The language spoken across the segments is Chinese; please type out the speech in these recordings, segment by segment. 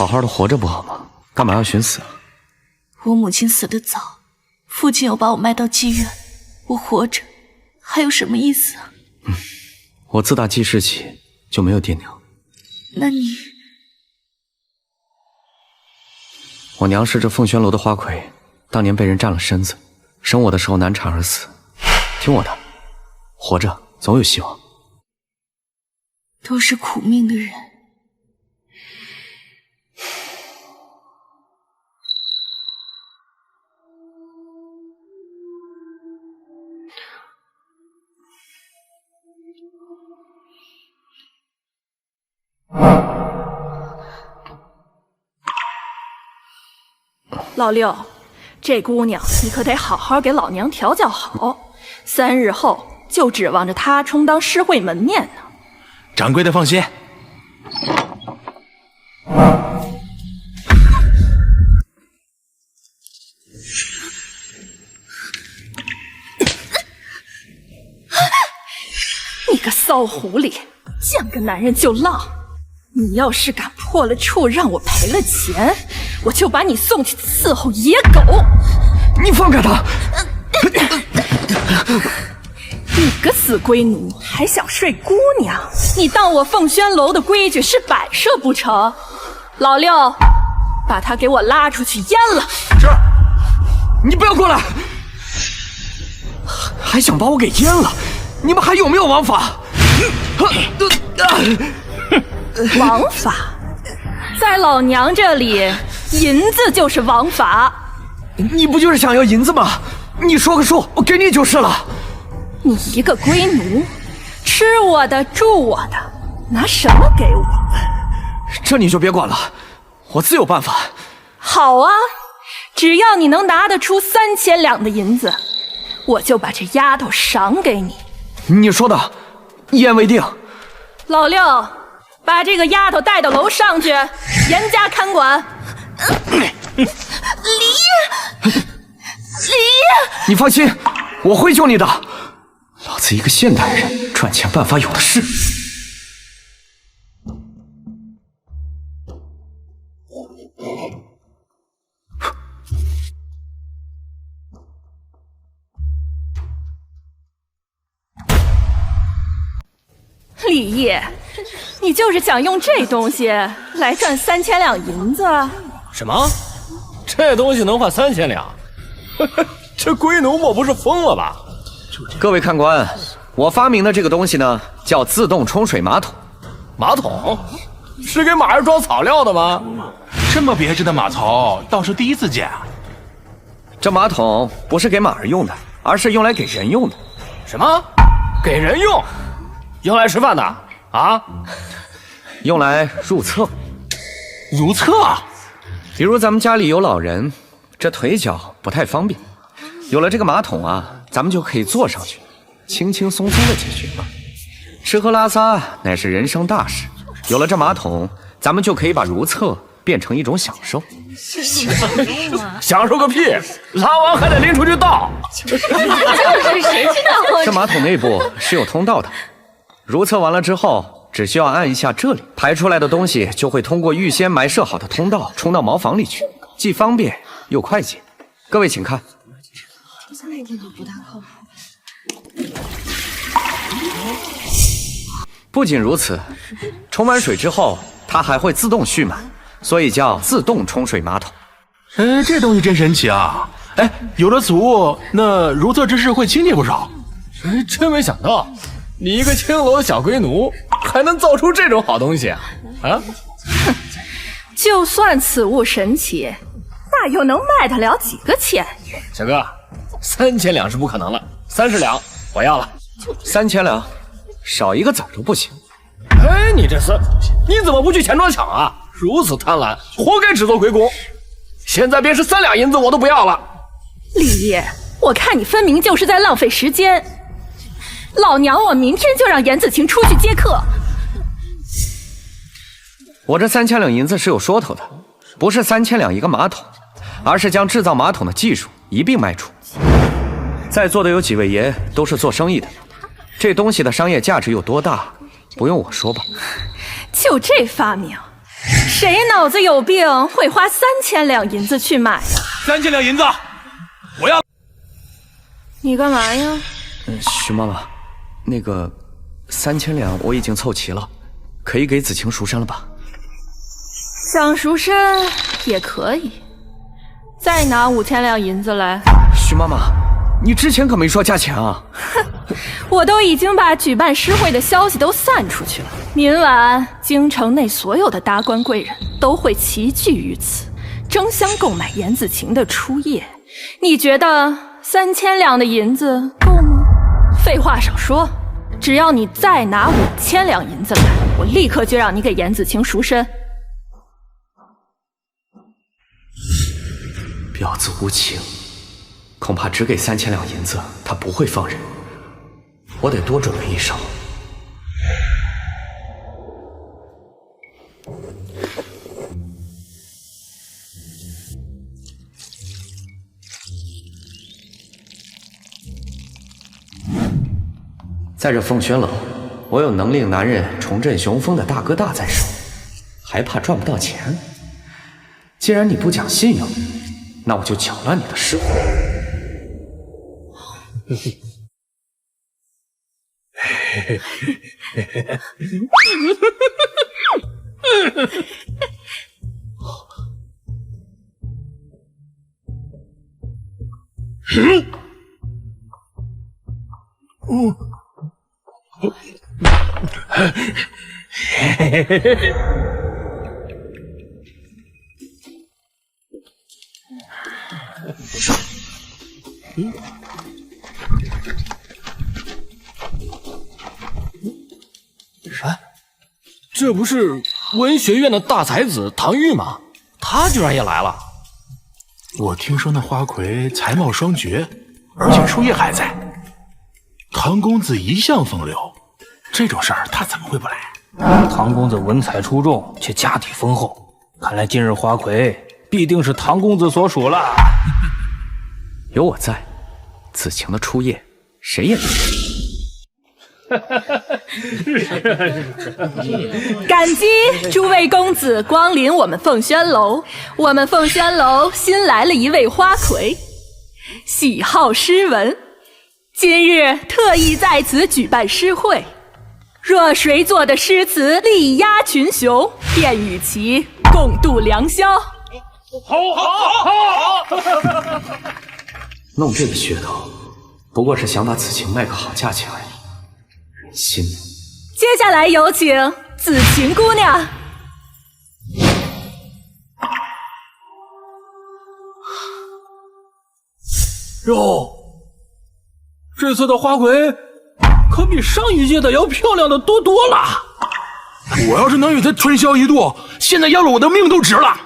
好好的活着不好吗？干嘛要寻死啊？我母亲死得早，父亲又把我卖到妓院，我活着还有什么意思啊？我自打记事起就没有爹娘。那你……我娘是这凤轩楼的花魁，当年被人占了身子，生我的时候难产而死。听我的，活着总有希望。都是苦命的人。老六，这姑娘你可得好好给老娘调教好，3日后就指望着她充当诗会门面呢。掌柜的放心。你个骚狐狸，见个男人就浪！你要是敢破了处让我赔了钱，我就把你送去伺候野狗！你放开他！你个死龟奴，还想睡姑娘？你当我凤轩楼的规矩是摆设不成？老六，把他给我拉出去阉了！是。你不要过来！还想把我给阉了？你们还有没有王法？王法，在老娘这里，银子就是王法。你不就是想要银子吗？你说个数，我给你就是了。你一个龟奴，吃我的，住我的，拿什么给我？这你就别管了，我自有办法。好啊，只要你能拿得出3000两的银子，我就把这丫头赏给你。你说的，一言为定。老六，把这个丫头带到楼上去，严加看管。李烨，你放心，我会救你的。老子一个现代人，赚钱办法有的是。李烨，你就是想用这东西来赚3000两银子？什么？这东西能换3000两？这龟奴莫不是疯了吧？各位看官，我发明的这个东西呢，叫自动冲水马桶。马桶？是给马儿装草料的吗？这么别致的马槽倒是第一次见啊！这马桶不是给马儿用的，而是用来给人用的。什么？给人用？用来吃饭的啊？用来入厕。如厕？比如咱们家里有老人，这腿脚不太方便，有了这个马桶啊，咱们就可以坐上去，轻轻松松的解决了。吃喝拉撒乃是人生大事，有了这马桶，咱们就可以把如厕变成一种享受。享受个屁！拉完还得拎出去倒。就是谁知道？这马桶内部是有通道的，如厕完了之后，只需要按一下这里，排出来的东西就会通过预先埋设好的通道冲到茅房里去，既方便又快捷。各位请看。不仅如此，冲完水之后，它还会自动蓄满，所以叫自动冲水马桶。这东西真神奇啊！有了此物，那如厕之事会轻捷不少。真没想到，你一个青楼的小龟奴，还能造出这种好东西啊！啊！就算此物神奇，那又能卖得了几个钱？小哥，3000两是不可能了，30两我要了。3000两，少一个子儿都不行。你这厮，你怎么不去钱庄抢啊？如此贪婪，活该只做龟公。现在便是3两银子我都不要了。李烨，我看你分明就是在浪费时间。老娘我明天就让严子晴出去接客。我这3000两银子是有说头的，不是3000两一个马桶，而是将制造马桶的技术一并卖出。在座的有几位爷都是做生意的，这东西的商业价值有多大，不用我说吧？就这发明，谁脑子有病会花3000两银子去买啊？3000两银子，我要。你干嘛呀？徐妈妈，那个3000两我已经凑齐了，可以给子晴赎身了吧？想赎身也可以，再拿5000两银子来。徐妈妈，你之前可没说价钱啊！我都已经把举办诗会的消息都散出去了，明晚京城内所有的达官贵人都会齐聚于此，争相购买严子晴的初夜。你觉得3000两的银子够吗？废话少说，只要你再拿5000两银子来，我立刻就让你给严子晴赎身。婊子无情，恐怕只给3000两银子，他不会放人。我得多准备一手。在这凤轩楼，我有能令男人重振雄风的大哥大在手，还怕赚不到钱？既然你不讲信用，那我就搅乱你的诗会。这不是文学院的大才子唐玉吗？他居然也来了。我听说那花魁才貌双绝，而且初夜还在。唐公子一向风流，这种事儿他怎么会不来？唐公子文采出众，且家底丰厚，看来今日花魁必定是唐公子所属了。有我在，子晴的初夜谁也别感激诸位公子光临我们凤轩楼。我们凤轩楼新来了一位花魁，喜好诗文，今日特意在此举办诗会。若谁作的诗词力压群雄，便与其共度良宵。好！弄这个噱头，不过是想把子晴卖个好价钱而已。心。接下来有请子晴姑娘。哟，这次的花魁可比上一届的要漂亮的多多了。我要是能与她春宵一度，现在要了我的命都值了。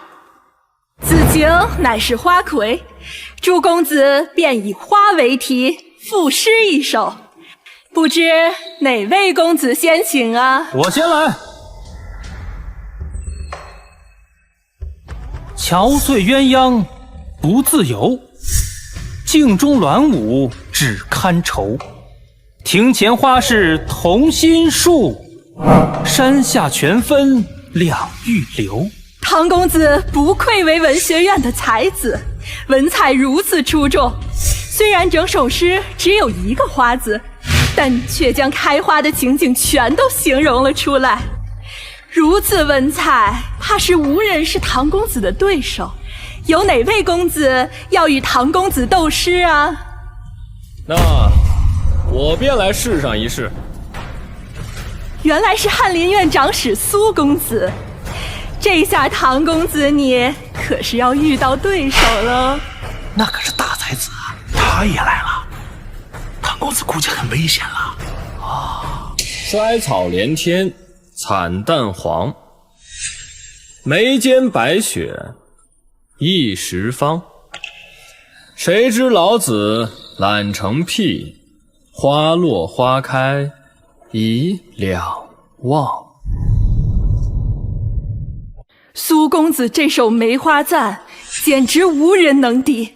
子晴乃是花魁，诸公子便以花为题赋诗一首。不知哪位公子先请啊？我先来。憔悴鸳鸯不自由，镜中鸾舞只堪愁。庭前花市同心树，山下泉分两玉流。唐公子不愧为文学院的才子，文采如此出众。虽然整首诗只有一个花字，但却将开花的情景全都形容了出来。如此文采，怕是无人是唐公子的对手。有哪位公子要与唐公子斗诗啊？那我便来试上一试。原来是翰林院长史苏公子，这下唐公子你可是要遇到对手了。那可是大才子啊，他也来了。唐公子估计很危险了。衰草连天，惨淡黄，眉间白雪一时芳。谁知老子懒成癖，花落花开已两忘。苏公子这首梅花赞简直无人能敌，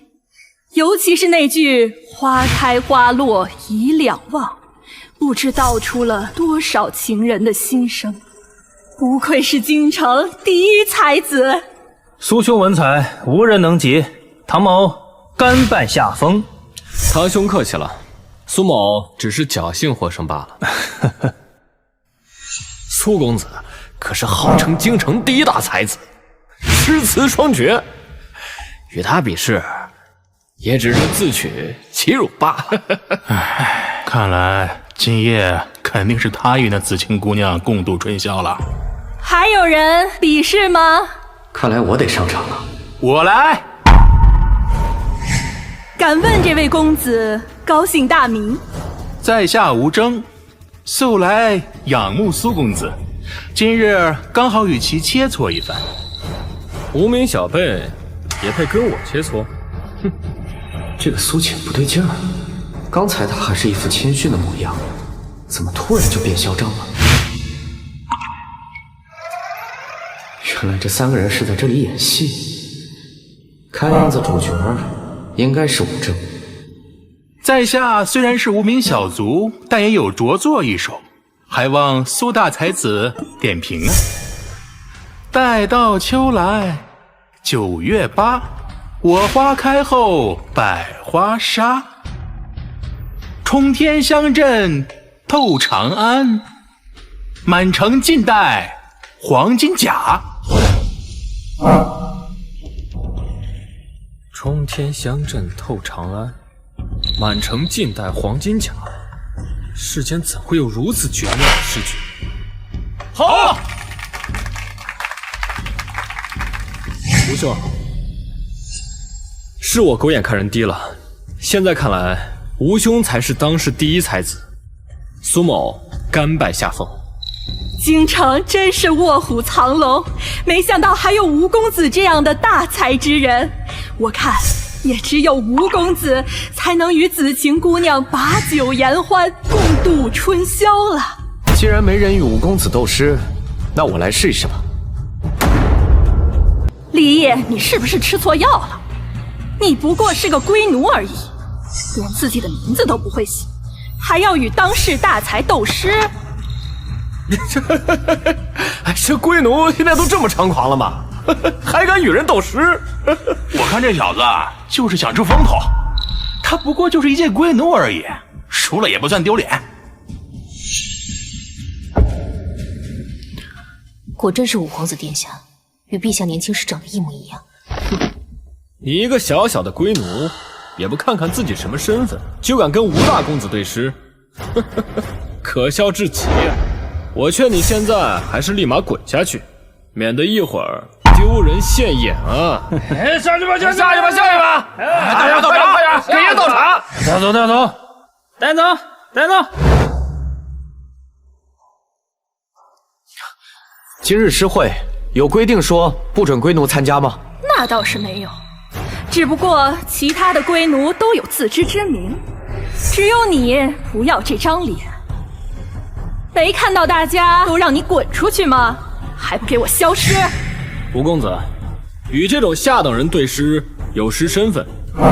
尤其是那句花开花落已两忘，不知道出了多少情人的心声。不愧是京城第一才子。苏兄文采，无人能及。唐某甘拜下风。唐兄客气了，苏某只是侥幸获胜罢了。苏公子可是号称京城第一大才子，诗词双绝，与他比试，也只是自取其辱罢。唉，看来今夜肯定是他与那紫青姑娘共度春宵了。还有人比试吗？看来我得上场了。我来。敢问这位公子高姓大名？在下无争，素来仰慕苏公子，今日刚好与其切磋一番。无名小辈也配跟我切磋？哼，这个苏浅不对劲儿，刚才他还是一副谦逊的模样，怎么突然就变嚣张了？原来这3个人是在这里演戏，看样子主角应该是吴正。在下虽然是无名小卒，但也有着作一手，还望苏大才子点评啊。待到秋来9月8，我花开后百花杀。冲天香阵透长安，满城尽带黄金甲。冲天香阵透长安，满城尽带黄金甲。世间怎会有如此绝妙的诗句？好！吴兄，是我狗眼看人低了，现在看来，吴兄才是当世第一才子。苏某甘拜下风。京城真是卧虎藏龙，没想到还有吴公子这样的大才之人。我看也只有吴公子才能与紫晴姑娘把酒言欢，共度春宵了。既然没人与吴公子斗诗，那我来试一试吧。李毅，你是不是吃错药了？你不过是个龟奴而已，连自己的名字都不会写，还要与当世大才斗诗。这龟奴现在都这么猖狂了吗？还敢与人斗诗？我看这小子就是想出风头，他不过就是一介龟奴而已，输了也不算丢脸。果真是五公子殿下，与陛下年轻时长得一模一样。你一个小小的龟奴，也不看看自己什么身份，就敢跟吴大公子对诗，可笑至极啊！我劝你现在还是立马滚下去，免得一会儿丢人现眼啊！下去吧，下去吧！大家倒茶，快点，给爷倒茶！带走，带走！今日诗会有规定说不准龟奴参加吗？那倒是没有，只不过其他的龟奴都有自知之明，只有你不要这张脸。没看到大家都让你滚出去吗？还不给我消失！吴公子，与这种下等人对诗，有失身份，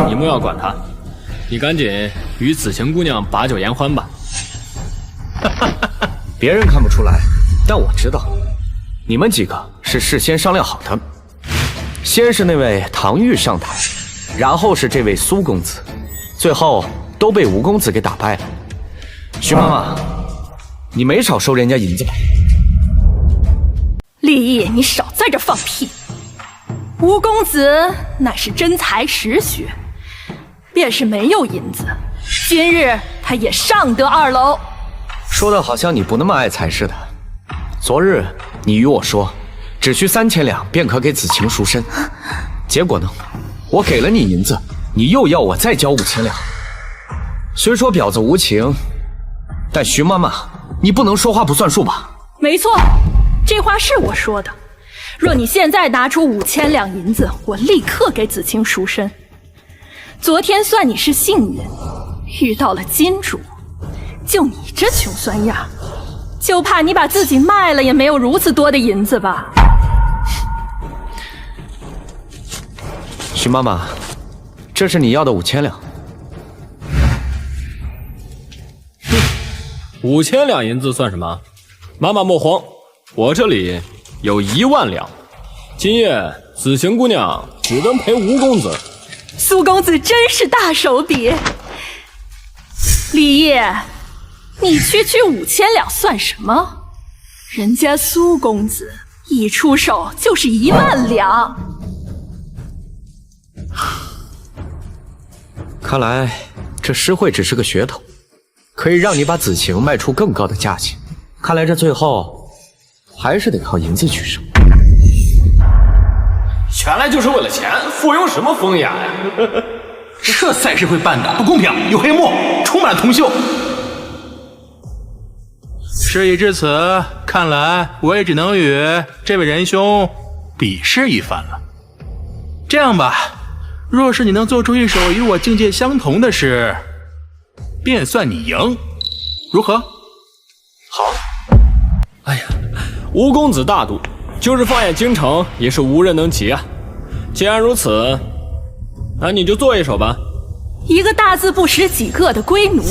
你莫要管他。你赶紧与紫晴姑娘把酒言欢吧。别人看不出来，但我知道，你们几个是事先商量好的。先是那位唐玉上台，然后是这位苏公子，最后都被吴公子给打败了。徐妈妈，你没少收人家银子吧？立毅，你少在这放屁！吴公子乃是真才实学，便是没有银子，今日他也上得2楼。说的好像你不那么爱财似的。昨日你与我说，只需3000两便可给紫晴赎身，结果呢，我给了你银子，你又要我再交5000两。虽说婊子无情，但徐妈妈，你不能说话不算数吧？没错，这话是我说的。若你现在拿出5000两银子，我立刻给紫晴赎身。昨天算你是幸运，遇到了金主。就你这穷酸样，就怕你把自己卖了也没有如此多的银子吧？徐妈妈，这是你要的5000两。5000两银子算什么？妈妈莫慌，我这里有1万两，今夜紫晴姑娘只能陪吴公子。苏公子真是大手笔。李烨，你区5000两算什么？人家苏公子一出手就是1万两。看来这诗会只是个噱头，可以让你把紫晴卖出更高的价钱。看来这最后还是得靠银子取胜。原来就是为了钱，附庸什么风雅呀？这赛事会办的不公平，有黑幕，充满了铜锈。事已至此，看来我也只能与这位仁兄比试一番了。这样吧，若是你能做出一首与我境界相同的诗，便算你赢，如何？好。哎呀，吴公子大度，就是放眼京城也是无人能及啊。既然如此，那你就做一首吧。一个大字不识几个的龟奴，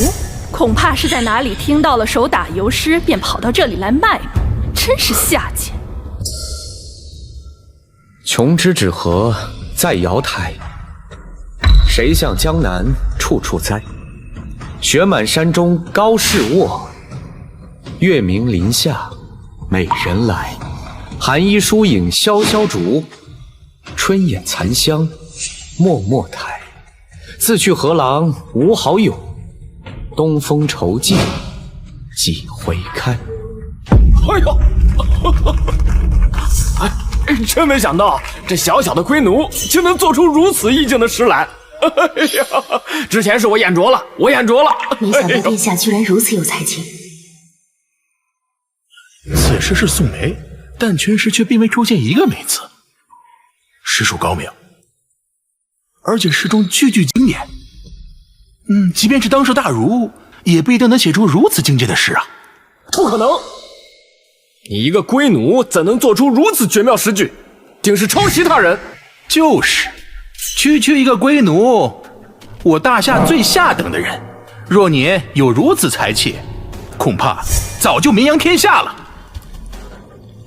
恐怕是在哪里听到了手打油诗，便跑到这里来卖弄，真是下贱。琼脂纸盒在瑶台，谁向江南处处栽？雪满山中高士卧，月明林下美人来。寒衣疏影潇潇逐，春眼残香脉脉台。自去河郎无好友，东风愁尽几回开。哎呦！哎，真没想到这小小的龟奴就能做出如此意境的诗来。哎呀，之前是我眼拙了，我眼拙了。没想到殿下居然如此有才情。此诗是宋梅，但全诗却并未出现一个梅字，诗术高明，而且诗中句句经典。即便是当世大儒，也不一定能写出如此境界的诗啊！不可能！你一个龟奴怎能做出如此绝妙诗句？定是抄袭他人。就是，区一个龟奴，我大夏最下等的人，若你有如此才气，恐怕早就名扬天下了。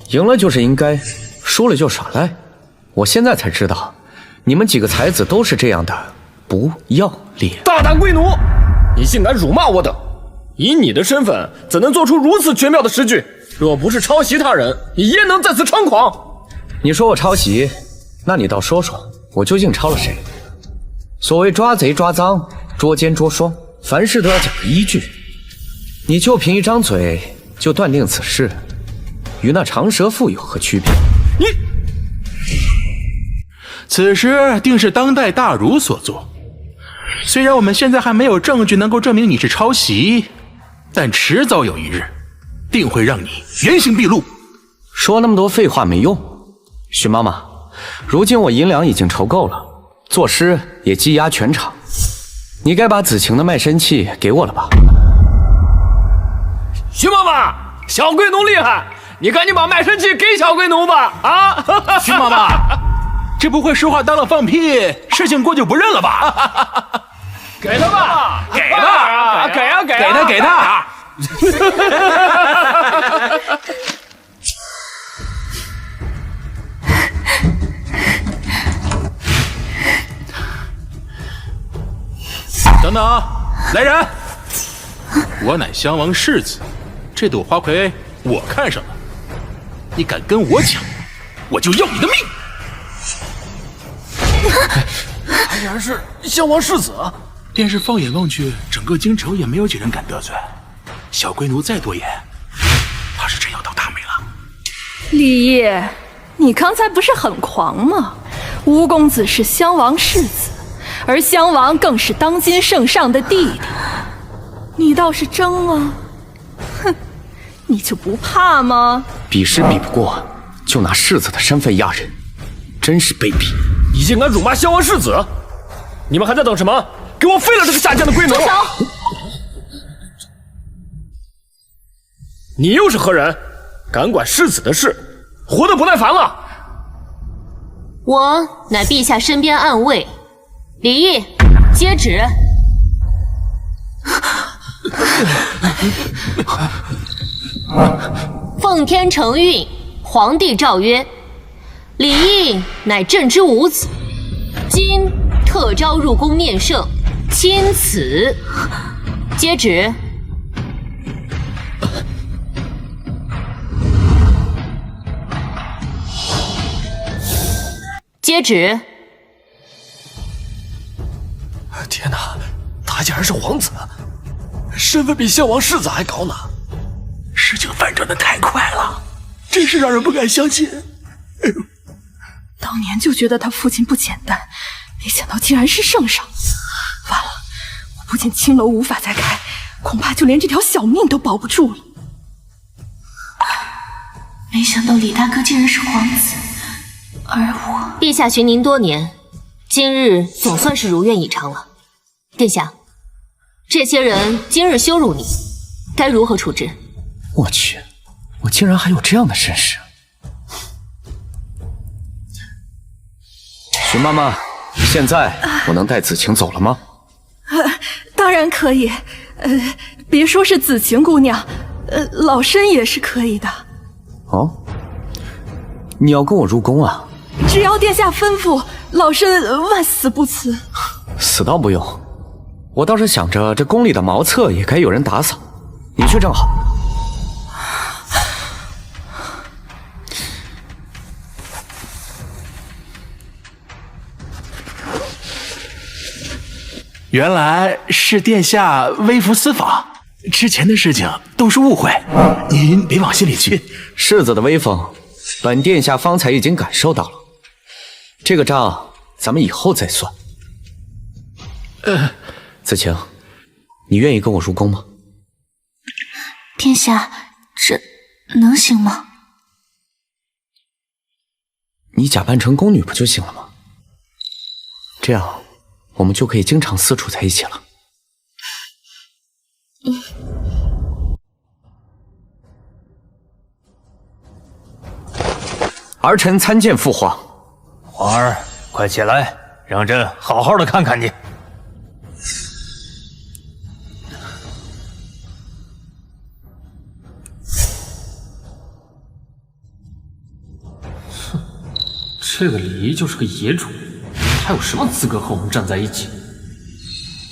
赢了就是应该，输了就耍赖。我现在才知道，你们几个才子都是这样的不要脸。大胆龟奴，你竟敢辱骂我等！以你的身份，怎能做出如此绝妙的诗句？若不是抄袭他人，你焉能在此猖狂？你说我抄袭，那你倒说说，我究竟抄了谁？所谓抓贼抓赃，捉奸捉双，凡事都要讲个依据。你就凭一张嘴就断定此事，与那长舌妇有何区别？你，此诗定是当代大儒所作。虽然我们现在还没有证据能够证明你是抄袭，但迟早有一日，定会让你原形毕露。说那么多废话没用。许妈妈，如今我银两已经筹够了，作诗也积压全场，你该把紫晴的卖身契给我了吧？徐妈妈，小龟奴厉害，你赶紧把卖身契给小龟奴吧！啊，徐妈妈，这不会说话当了放屁，事情过就不认了吧？给他吧，给他，给呀，给他，给他。等等，来人！我乃襄王世子，这朵花魁我看上了，你敢跟我抢，我就要你的命！还然是襄王世子，便是放眼望去，整个京城也没有几人敢得罪。小龟奴再多言，怕是真要倒大霉了。李烨，你刚才不是很狂吗？吴公子是襄王世子，而襄王更是当今圣上的弟弟，你倒是争啊！哼，你就不怕吗？比试比不过，就拿世子的身份压人，真是卑鄙！你竟敢辱骂襄王世子！你们还在等什么？给我废了这个下贱的龟奴！住手！你又是何人？敢管世子的事，活得不耐烦了！我乃陛下身边暗卫，李毅，接旨。放奉天承运，皇帝诏曰：李毅乃朕之五子，今特招入宫面圣，钦此。接旨。接旨。天哪，他竟然是皇子，身份比先王世子还高呢！事情反转的太快了，真是让人不敢相信。当年就觉得他父亲不简单，没想到竟然是圣上。完了，我不仅青楼无法再开，恐怕就连这条小命都保不住了。没想到李大哥竟然是皇子，而我……陛下寻您多年，今日总算是如愿以偿了。殿下，这些人今日羞辱你，该如何处置？我去，我竟然还有这样的身世！徐妈妈，现在我能带子晴走了吗？当然可以。别说是子晴姑娘，老身也是可以的。哦，你要跟我入宫啊？只要殿下吩咐，老身万死不辞。死倒不用，我倒是想着这宫里的茅厕也该有人打扫，你去正好。原来是殿下微服私访，之前的事情都是误会，您别往心里去。世子的威风，本殿下方才已经感受到了。这个账咱们以后再算。子晴，你愿意跟我入宫吗？殿下，这能行吗？你假扮成宫女不就行了吗？这样我们就可以经常私处在一起了。儿臣参见父皇。皇儿，快起来，让朕好好的看看你。这个李仪就是个野种，他有什么资格和我们站在一起？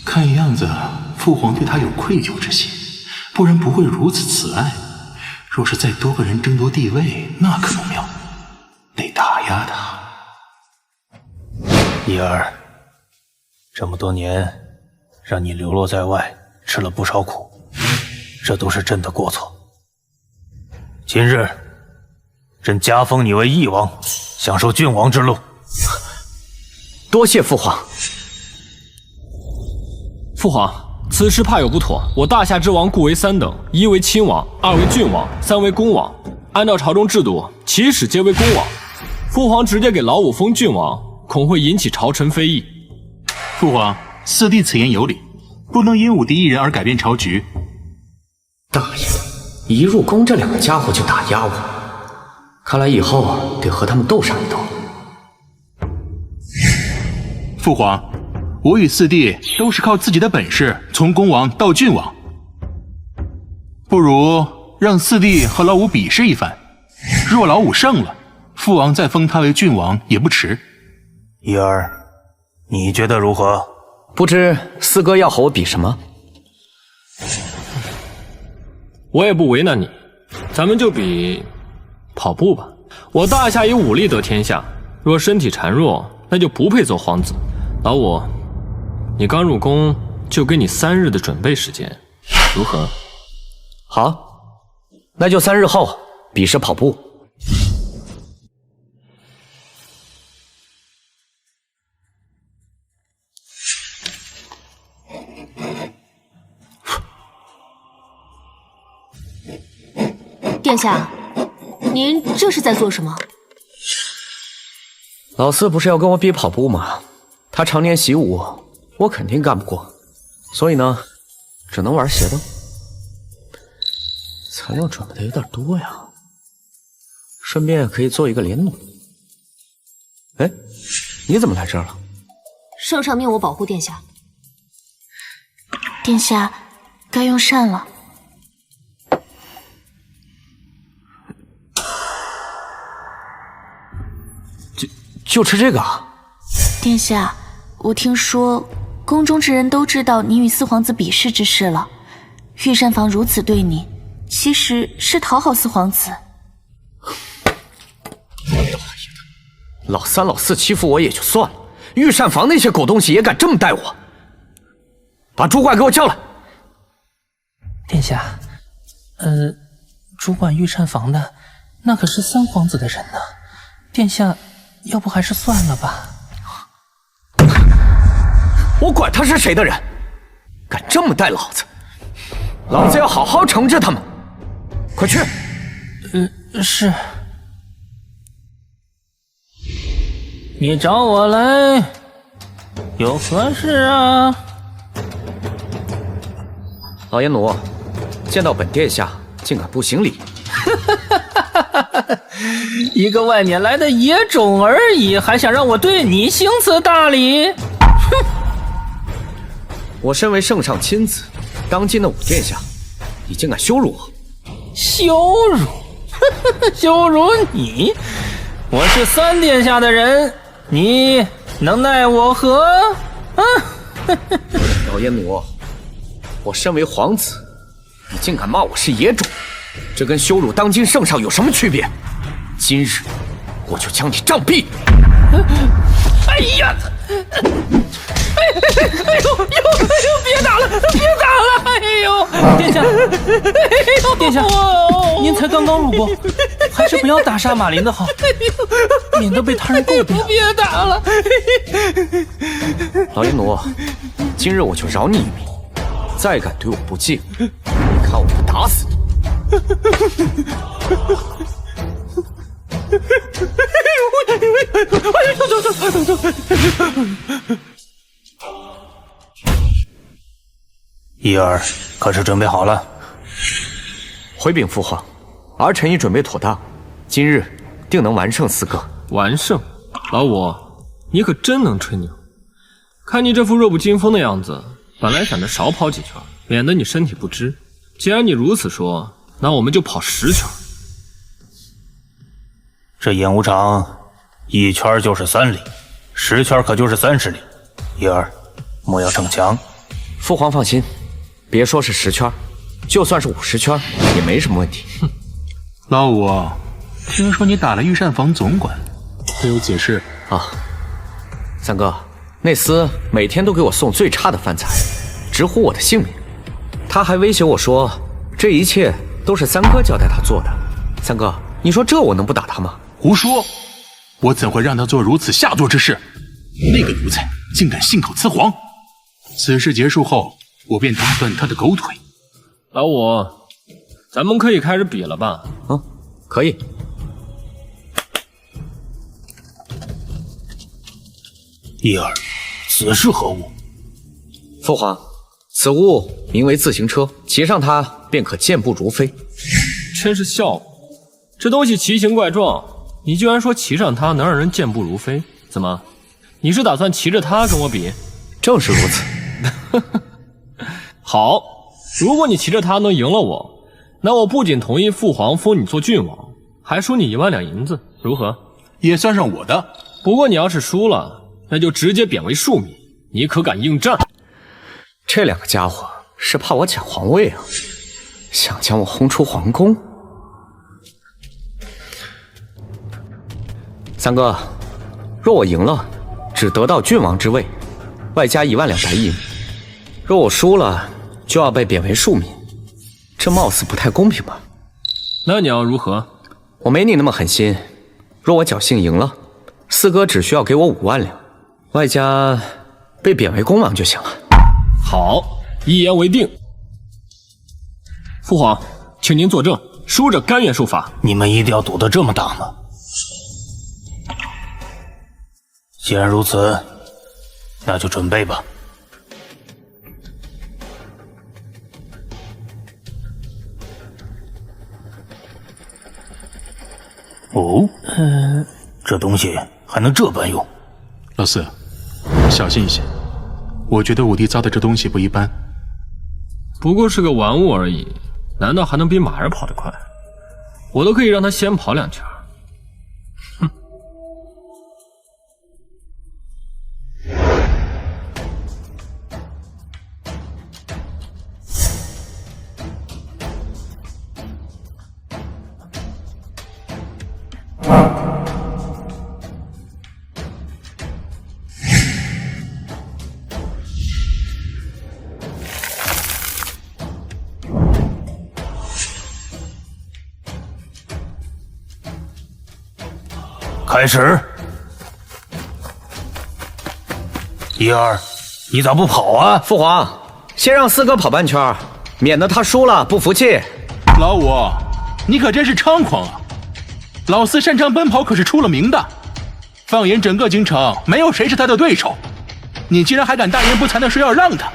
看样子父皇对他有愧疚之心，不然不会如此慈爱。若是再多个人争夺帝位，那可不妙，得打压他。怡儿，这么多年让你流落在外，吃了不少苦，这都是朕的过错。今日朕加封你为义王，享受郡王之禄。多谢父皇。父皇，此事怕有不妥，我大夏之王故为三等：一为亲王，二为郡王，三为公王。按照朝中制度，起始皆为公王。父皇直接给老五封郡王，恐会引起朝臣非议。父皇，四弟此言有理，不能因武帝一人而改变朝局。大爷，一入宫这两个家伙就打压我，看来以后得和他们斗上一斗。父皇，我与四弟都是靠自己的本事从公王到郡王，不如让四弟和老五比试一番。若老五胜了，父王再封他为郡王也不迟。怡儿，你觉得如何？不知四哥要和我比什么？我也不为难你，咱们就比跑步吧。我大夏以武力得天下，若身体孱弱，那就不配做皇子。老五，你刚入宫，就给你3日的准备时间，如何？好，那就3日后比试跑步。殿下，您这是在做什么？老四不是要跟我比跑步吗？他常年习武，我肯定干不过，所以呢，只能玩斜的。材料准备的有点多呀，顺便可以做一个连弩。哎，你怎么来这儿了？圣上命我保护殿下。殿下，该用膳了。就吃这个啊？殿下，我听说宫中之人都知道你与四皇子比试之事了。御膳房如此对你，其实是讨好四皇子。老三老四欺负我也就算了，御膳房那些狗东西也敢这么待我？把主管给我叫来！殿下，主管御膳房的那可是三皇子的人呢，殿下要不还是算了吧。我管他是谁的人，敢这么待老子，老子要好好惩治他们！快去！是。你找我来有何事啊？老爷奴，见到本殿下竟敢不行礼。一个外面来的野种而已，还想让我对你行此大礼？哼！我身为圣上亲子，当今的武殿下，你竟敢羞辱我！羞辱？羞辱你？我是三殿下的人，你能奈我何？啊！老爷奴，我身为皇子，你竟敢骂我是野种，这跟羞辱当今圣上有什么区别？今日我就将你杖毙！哎呀！哎呦！别打了！别打了！哎呦！殿下，殿下，您才刚刚路过，还是不要打杀马林的好，免得被他人诟病。别打了！老爷奴，今日我就饶你一命，再敢对我不敬，你看我不打死你！一儿可是准备好了？回禀父皇，儿臣已准备妥当，今日定能完胜四哥。完胜？老五，你可真能吹牛！看你这副弱不禁风的样子，本来想着少跑几圈，免得你身体不支。既然你如此说，那我们就跑10圈。这演武场1圈就是3里，10圈可就是30里。一儿，莫要逞强。父皇放心，别说是10圈，就算是50圈也没什么问题。哼，老五，听说你打了御膳房总管，会有解释啊？三哥，那厮每天都给我送最差的饭菜，直呼我的性命。他还威胁我说，这一切都是三哥交代他做的。三哥，你说这我能不打他吗？胡说！我怎会让他做如此下作之事？那个奴才竟敢信口雌黄！此事结束后，我便打断他的狗腿。老五，咱们可以开始比了吧？嗯，可以。一儿，此事何物？父皇，此物名为自行车，骑上它便可健步如飞。真是笑话！这东西奇形怪状，你居然说骑上它能让人健步如飞？怎么，你是打算骑着它跟我比？正是如此。好，如果你骑着它能赢了我，那我不仅同意父皇封你做郡王，还输你1万两银子，如何？也算上我的。不过你要是输了，那就直接贬为庶民，你可敢应战？这两个家伙是怕我抢皇位啊，想将我轰出皇宫。三哥，若我赢了，只得到郡王之位，外加1万两白银；若我输了，就要被贬为庶民，这貌似不太公平吧？那你要如何？我没你那么狠心。若我侥幸赢了，四哥只需要给我5万两，外加被贬为公王就行了。好，一言为定。父皇，请您作证，输者甘愿受罚。你们一定要赌得这么大吗？既然如此，那就准备吧。哦，这东西还能这般用？老四，小心一些。我觉得武帝造的这东西不一般。不过是个玩物而已，难道还能比马儿跑得快？我都可以让他先跑2圈。哼！开始。一儿，你咋不跑啊？父皇，先让四哥跑半圈，免得他输了不服气。老五，你可真是猖狂啊！老四擅长奔跑可是出了名的，放眼整个京城，没有谁是他的对手。你竟然还敢大言不惭地说要让他，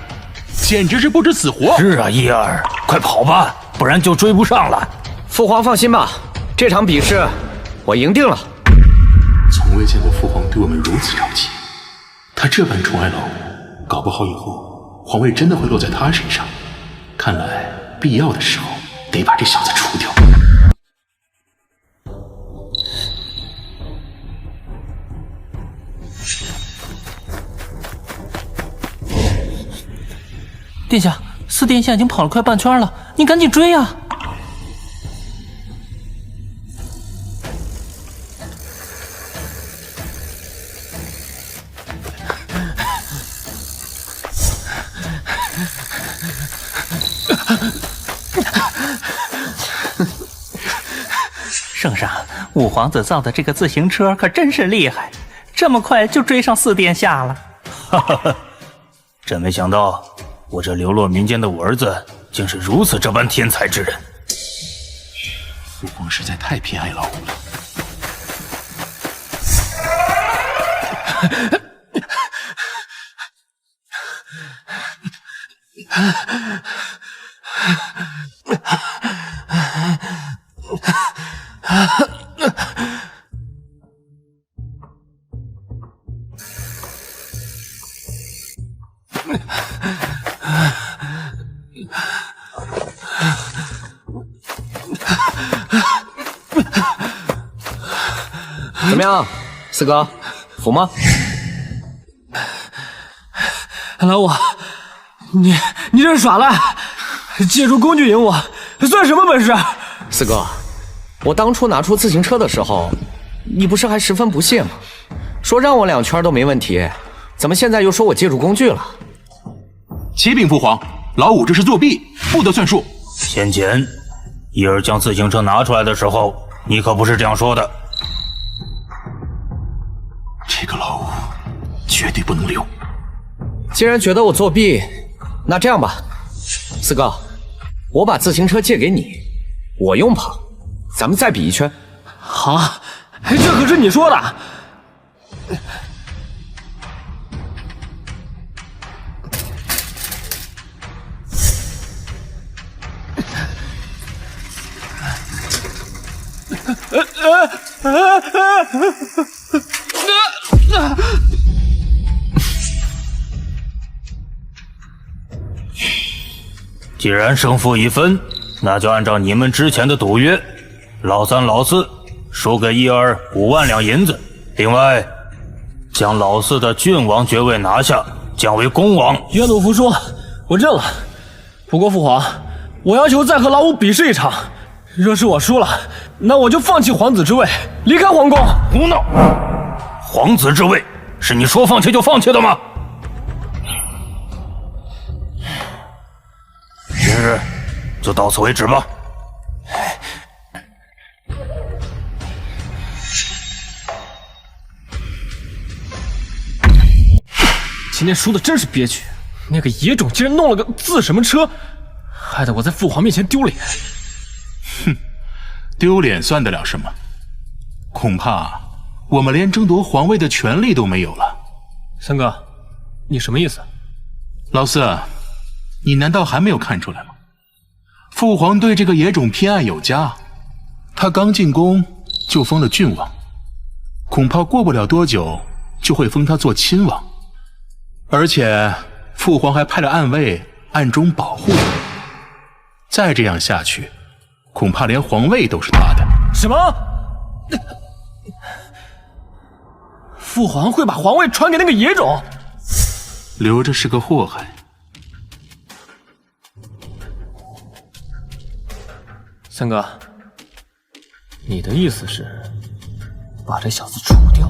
简直是不知死活！是啊，一儿，快跑吧，不然就追不上了。父皇放心吧，这场比试我赢定了。从未见过父皇对我们如此着急，他这般宠爱老五，搞不好以后皇位真的会落在他身上。看来必要的时候得把这小子除掉。殿下，四殿下已经跑了快半圈了，你赶紧追啊！圣上，五皇子造的这个自行车可真是厉害，这么快就追上四殿下了。哈哈哈，真没想到，我这流落民间的五儿子竟是如此这般天才之人。父皇实在太偏爱老五了。怎么样，四哥，服吗？老五，你这是耍赖，借助工具赢我，算什么本事？四哥，我当初拿出自行车的时候，你不是还十分不屑吗？说让我2圈都没问题，怎么现在又说我借助工具了？启禀父皇，老五这是作弊，不得算数。先前一儿将自行车拿出来的时候，你可不是这样说的。这个老五绝对不能留。既然觉得我作弊，那这样吧，四哥，我把自行车借给你，我用跑，咱们再比1圈。好，这可是你说的。既然胜负已分，那就按照你们之前的赌约，老三、老四输给一儿5万两银子，另外将老四的郡王爵位拿下，降为公王。愿赌服输，我认了。不过父皇，我要求再和老五比试一场。若是我输了，那我就放弃皇子之位，离开皇宫。胡闹！皇子之位是你说放弃就放弃的吗？今日就到此为止吧。今天输的真是憋屈，那个野种竟然弄了个自什么车，害得我在父皇面前丢脸。哼，丢脸算得了什么？恐怕我们连争夺皇位的权利都没有了。三哥，你什么意思？老四，你难道还没有看出来吗？父皇对这个野种偏爱有加，他刚进宫就封了郡王，恐怕过不了多久就会封他做亲王，而且父皇还派了暗卫暗中保护他。再这样下去，恐怕连皇位都是他的。什么？父皇会把皇位传给那个野种？留着是个祸害。三哥，你的意思是把这小子除掉？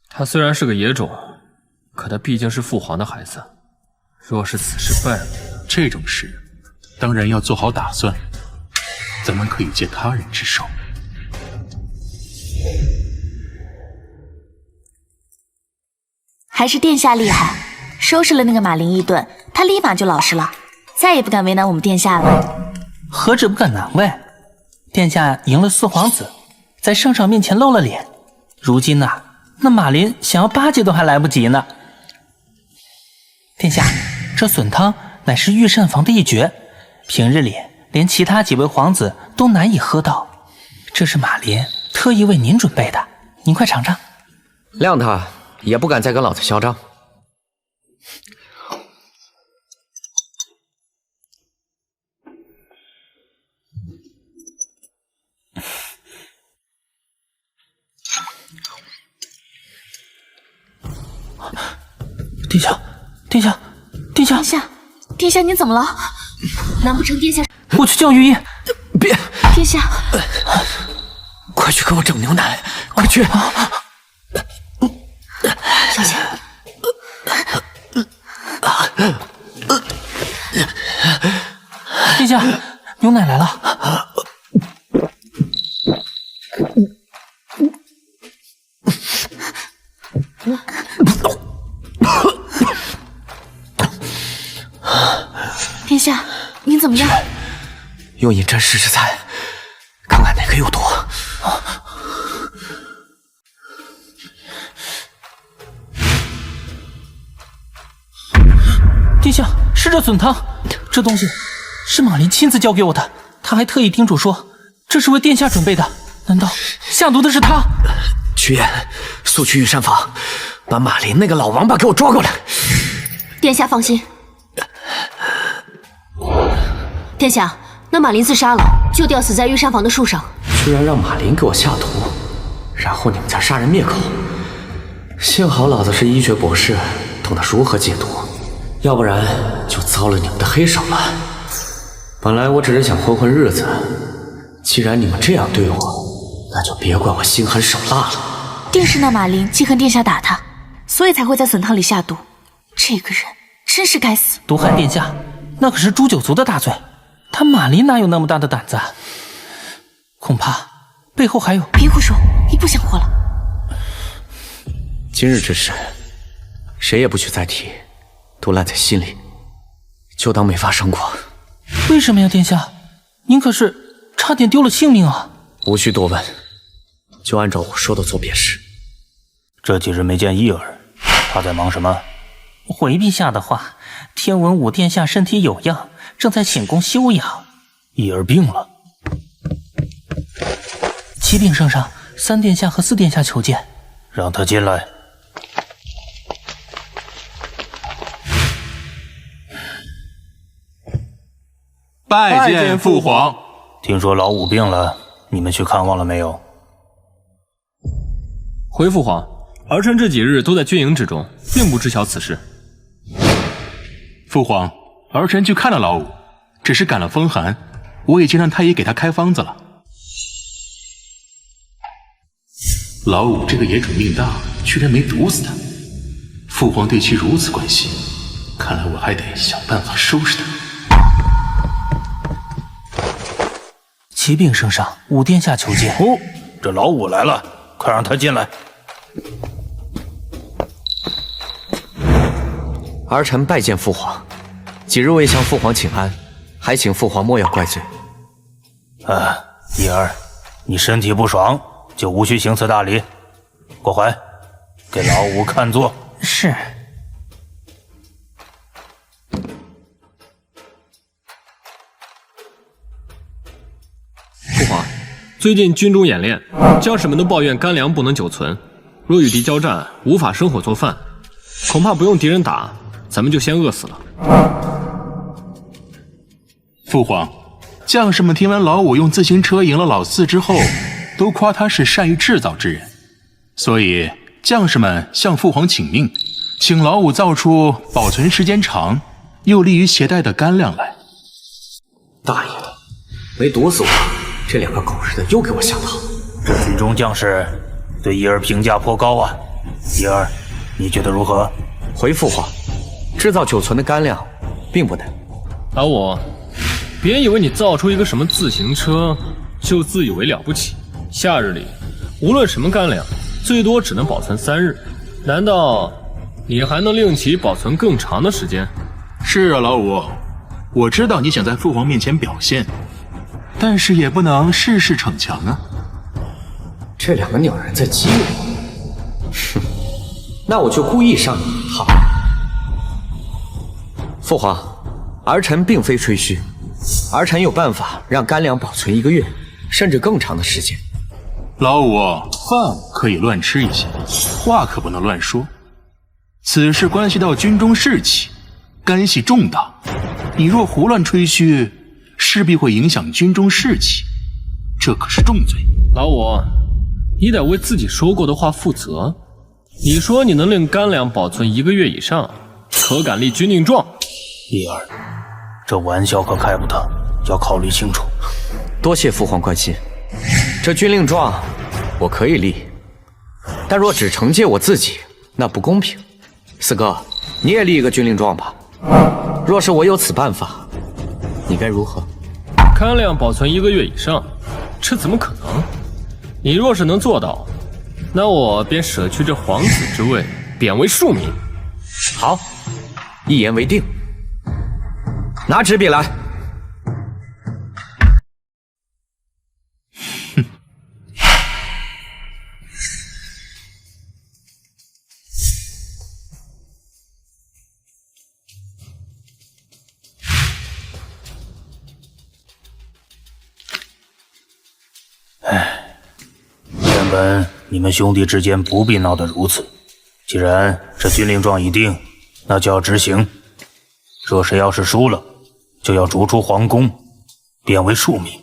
他虽然是个野种，可他毕竟是父皇的孩子。若是此事败了，这种事当然要做好打算，咱们可以借他人之手。还是殿下厉害，收拾了那个马林一顿，他立马就老实了，再也不敢为难我们殿下了。何止不敢难为，殿下赢了四皇子，在圣上面前露了脸，如今呐，那马林想要巴结都还来不及呢。殿下，这笋汤乃是御膳房的一绝，平日里连其他几位皇子都难以喝到，这是马林特意为您准备的，您快尝尝。谅他也不敢再跟老子嚣张。殿下，殿下，殿下，殿下，殿下，您怎么了？难不成殿下？我去叫御医。别！殿下，快去给我整牛奶！快去！小心！殿下，牛奶来了。殿下，您怎么样？用银针试试菜，看看哪个有毒。殿下，是这笋汤，这东西是马林亲自交给我的，他还特意叮嘱说这是为殿下准备的，难道下毒的是他？曲言，速去御膳房，把马林那个老王八给我抓过来。殿下放心。殿下，那马林自杀了，就吊死在御膳房的树上。居然让马林给我下毒，然后你们再杀人灭口。幸好老子是医学博士，懂得如何解毒，要不然就遭了你们的黑手了。本来我只是想混混日子，既然你们这样对我，那就别怪我心狠手辣了。定是那马林记恨殿下打他，所以才会在笋汤里下毒。这个人真是该死！毒害殿下，那可是诛九族的大罪。他马林哪有那么大的胆子？恐怕背后还有……别胡说，你不想活了。今日之事，谁也不许再提，都烂在心里，就当没发生过。为什么呀，殿下？您可是差点丢了性命啊！无需多问，就按照我说的做便是。这几日没见义儿，他在忙什么？回陛下的话，天文武殿下身体有恙，正在寝宫休养。义儿病了。启禀圣上，3殿下和4殿下求见。让他进来。拜见父皇。听说老五病了，你们去看望了没有？回父皇，儿臣这几日都在军营之中，并不知晓此事。父皇，儿臣去看了老五，只是感了风寒，我已经让太医给他开方子了。老五这个野种命大，居然没毒死他。父皇对其如此关心，看来我还得想办法收拾他。启禀圣上，5殿下求见。哦，这老五来了，快让他进来。儿臣拜见父皇，几日未向父皇请安，还请父皇莫要怪罪。义儿，你身体不爽，就无需行此大礼。郭槐，给老五看座。是。父皇，最近军中演练，将士们都抱怨干粮不能久存，若与敌交战，无法生火做饭，恐怕不用敌人打，咱们就先饿死了。父皇，将士们听闻老五用自行车赢了老四之后，都夸他是善于制造之人，所以将士们向父皇请命，请老五造出保存时间长又利于携带的干粮来。大爷的，没毒死我，这2个狗日的又给我下套。这军中将士对义儿评价颇高啊，义儿，你觉得如何？回父皇，制造久存的干粮并不难。老五，别以为你造出一个什么自行车就自以为了不起。夏日里，无论什么干粮，最多只能保存3日。难道你还能令其保存更长的时间？是啊，老五，我知道你想在父皇面前表现，但是也不能事事逞强啊。这两个鸟人在激我，哼，那我就故意上你一套。父皇，儿臣并非吹嘘，儿臣有办法让干粮保存1个月，甚至更长的时间。老五，饭可以乱吃一些，话可不能乱说。此事关系到军中士气，干系重大，你若胡乱吹嘘，势必会影响军中士气，这可是重罪。老五，你得为自己说过的话负责。你说你能令干粮保存1个月以上，可敢立军令状？叶儿，这玩笑可开不得，要考虑清楚。多谢父皇关心，这军令状我可以立，但若只惩戒我自己，那不公平。四哥，你也立一个军令状吧。若是我有此办法，你该如何？干粮保存1个月以上，这怎么可能？你若是能做到，那我便舍去这皇子之位，贬为庶民。好，一言为定。拿纸笔来。原本你们兄弟之间不必闹得如此，既然这军令状已定，那就要执行。若谁要是输了，就要逐出皇宫，贬为庶民。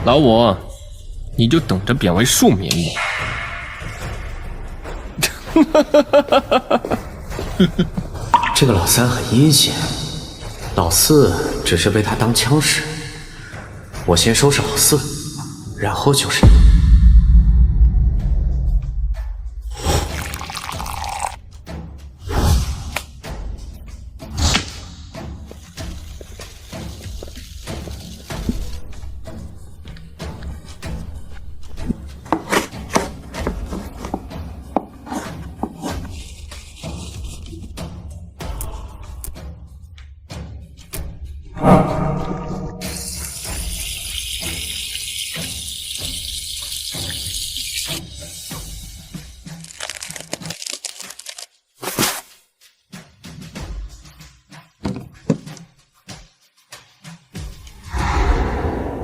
老五，你就等着贬为庶民吧。这个老三很阴险，老四只是被他当枪使。我先收拾老四，然后就是你。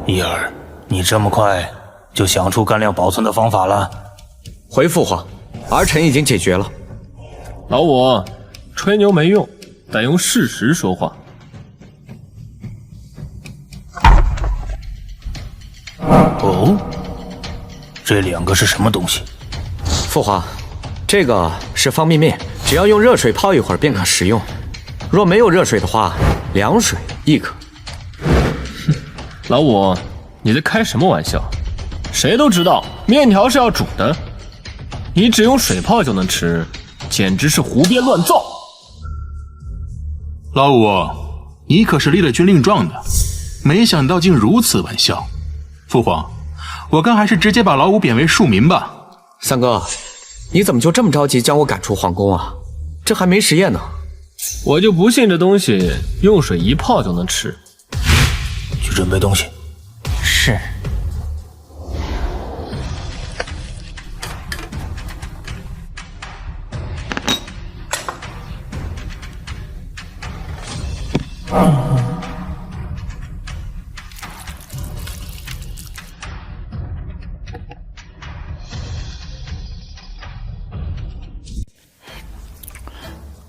伊儿，你这么快就想出干粮保存的方法了？回父皇，儿臣已经解决了。老五，吹牛没用，得用事实说话。哦，这2个是什么东西？父皇，这个是方便面，只要用热水泡一会儿便可食用。若没有热水的话，凉水亦可。老五，你在开什么玩笑？谁都知道面条是要煮的，你只用水泡就能吃，简直是胡编乱造。老五，你可是立了军令状的，没想到竟如此玩笑。父皇，我看还是直接把老五贬为庶民吧。三哥，你怎么就这么着急将我赶出皇宫啊？这还没实验呢。我就不信这东西用水一泡就能吃。去准备东西。是。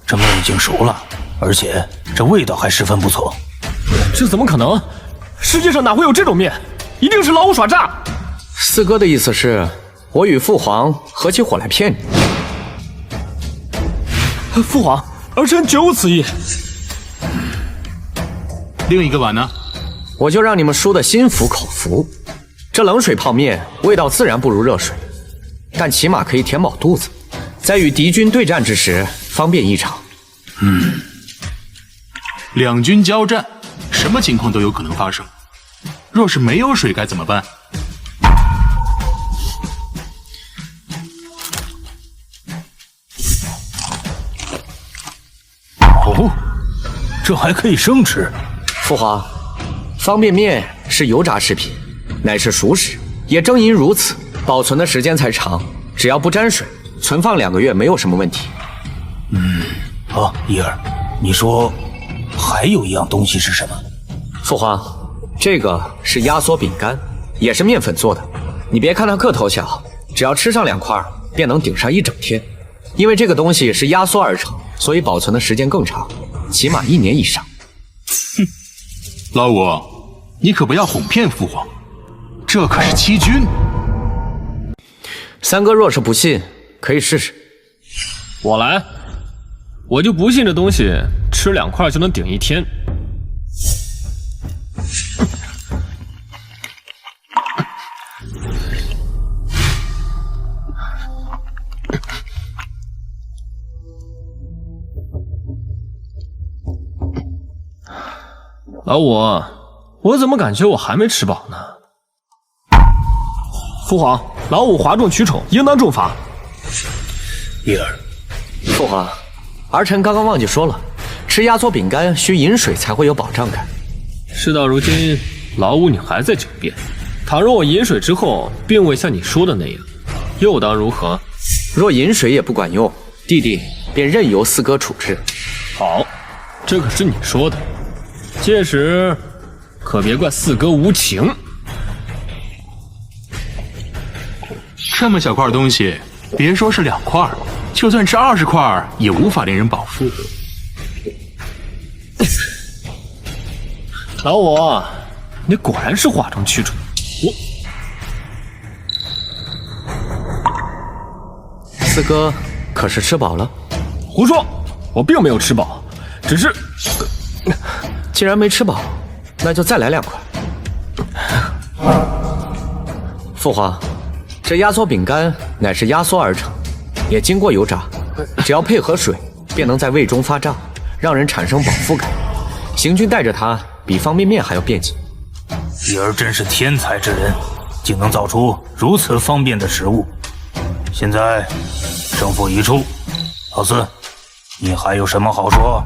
这面已经熟了，而且这味道还十分不错。这怎么可能？世界上哪会有这种面？一定是老五耍诈。四哥的意思是，我与父皇合起伙来骗你。父皇，儿臣绝无此意。另一个碗呢？我就让你们输得心服口服。这冷水泡面味道自然不如热水，但起码可以填饱肚子，在与敌军对战之时方便一场。两军交战，什么情况都有可能发生。若是没有水该怎么办？哦，这还可以生吃。父皇，方便面是油炸食品，乃是熟食，也正因如此，保存的时间才长。只要不沾水，存放2个月没有什么问题。伊儿，你说还有一样东西是什么？父皇，这个是压缩饼干，也是面粉做的。你别看它个头小，只要吃上2块，便能顶上一整天。因为这个东西是压缩而成，所以保存的时间更长，起码1年以上。老五，你可不要哄骗父皇，这可是欺君。三哥若是不信，可以试试。我来，我就不信这东西吃2块就能顶1天。老五，我怎么感觉我还没吃饱呢？父皇，老五哗众取宠，应当重罚。伊儿，父皇，儿臣刚刚忘记说了，吃压缩饼干需饮水才会有饱胀感。事到如今，老五你还在狡辩。倘若我饮水之后，并未像你说的那样，又当如何？若饮水也不管用，弟弟便任由四哥处置。好，这可是你说的。届时可别怪四哥无情。这么小块东西，别说是2块，就算吃20块，也无法令人饱腹。老五，你果然是哗众取宠。四哥可是吃饱了？胡说，我并没有吃饱，只是……既然没吃饱，那就再来2块。父皇，这压缩饼干乃是压缩而成，也经过油炸，只要配合水，便能在胃中发胀，让人产生饱腹感。行军带着它，比方便面还要便捷。伊儿真是天才之人，竟能造出如此方便的食物。现在胜负已出，老四，你还有什么好说？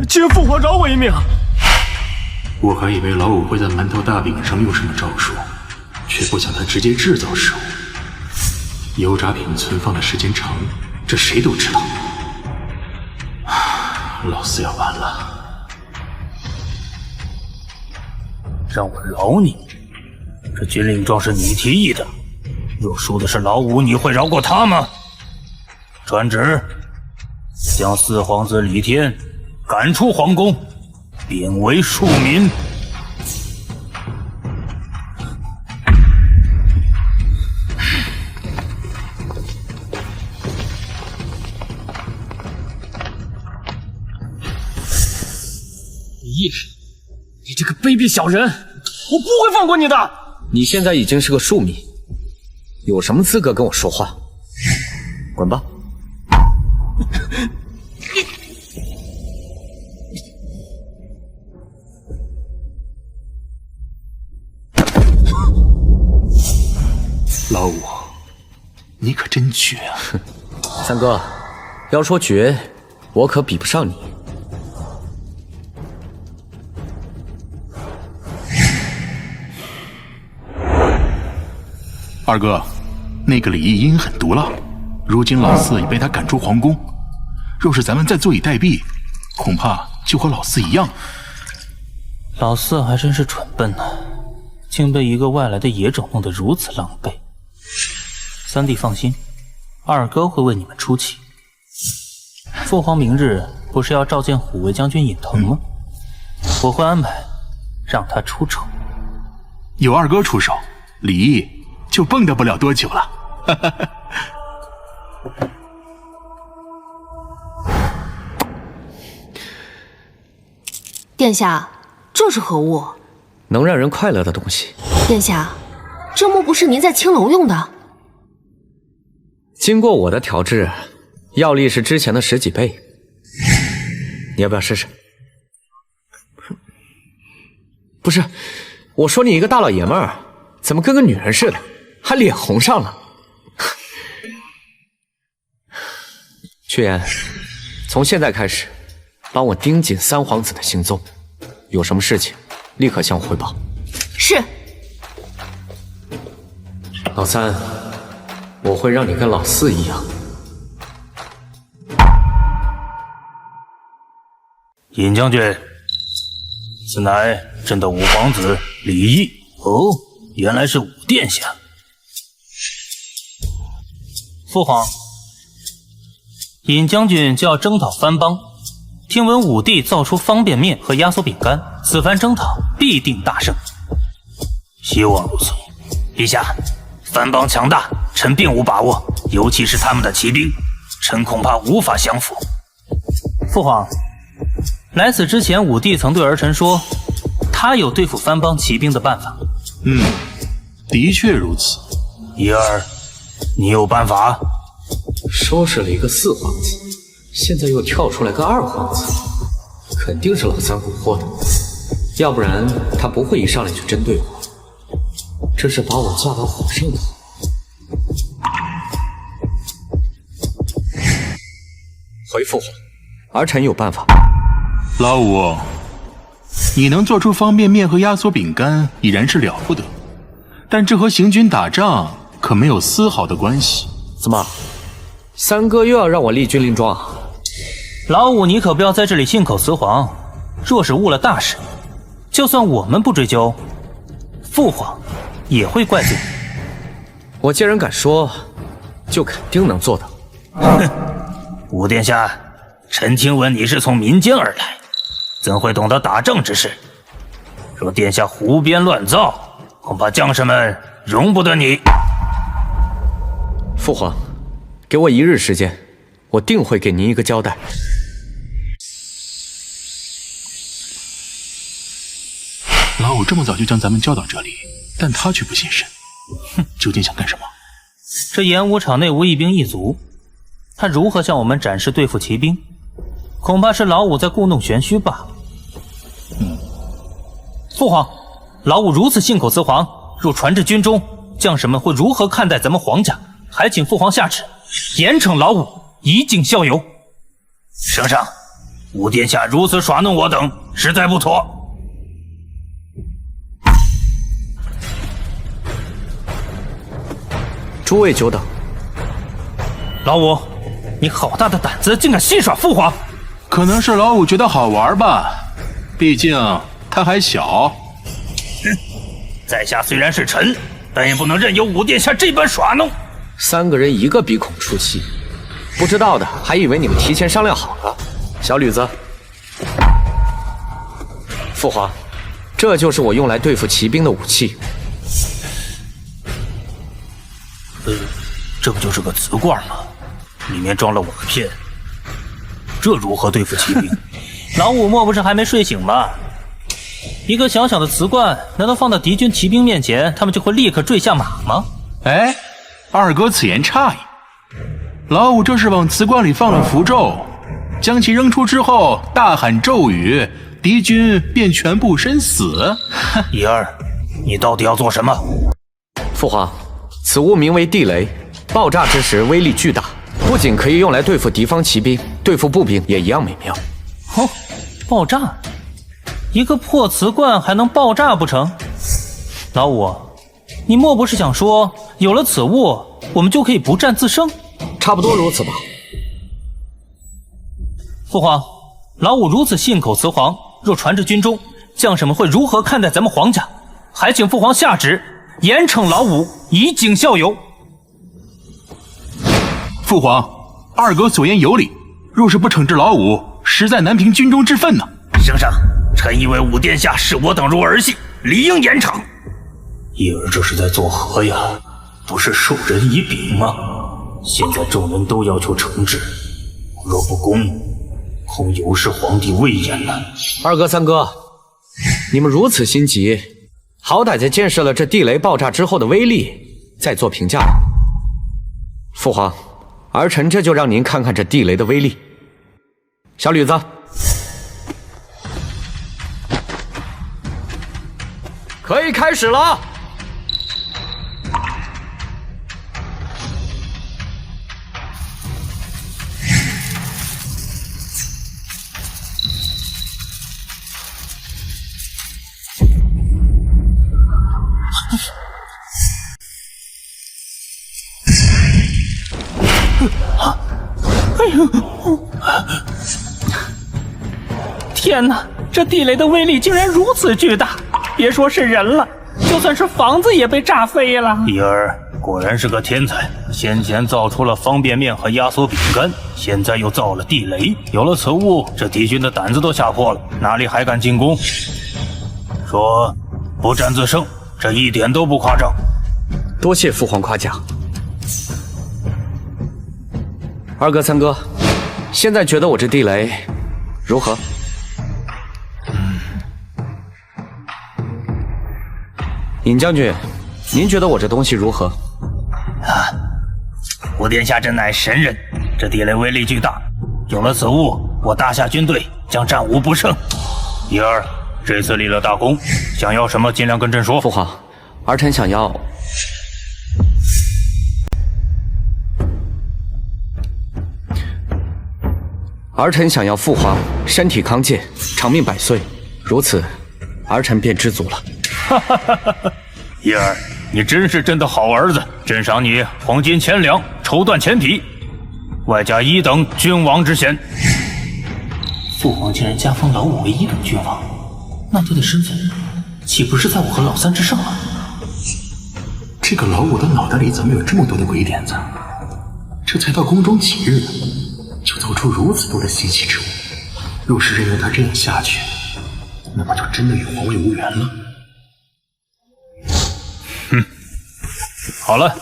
请父皇饶我一命。我还以为老五会在馒头大饼上用什么招数，却不想他直接制造食物。油炸品存放的时间长，这谁都知道。老四要完了。让我饶你？这军令状是你提议的，若输的是老五，你会饶过他吗？传旨，将四皇子李天赶出皇宫，贬为庶民。李毅，你这个卑鄙小人，我不会放过你的！你现在已经是个庶民，有什么资格跟我说话？滚吧！老五，你可真绝啊！三哥，要说绝，我可比不上你。二哥，那个李毅阴狠毒辣，如今老四已被他赶出皇宫，若是咱们再坐以待毙，恐怕就和老四一样。老四还真是蠢笨呢，竟被一个外来的野种弄得如此狼狈。三弟放心，二哥会为你们出气。父皇明日不是要召见虎卫将军尹腾吗？我会安排让他出丑。有二哥出手，李毅就蹦跶不了多久了。殿下，这是何物？能让人快乐的东西。殿下，这木不是您在青楼用的？经过我的调制，药力是之前的10几倍。你要不要试试？不是，我说你一个大老爷们儿，怎么跟个女人似的，还脸红上了？屈原，从现在开始，帮我盯紧三皇子的行踪，有什么事情立刻向我汇报。是。老三，我会让你跟老四一样。尹将军，此乃朕的五皇子李毅。哦，原来是武殿下。父皇，尹将军就要征讨藩邦，听闻武帝造出方便面和压缩饼干，此番征讨必定大胜。希望如此。陛下，藩邦强大，臣并无把握，尤其是他们的骑兵，臣恐怕无法降服。父皇，来此之前，武帝曾对儿臣说，他有对付藩邦骑兵的办法。的确如此。怡儿，你有办法？收拾了一个4皇子，现在又跳出来个2皇子，肯定是老三蛊惑的，要不然他不会一上来就针对我，这是把我架到火上的。回父皇，儿臣有办法。老五，你能做出方便面和压缩饼干已然是了不得，但这和行军打仗可没有丝毫的关系。怎么，三哥又要让我立军令状？老五，你可不要在这里信口雌黄，若是误了大事，就算我们不追究，父皇也会怪罪。我既然敢说，就肯定能做到。哼，武殿下，臣听闻你是从民间而来，怎会懂得打仗之事？若殿下胡编乱造，恐怕将士们容不得你。父皇，给我1日时间，我定会给您一个交代。老五这么早就将咱们叫到这里，但他却不现身，究竟想干什么？这演武场内无一兵一卒，他如何向我们展示对付骑兵？恐怕是老五在故弄玄虚罢了。父皇，老五如此信口雌黄，若传至军中，将士们会如何看待咱们皇家？还请父皇下旨，严惩老五，以儆效尤。圣上，武殿下如此耍弄我等，实在不妥。诸位久等。老五，你好大的胆子，竟敢戏耍父皇！可能是老五觉得好玩吧，毕竟他还小。在下虽然是臣，但也不能任由武殿下这般耍弄。3个人一个鼻孔出气，不知道的还以为你们提前商量好了。小吕子，父皇，这就是我用来对付骑兵的武器。这不就是个瓷罐吗？里面装了瓦片，这如何对付骑兵？老五莫不是还没睡醒吗？一个小小的瓷罐，难道放到敌军骑兵面前，他们就会立刻坠下马吗？哎，二哥此言差矣。老五这是往瓷罐里放了符咒，将其扔出之后，大喊咒语，敌军便全部身死。怡儿，你到底要做什么？父皇，此物名为地雷，爆炸之时威力巨大，不仅可以用来对付敌方骑兵，对付步兵也一样美妙。哦，爆炸？一个破瓷罐还能爆炸不成？老五，你莫不是想说，有了此物，我们就可以不战自胜？差不多如此吧。父皇，老五如此信口雌黄，若传至军中，将士们会如何看待咱们皇家？还请父皇下旨，严惩老五，以儆效尤。父皇，二哥所言有理，若是不惩治老五，实在难平军中之愤呢。圣上，臣以为武殿下视我等如儿戏，理应严惩。叶儿这是在作何呀？不是授人以柄吗？现在众人都要求惩治，若不公，恐有失皇帝威严了。二哥、三哥，你们如此心急，好歹在见识了这地雷爆炸之后的威力，再做评价吧。父皇，儿臣这就让您看看这地雷的威力。小吕子，可以开始了。天哪，这地雷的威力竟然如此巨大！别说是人了，就算是房子也被炸飞了。迪儿果然是个天才，先前造出了方便面和压缩饼干，现在又造了地雷。有了此物，这敌军的胆子都吓破了，哪里还敢进攻？说不战自胜，这一点都不夸张。多谢父皇夸奖。二哥、三哥，现在觉得我这地雷如何？尹将军，您觉得我这东西如何？吾殿下真乃神人，这地雷威力巨大，有了此物，我大夏军队将战无不胜。迪儿，这次立了大功，想要什么尽量跟朕说。父皇，儿臣想要父皇身体康健，长命百岁，如此，儿臣便知足了。哈哈哈哈！叶儿，你真是朕的好儿子，朕赏你黄金1000两，绸缎1000匹，外加1等君王之衔。父皇竟然加封老五为1等君王，那他的身份岂不是在我和老三之上了？这个老五的脑袋里怎么有这么多的鬼点子？这才到宫中几日，就造出如此多的稀奇之物。若是任由他这样下去，那么就真的与皇位无缘了。好了，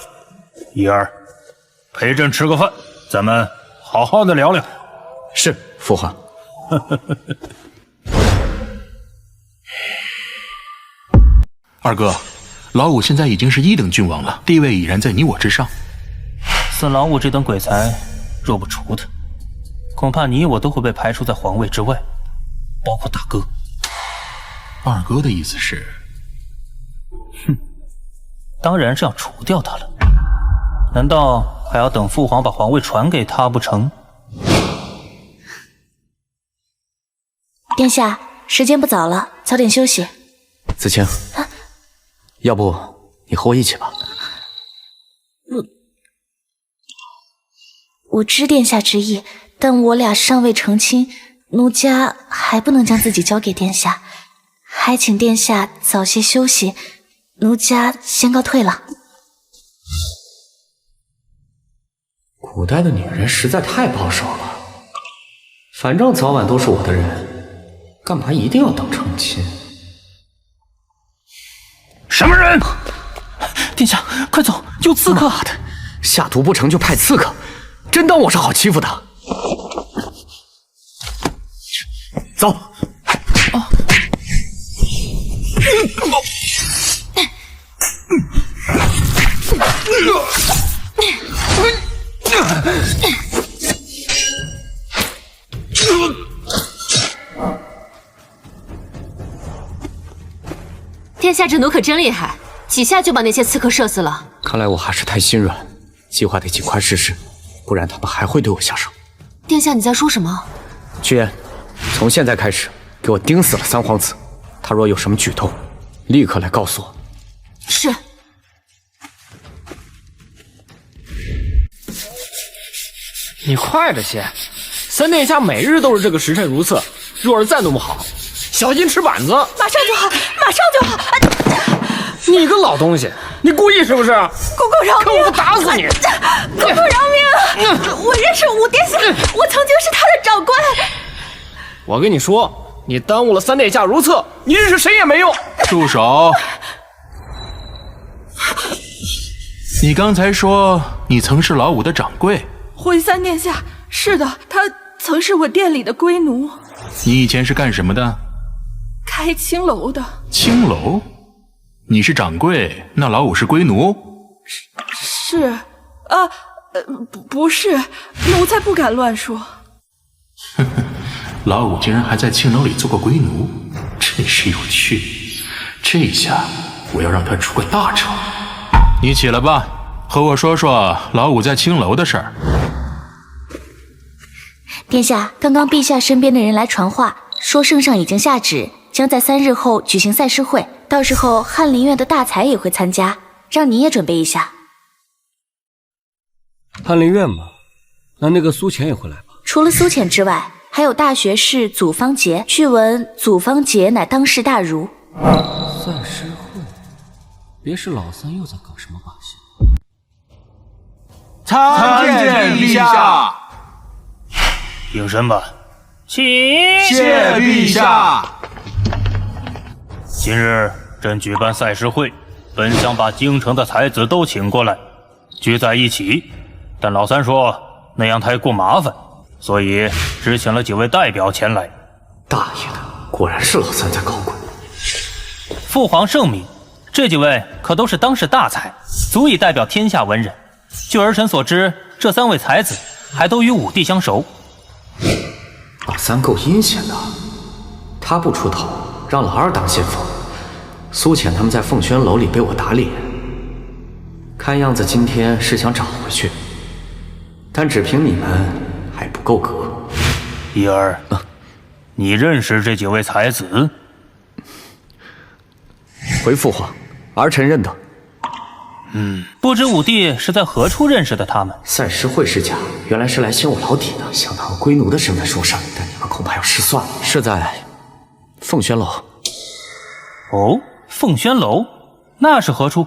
怡儿，陪朕吃个饭，咱们好好的聊聊。是，父皇。二哥，老五现在已经是1等君王了，地位已然在你我之上。似老五这等鬼才，若不除他，恐怕你我都会被排除在皇位之外，包括大哥。二哥的意思是？当然是要除掉他了。难道还要等父皇把皇位传给他不成？殿下，时间不早了，早点休息。子清，要不你和我一起吧？我知殿下之意，但我俩尚未成亲，奴家还不能将自己交给殿下，还请殿下早些休息。奴家先告退了。古代的女人实在太保守了，反正早晚都是我的人，干嘛一定要等成亲？什么人？殿下，快走，有刺客！妈的，下毒不成就派刺客，真当我是好欺负的？走。殿下这弩可真厉害，几下就把那些刺客射死了。看来我还是太心软，计划得尽快实施，不然他们还会对我下手。殿下，你在说什么？屈原，从现在开始给我盯死了三皇子，他若有什么举动，立刻来告诉我。是。你快着些，三殿下每日都是这个时辰如厕，若是再弄不好，小心吃板子。马上就好，马上就好！你个老东西，你故意是不是？公公饶命！看我不打死你！公公饶命！我认识武殿下，我曾经是他的长官。我跟你说，你耽误了三殿下如厕，你认识谁也没用。住手！你刚才说你曾是老五的掌柜？回三殿下，是的，曾是我店里的龟奴，你以前是干什么的？开青楼的。青楼？你是掌柜，那老五是龟奴？是，不是，奴才不敢乱说。呵呵，老五竟然还在青楼里做过龟奴，真是有趣。这下我要让他出个大丑。你起来吧，和我说说老五在青楼的事儿。殿下，刚刚陛下身边的人来传话，说圣上已经下旨，将在3日后举行赛诗会，到时候翰林院的大才也会参加，让你也准备一下。翰林院吗？那个苏浅也会来吧？除了苏浅之外，还有大学士祖方杰，据闻祖方杰乃当世大儒。赛诗会，别是老三又在搞什么把戏？参见陛下。应声吧。请。谢陛下。今日朕举办赛诗会，本想把京城的才子都请过来，聚在一起，但老三说那样太过麻烦，所以只请了几位代表前来。大爷的，果然是老三在搞鬼。父皇圣明，这几位可都是当世大才，足以代表天下文人。据儿臣所知，这3位才子还都与武帝相熟。老三够阴险的，他不出头，让老二当先锋。苏浅他们在凤轩楼里被我打脸，看样子今天是想找回去，但只凭你们还不够格。一儿，你认识这几位才子？回父皇，儿臣认得。不知武帝是在何处认识的他们？赛诗会是假，原来是来掀我老底的，想当龟奴的身份说上，但你们恐怕要失算了。是在凤轩楼。哦，凤轩楼，那是何处？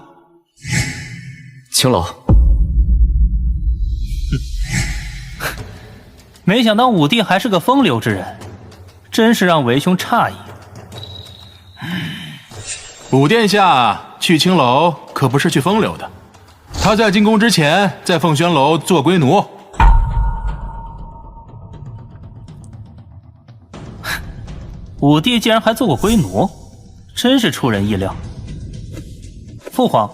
青楼。没想到武帝还是个风流之人，真是让为兄诧异。武殿下去青楼可不是去风流的，他在进宫之前在凤轩楼做龟奴。武帝竟然还做过龟奴，真是出人意料。父皇，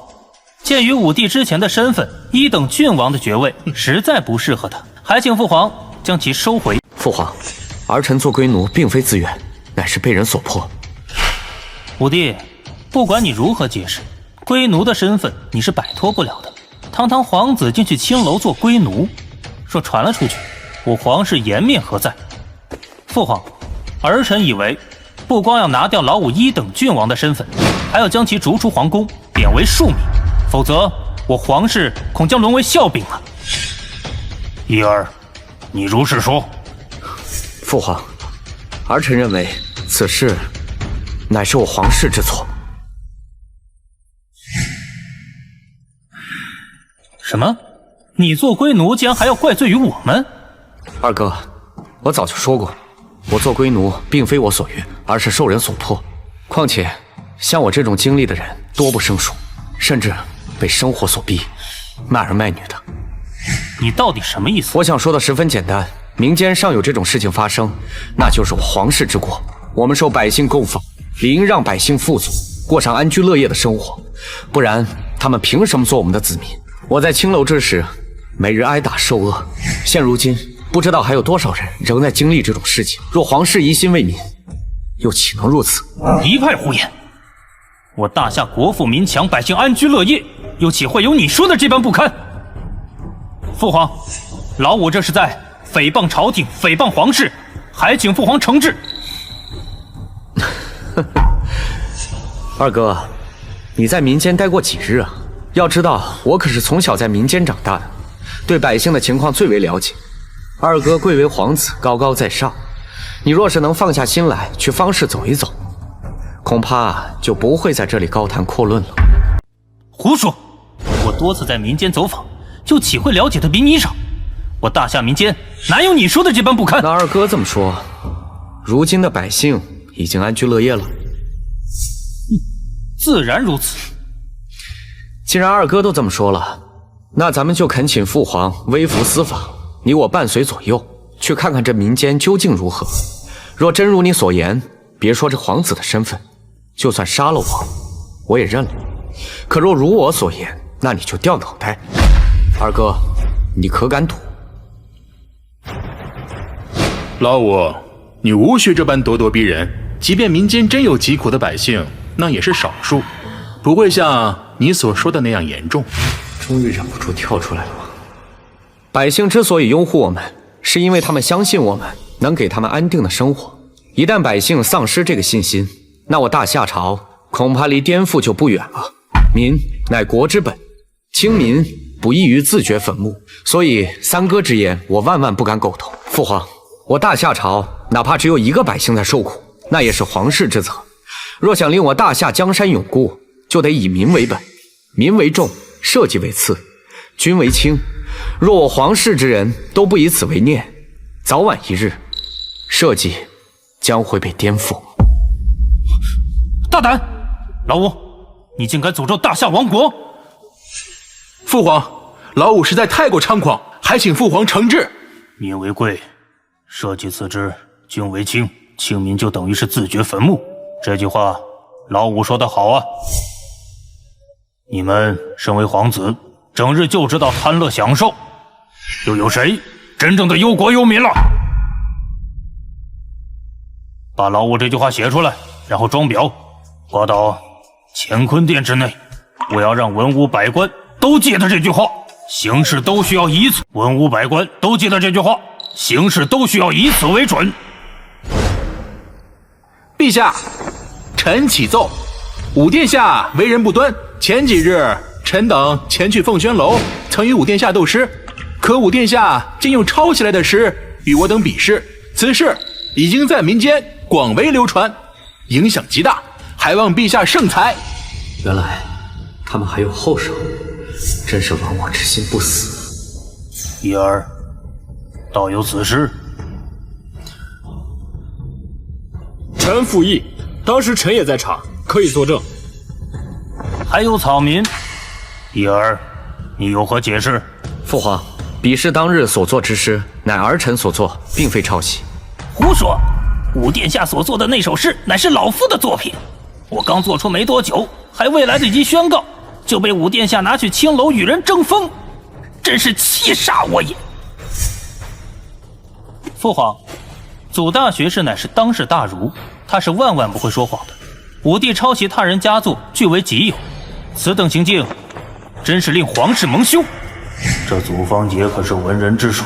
鉴于武帝之前的身份1等郡王的爵位实在不适合他，还请父皇将其收回。父皇，儿臣做龟奴并非自愿，乃是被人所迫。武帝，不管你如何解释，龟奴的身份你是摆脱不了的。堂堂皇子竟去青楼做龟奴，若传了出去，我皇室颜面何在？父皇，儿臣以为，不光要拿掉老五1等郡王的身份，还要将其逐出皇宫，贬为庶民，否则我皇室恐将沦为笑柄了。一儿，你如是说。父皇，儿臣认为此事乃是我皇室之错。什么？你做龟奴竟然还要怪罪于我们？二哥，我早就说过，我做龟奴并非我所愿，而是受人所迫。况且像我这种经历的人多不胜数，甚至被生活所逼，卖儿卖女的。你到底什么意思？我想说的十分简单，民间尚有这种事情发生，那就是我皇室之过。我们受百姓供奉，理应让百姓富足，过上安居乐业的生活，不然他们凭什么做我们的子民？我在青楼之时，每日挨打受饿，现如今不知道还有多少人仍在经历这种事情。若皇室一心为民，又岂能如此？一派胡言！我大夏国富民强，百姓安居乐业，又岂会有你说的这般不堪？父皇，老五这是在诽谤朝廷，诽谤皇室，还请父皇惩治。二哥，你在民间待过几日啊？要知道，我可是从小在民间长大的，对百姓的情况最为了解。二哥贵为皇子，高高在上，你若是能放下心来去方氏走一走，恐怕就不会在这里高谈阔论了。胡说！我多次在民间走访，就岂会了解的比你少？我大夏民间哪有你说的这般不堪？那二哥这么说，如今的百姓已经安居乐业了？自然如此。既然二哥都这么说了，那咱们就恳请父皇微服私访，你我伴随左右，去看看这民间究竟如何。若真如你所言，别说这皇子的身份，就算杀了我也认了。可若如我所言，那你就掉脑袋。二哥，你可敢赌？老五，你无需这般咄咄逼人。即便民间真有疾苦的百姓，那也是少数，不会像你所说的那样严重。终于忍不住跳出来了吗？百姓之所以拥护我们，是因为他们相信我们能给他们安定的生活。一旦百姓丧失这个信心，那我大夏朝恐怕离颠覆就不远了。民乃国之本，清民不异于自掘坟墓，所以三哥之言，我万万不敢苟同。父皇，我大夏朝哪怕只有一个百姓在受苦，那也是皇室之责。若想令我大夏江山永固，就得以民为本，民为重，社稷为次，君为轻。若我皇室之人都不以此为念，早晚一日，社稷将会被颠覆。大胆！老五，你竟敢诅咒大夏亡国！父皇，老五实在太过猖狂，还请父皇惩治。民为贵，社稷次之，君为轻，轻民就等于是自掘坟墓。这句话，老五说得好啊！你们身为皇子，整日就知道贪乐享受，又有谁真正的忧国忧民了？把老五这句话写出来，然后装裱，挂到乾坤殿之内。我要让文武百官都记得这句话，行事都需要以此。文武百官都记得这句话，行事都需要以此为准。陛下，臣启奏，武殿下为人不端。前几日，臣等前去凤轩楼，曾与武殿下斗诗，可武殿下竟用抄袭来的诗与我等比试，此事已经在民间广为流传，影响极大，还望陛下圣裁。原来他们还有后手，真是亡我之心不死。一儿，道有此事？臣附议，当时臣也在场，可以作证。还有草民，一儿，你有何解释？父皇，比试当日所作之诗，乃儿臣所作，并非抄袭。胡说！武殿下所作的那首诗，乃是老夫的作品。我刚做出没多久，还未来得及宣告，就被武殿下拿去青楼与人争锋，真是气煞我也。父皇，祖大学士乃是当世大儒，他是万万不会说谎的。武帝抄袭他人佳作，据为己有，此等行径，真是令皇室蒙羞。这祖方杰可是文人之属，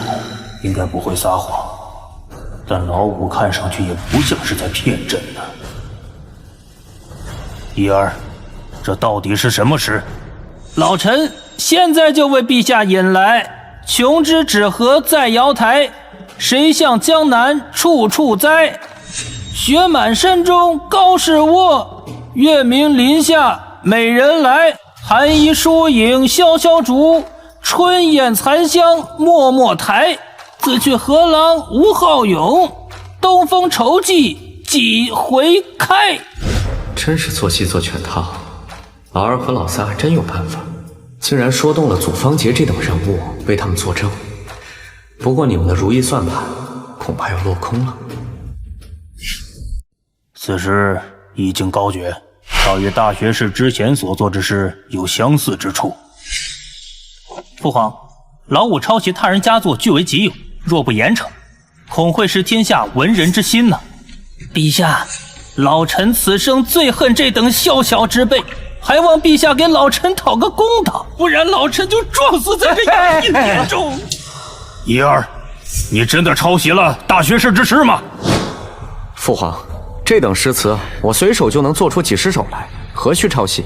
应该不会撒谎。但老五看上去也不像是在骗朕呢。一儿，这到底是什么诗？老臣现在就为陛下引来。琼之纸盒在瑶台，谁向江南处处栽？雪满山中高士卧，月明林下美人来。寒衣疏影萧萧竹，春燕残香脉脉台。自去河郎无好勇，东风愁迹几回开。真是做戏做全套，老二和老三还真有办法，竟然说动了祖方杰这等人物为他们作证。不过你们的如意算盘恐怕要落空了。此诗已经高绝，倒与大学士之前所作之诗有相似之处。父皇，老五抄袭他人佳作据为己有，若不严惩，恐会失天下文人之心呢。陛下，老臣此生最恨这等宵小之辈，还望陛下给老臣讨个公道，不然老臣就撞死在这衙役殿中。一儿，你真的抄袭了大学士之诗吗？父皇，这等诗词我随手就能做出几十首来，何须抄袭？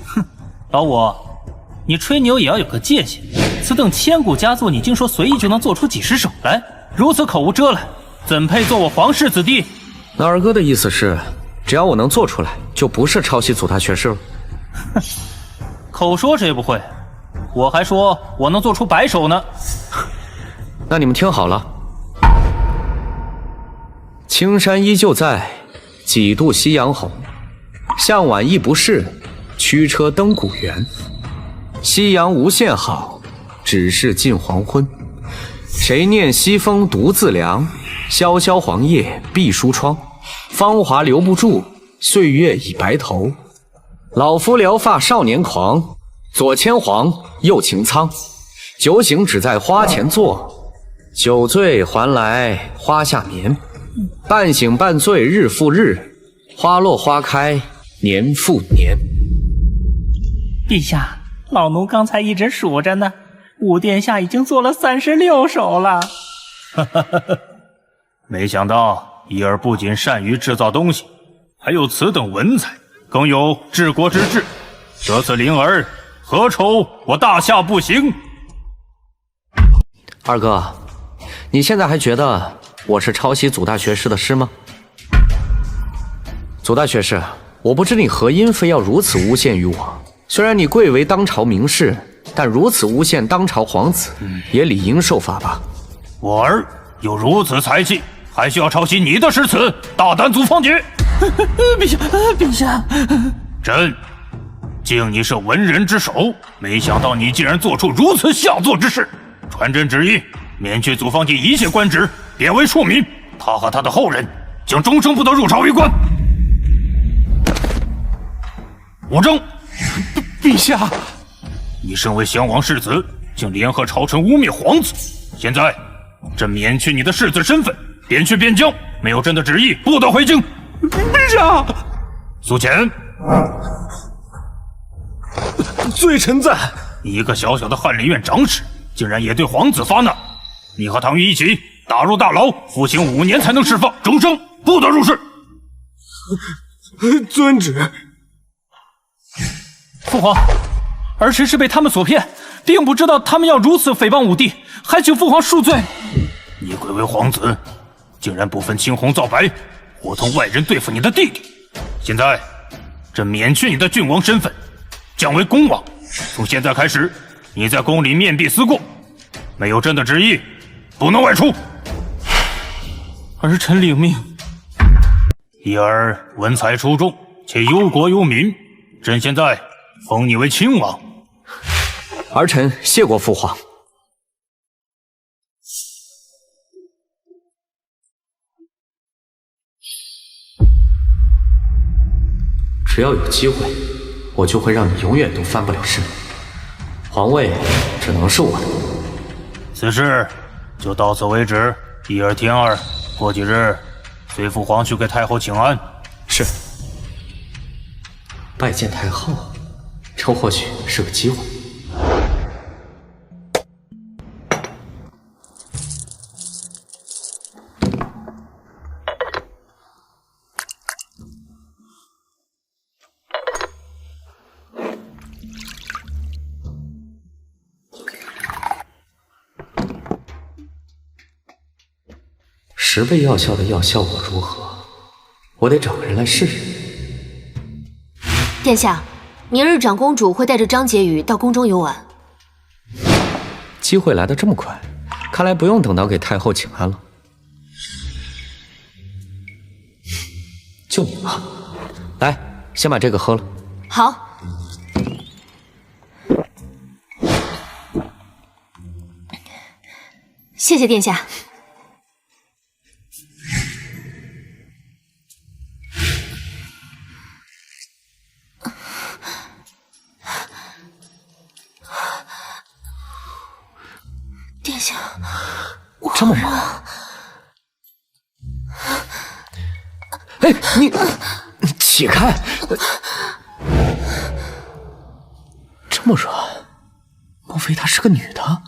哼，老五，你吹牛也要有个界限。此等千古佳作，你竟说随意就能做出几十首来，如此口无遮拦，怎配做我皇室子弟？那二哥的意思是，只要我能做出来，就不是抄袭祖大学士了？哼，口说谁不会？我还说我能做出100首呢。那你们听好了。青山依旧在，几度夕阳红。向晚亦不是，驱车登古原。夕阳无限好，只是近黄昏。谁念西风独自凉，萧萧黄叶闭疏窗。芳华留不住，岁月已白头。老夫聊发少年狂，左牵黄，右擎苍。酒醒只在花前坐，酒醉还来花下眠。半醒半醉日复日，花落花开年复年。陛下，老奴刚才一直数着呢，武殿下已经做了36首了。没想到伊儿不仅善于制造东西，还有此等文采，更有治国之志。这次灵儿，何愁我大夏不行？二哥，你现在还觉得我是抄袭祖大学士的诗吗？祖大学士，我不知你何因非要如此诬陷于我。虽然你贵为当朝名士，但如此诬陷当朝皇子，也理应受罚吧？我儿有如此才气，还需要抄袭你的诗词，大胆祖方杰！陛下，陛下，朕敬你是文人之首，没想到你竟然做出如此下作之事。传朕旨意，免去祖方杰一切官职，贬为庶民。他和他的后人将终生不得入朝为官。武征，陛下，你身为襄王世子，竟联合朝臣污蔑皇子。现在，朕免去你的世子身份，贬去边疆。没有朕的旨意，不得回京。陛下，苏浅，罪臣在。你一个小小的翰林院长史，竟然也对皇子发难。你和唐玉一起打入大牢，服刑5年才能释放，终生不得入仕。遵旨。父皇，儿臣是被他们所骗，并不知道他们要如此诽谤武帝，还请父皇恕罪。你贵为皇子，竟然不分青红皂白，伙同外人对付你的弟弟。现在，朕免去你的郡王身份，降为公王。从现在开始，你在宫里面壁思过，没有朕的旨意，不能外出。儿臣领命。伊儿文采出众，且忧国忧民，朕现在封你为亲王。儿臣谢过父皇。只要有机会，我就会让你永远都翻不了身。皇位只能是我的。此事就到此为止。伊儿、天儿，过几日随父皇去给太后请安。是。拜见太后，这或许是个机会。10倍药效的药效果如何？我得找个人来试试。殿下，明日长公主会带着张婕妤到宫中游玩。机会来得这么快，看来不用等到给太后请安了。就你了，来，先把这个喝了。好。谢谢殿下。殿下，这么热？哎，你起开！这么热，莫非她是个女的？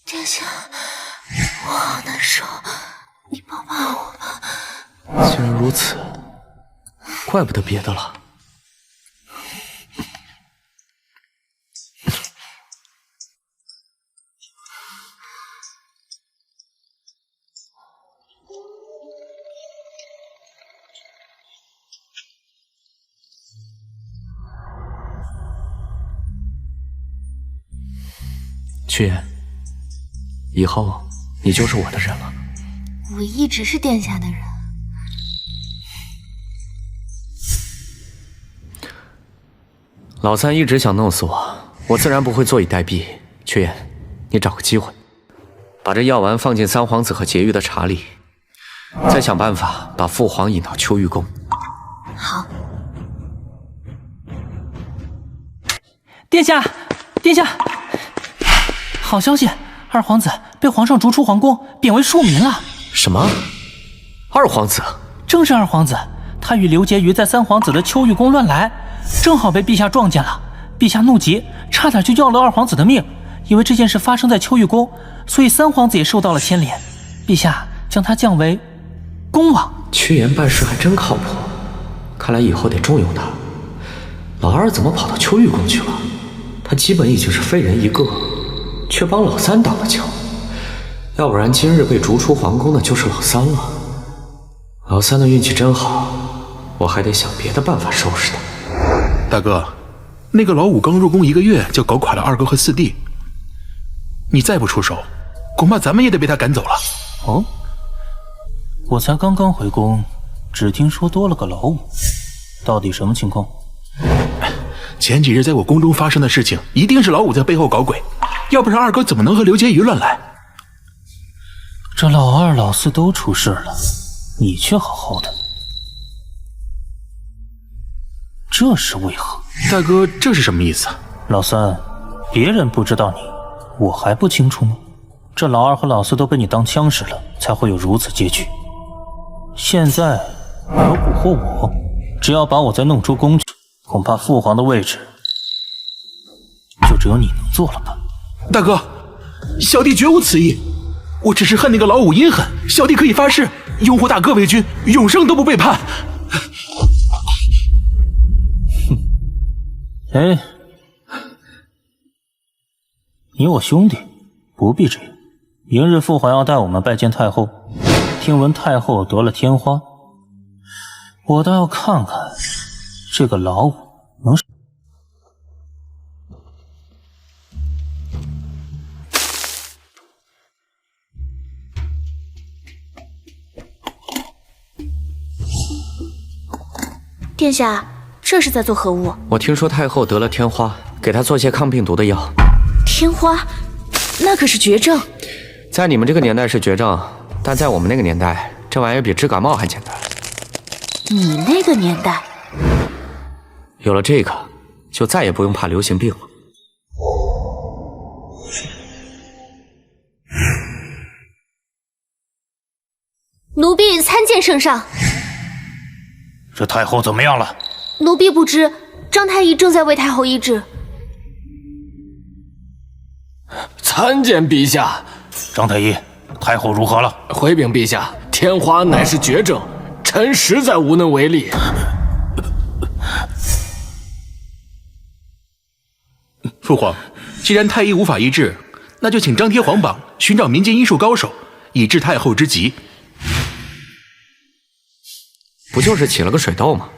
殿下，我好难受，你帮帮我吧。既然如此，怪不得别的了。屈原，以后你就是我的人了。我一直是殿下的人。老三一直想弄死我，我自然不会坐以待毙。缺言，你找个机会，把这药丸放进三皇子和婕妤的茶里，再想办法把父皇引到秋玉宫。好。殿下，殿下，好消息，二皇子被皇上逐出皇宫，贬为庶民了。什么？二皇子？正是二皇子，他与刘婕妤在三皇子的秋玉宫乱来，正好被陛下撞见了。陛下怒极，差点就要了二皇子的命。因为这件事发生在秋玉宫，所以三皇子也受到了牵连。陛下将他降为恭王。屈原办事还真靠谱，看来以后得重用他。老二怎么跑到秋玉宫去了？他基本已经是废人一个，却帮老三挡了桥。要不然今日被逐出皇宫的就是老三了。老三的运气真好，我还得想别的办法收拾他。大哥，那个老五刚入宫1个月就搞垮了二哥和四弟，你再不出手，恐怕咱们也得被他赶走了。哦，我才刚刚回宫，只听说多了个老五，到底什么情况？前几日在我宫中发生的事情，一定是老五在背后搞鬼，要不然二哥怎么能和刘婕妤乱来？这老二老四都出事了，你却好好的，这是为何？大哥，这是什么意思？老三，别人不知道你，我还不清楚吗？这老二和老四都被你当枪使了，才会有如此结局。现在你要蛊惑我，只要把我再弄出宫去，恐怕父皇的位置就只有你能坐了吧。大哥，小弟绝无此意，我只是恨那个老五阴狠，小弟可以发誓拥护大哥为君，永生都不背叛。哎，你我兄弟，不必这样。明日父皇要带我们拜见太后，听闻太后得了天花，我倒要看看这个老五能。殿下，这是在做何物？我听说太后得了天花，给她做些抗病毒的药。天花，那可是绝症。在你们这个年代是绝症，但在我们那个年代，这玩意儿比治感冒还简单。你那个年代，有了这个，就再也不用怕流行病了。奴婢参见圣上。这太后怎么样了？奴婢不知，张太医正在为太后医治。参见陛下。张太医，太后如何了？回禀陛下，天花乃是绝症，臣实在无能为力。父皇，既然太医无法医治，那就请张贴皇榜，寻找民间医术高手，以治太后之急。不就是起了个水痘吗？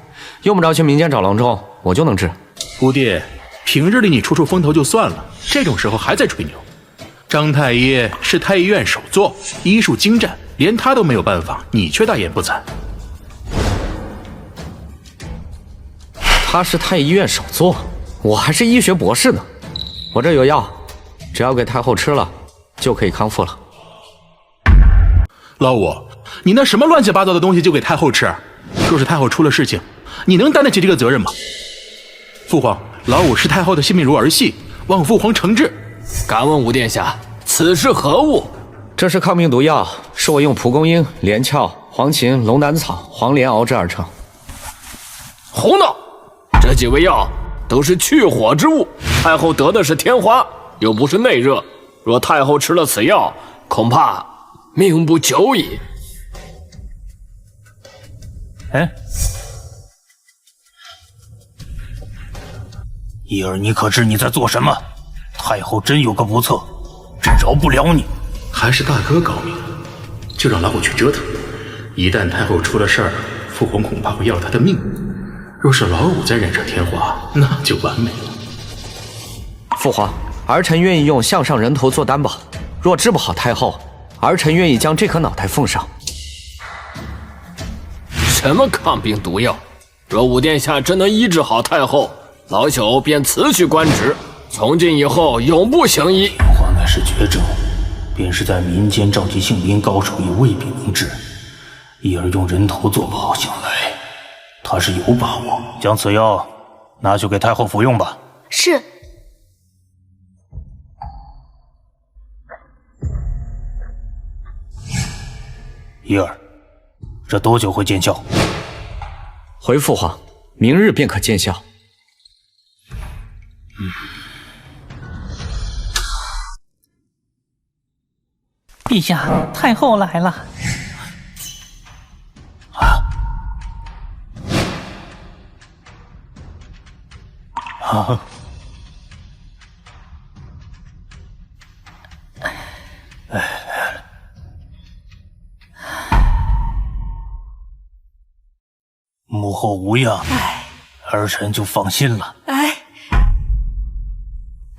用不着去民间找郎中，我就能治。姑爹，平日里你出风头就算了，这种时候还在吹牛。张太医是太医院首座，医术精湛，连他都没有办法，你却大言不惭。他是太医院首座，我还是医学博士呢。我这有药，只要给太后吃了，就可以康复了。老五，你那什么乱七八糟的东西就给太后吃？若是太后出了事情，你能担得起这个责任吗？父皇，老五视太后的性命如儿戏，望父皇惩治。敢问吴殿下，此事何物？这是抗病毒药，是我用蒲公英、连翘、黄芩、龙胆草、黄连熬制而成。胡闹！这几味药都是去火之物，太后得的是天花，又不是内热，若太后吃了此药，恐怕命不久矣。哎，伊尔，你可知你在做什么？太后真有个不测，朕饶不了你。还是大哥高明，就让老虎去折腾。一旦太后出了事儿，父皇恐怕会要他的命。若是老五再染上天花，那就完美了。父皇，儿臣愿意用项上人头做担保，若治不好太后，儿臣愿意将这颗脑袋奉上。什么抗病毒药？若武殿下真能医治好太后，老朽便辞去官职，从今以后永不行医。变化乃是绝症，便是在民间召集杏林高手也未必能治。一儿用人头做炮，想来他是有把握。将此药拿去给太后服用吧。是。一儿，这多久会见效？回父皇，明日便可见效。陛下，太后来了。啊！母后无恙，儿臣就放心了。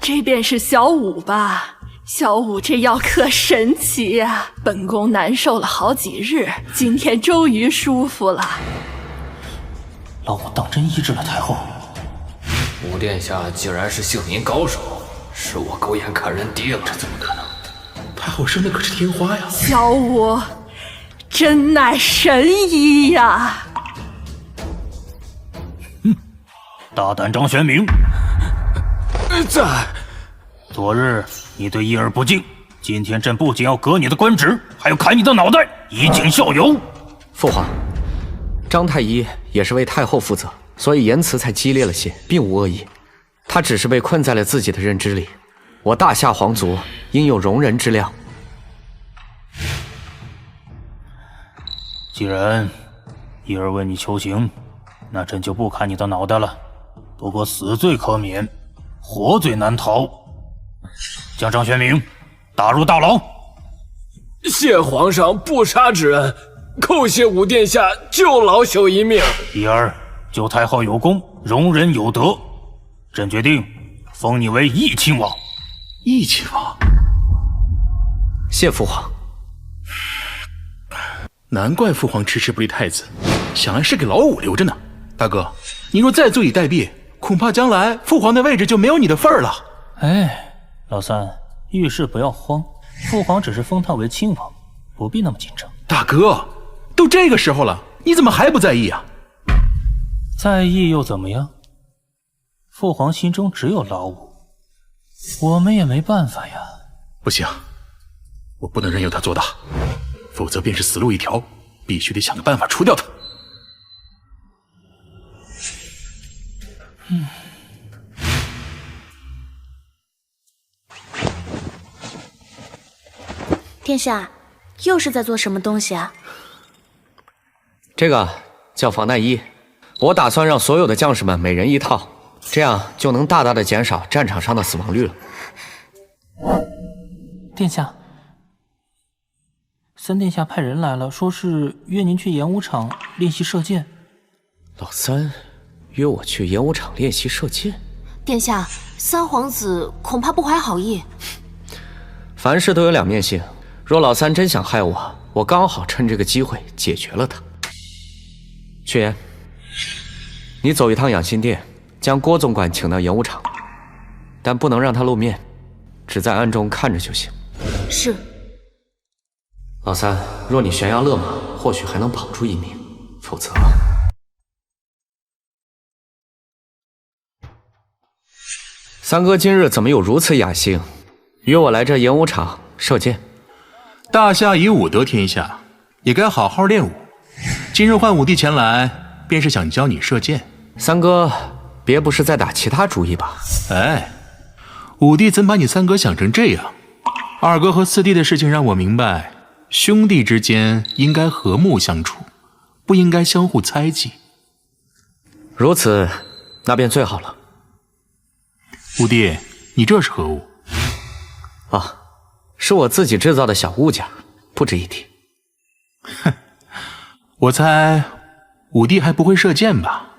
这便是小五吧？小五这药可神奇呀！本宫难受了好几日，今天终于舒服了。老母当真医治了太后？五殿下竟然是杏林高手，是我狗眼看人低了。这怎么可能？太后生的可是天花呀！小五真乃神医呀！大胆张玄明！在。昨日你对一儿不敬，今天朕不仅要革你的官职，还要砍你的脑袋，以儆效尤。父皇，张太医也是为太后负责，所以言辞才激烈了些，并无恶意。他只是被困在了自己的认知里，我大夏皇族应有容人之量。既然一儿为你求情，那朕就不砍你的脑袋了。不过死罪可免，活罪难逃。将张玄明打入大牢。谢皇上不杀之恩，叩谢五殿下救老朽一命。一儿救太后有功，容人有德，朕决定封你为义亲王。义亲王？谢父皇。难怪父皇迟迟不立太子，想来是给老五留着呢。大哥，你若再坐以待毙，恐怕将来父皇的位置就没有你的份儿了。老三，遇事不要慌，父皇只是封他为亲王，不必那么紧张。大哥，都这个时候了，你怎么还不在意啊？在意又怎么样？父皇心中只有老五，我们也没办法呀。不行，我不能任由他做大，否则便是死路一条，必须得想个办法除掉他。殿下，又是在做什么东西啊？这个叫防弹衣，我打算让所有的将士们每人一套，这样就能大大的减少战场上的死亡率了。殿下，三殿下派人来了，说是约您去演武场练习射箭。老三约我去演武场练习射箭。殿下，三皇子恐怕不怀好意。凡事都有两面性，若老三真想害我，我刚好趁这个机会解决了他。雪言，你走一趟养心殿，将郭总管请到演武场，但不能让他露面，只在暗中看着就行。是。老三，若你悬崖勒马，或许还能保住一命，否则……三哥今日怎么有如此雅兴，约我来这演武场射箭？大夏以武得天下，也该好好练武。今日唤五弟前来，便是想教你射箭。三哥，别不是在打其他主意吧？五弟怎把你三哥想成这样？二哥和四弟的事情让我明白，兄弟之间应该和睦相处，不应该相互猜忌。如此，那便最好了。五弟，你这是何物？啊，是我自己制造的小物件，不值一提。哼，我猜五弟还不会射箭吧？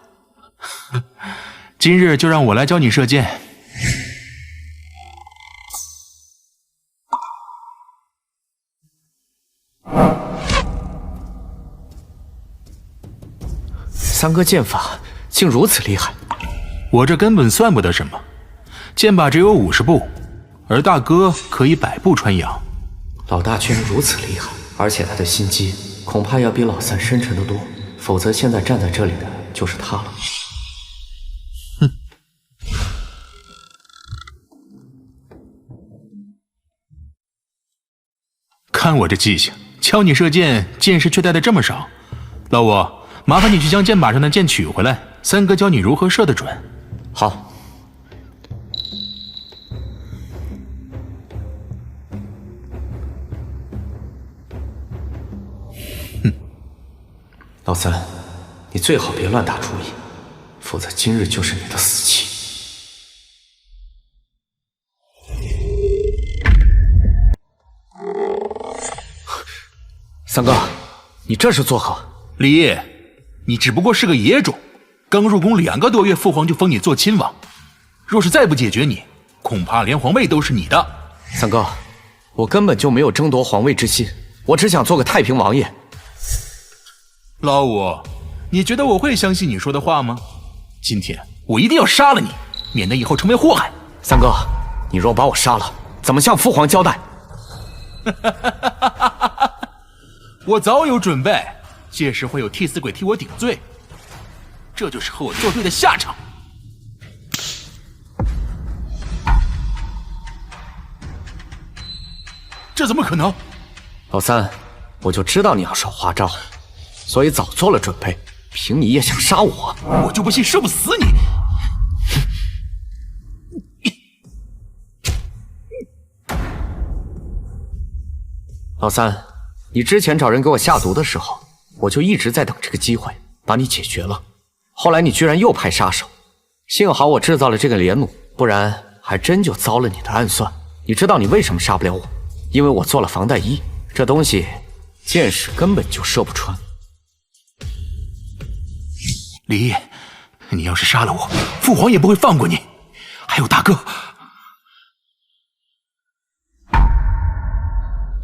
今日就让我来教你射箭。三哥剑法竟如此厉害，我这根本算不得什么，剑法只有50步，而大哥可以100步穿杨。老大居然如此厉害，而且他的心机恐怕要比老三深沉得多，否则现在站在这里的就是他了。哼！看我这记性，教你射箭，箭矢却带的这么少。老五，麻烦你去将剑把上的箭取回来，三哥教你如何射得准。好。老三，你最好别乱打主意，否则今日就是你的死期。三哥，你这是作何？李毅，你只不过是个野种，刚入宫2个多月，父皇就封你做亲王。若是再不解决你，恐怕连皇位都是你的。三哥，我根本就没有争夺皇位之心，我只想做个太平王爷。老五，你觉得我会相信你说的话吗？今天我一定要杀了你，免得以后成为祸害。三哥，你若把我杀了，怎么向父皇交代？我早有准备，届时会有替死鬼替我顶罪，这就是和我作对的下场。这怎么可能？老三，我就知道你要耍花招，所以早做了准备。凭你也想杀我？我就不信射不死你！老三，你之前找人给我下毒的时候，我就一直在等这个机会把你解决了。后来你居然又派杀手，幸好我制造了这个连弩，不然还真就遭了你的暗算。你知道你为什么杀不了我？因为我做了防弹衣，这东西箭矢根本就射不穿。李毅，你要是杀了我，父皇也不会放过你。还有大哥，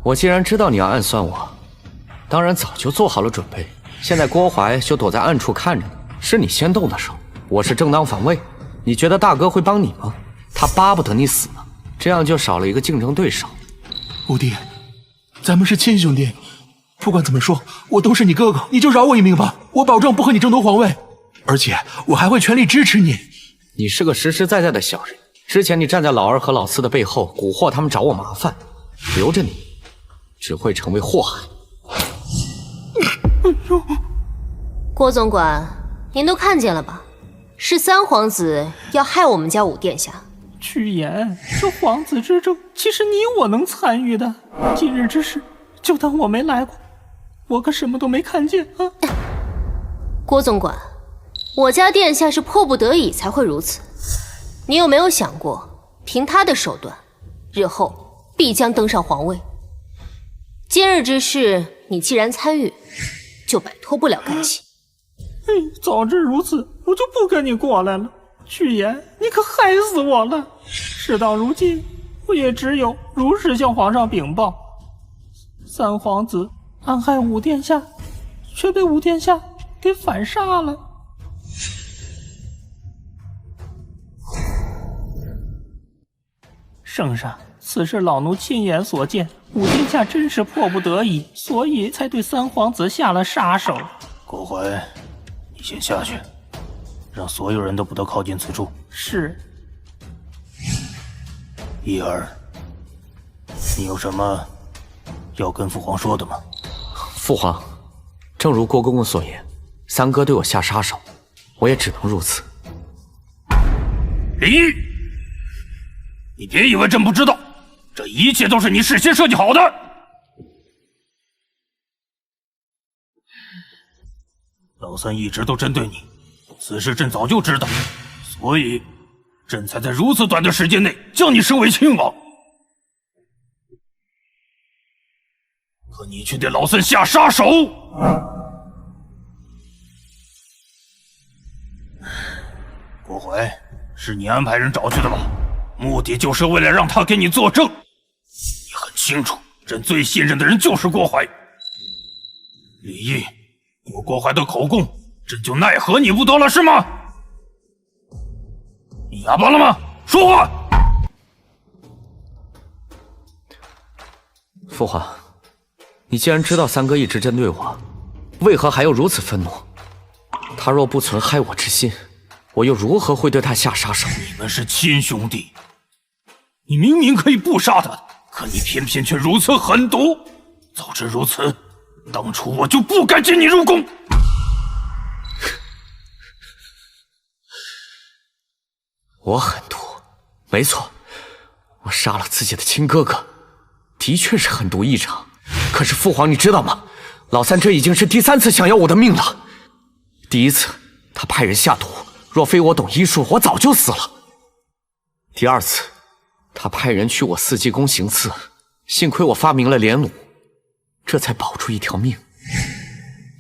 我既然知道你要暗算我，当然早就做好了准备。现在郭淮就躲在暗处看着你，是你先动的手，我是正当防卫。你觉得大哥会帮你吗？他巴不得你死呢，这样就少了一个竞争对手。五弟，咱们是亲兄弟，不管怎么说，我都是你哥哥，你就饶我一命吧，我保证不和你争夺皇位。而且我还会全力支持你。你是个实实在在的小人，之前你站在老二和老四的背后蛊惑他们找我麻烦，留着你只会成为祸害。郭总管，您都看见了吧？是三皇子要害我们家五殿下。曲言，这皇子之争其实你我能参与的，今日之事就当我没来过，我可什么都没看见啊。郭总管，我家殿下是迫不得已才会如此，你有没有想过，凭他的手段，日后必将登上皇位。今日之事，你既然参与，就摆脱不了干系。早知如此，我就不跟你过来了。曲言，你可害死我了！事到如今，我也只有如实向皇上禀报，三皇子暗害五殿下，却被五殿下给反杀了。圣上，此事老奴亲眼所见，五殿下真是迫不得已，所以才对三皇子下了杀手。郭淮，你先下去，让所有人都不得靠近此处。是。一儿，你有什么要跟父皇说的吗？父皇，正如郭公公所言，三哥对我下杀手，我也只能如此。李毅，你别以为朕不知道，这一切都是你事先设计好的。老三一直都针对你，此事朕早就知道，所以朕才在如此短的时间内将你升为亲王。可你却对老三下杀手！郭淮，是你安排人找去的吧？目的就是为了让他给你作证。你很清楚，朕最信任的人就是郭淮。李毅，有郭淮的口供，朕就奈何你不得了，是吗？哑巴了吗？说话！父皇，你既然知道三哥一直针对我，为何还有如此愤怒？他若不存害我之心，我又如何会对他下杀手？你们是亲兄弟，你明明可以不杀他的，可你偏偏却如此狠毒。早知如此，当初我就不该接你入宫。我狠毒，没错，我杀了自己的亲哥哥，的确是狠毒异常。可是父皇，你知道吗？老三这已经是第3次想要我的命了。第1次，他派人下毒，若非我懂医术，我早就死了。第2次，他派人去我四季宫行刺，幸亏我发明了连弩，这才保住一条命。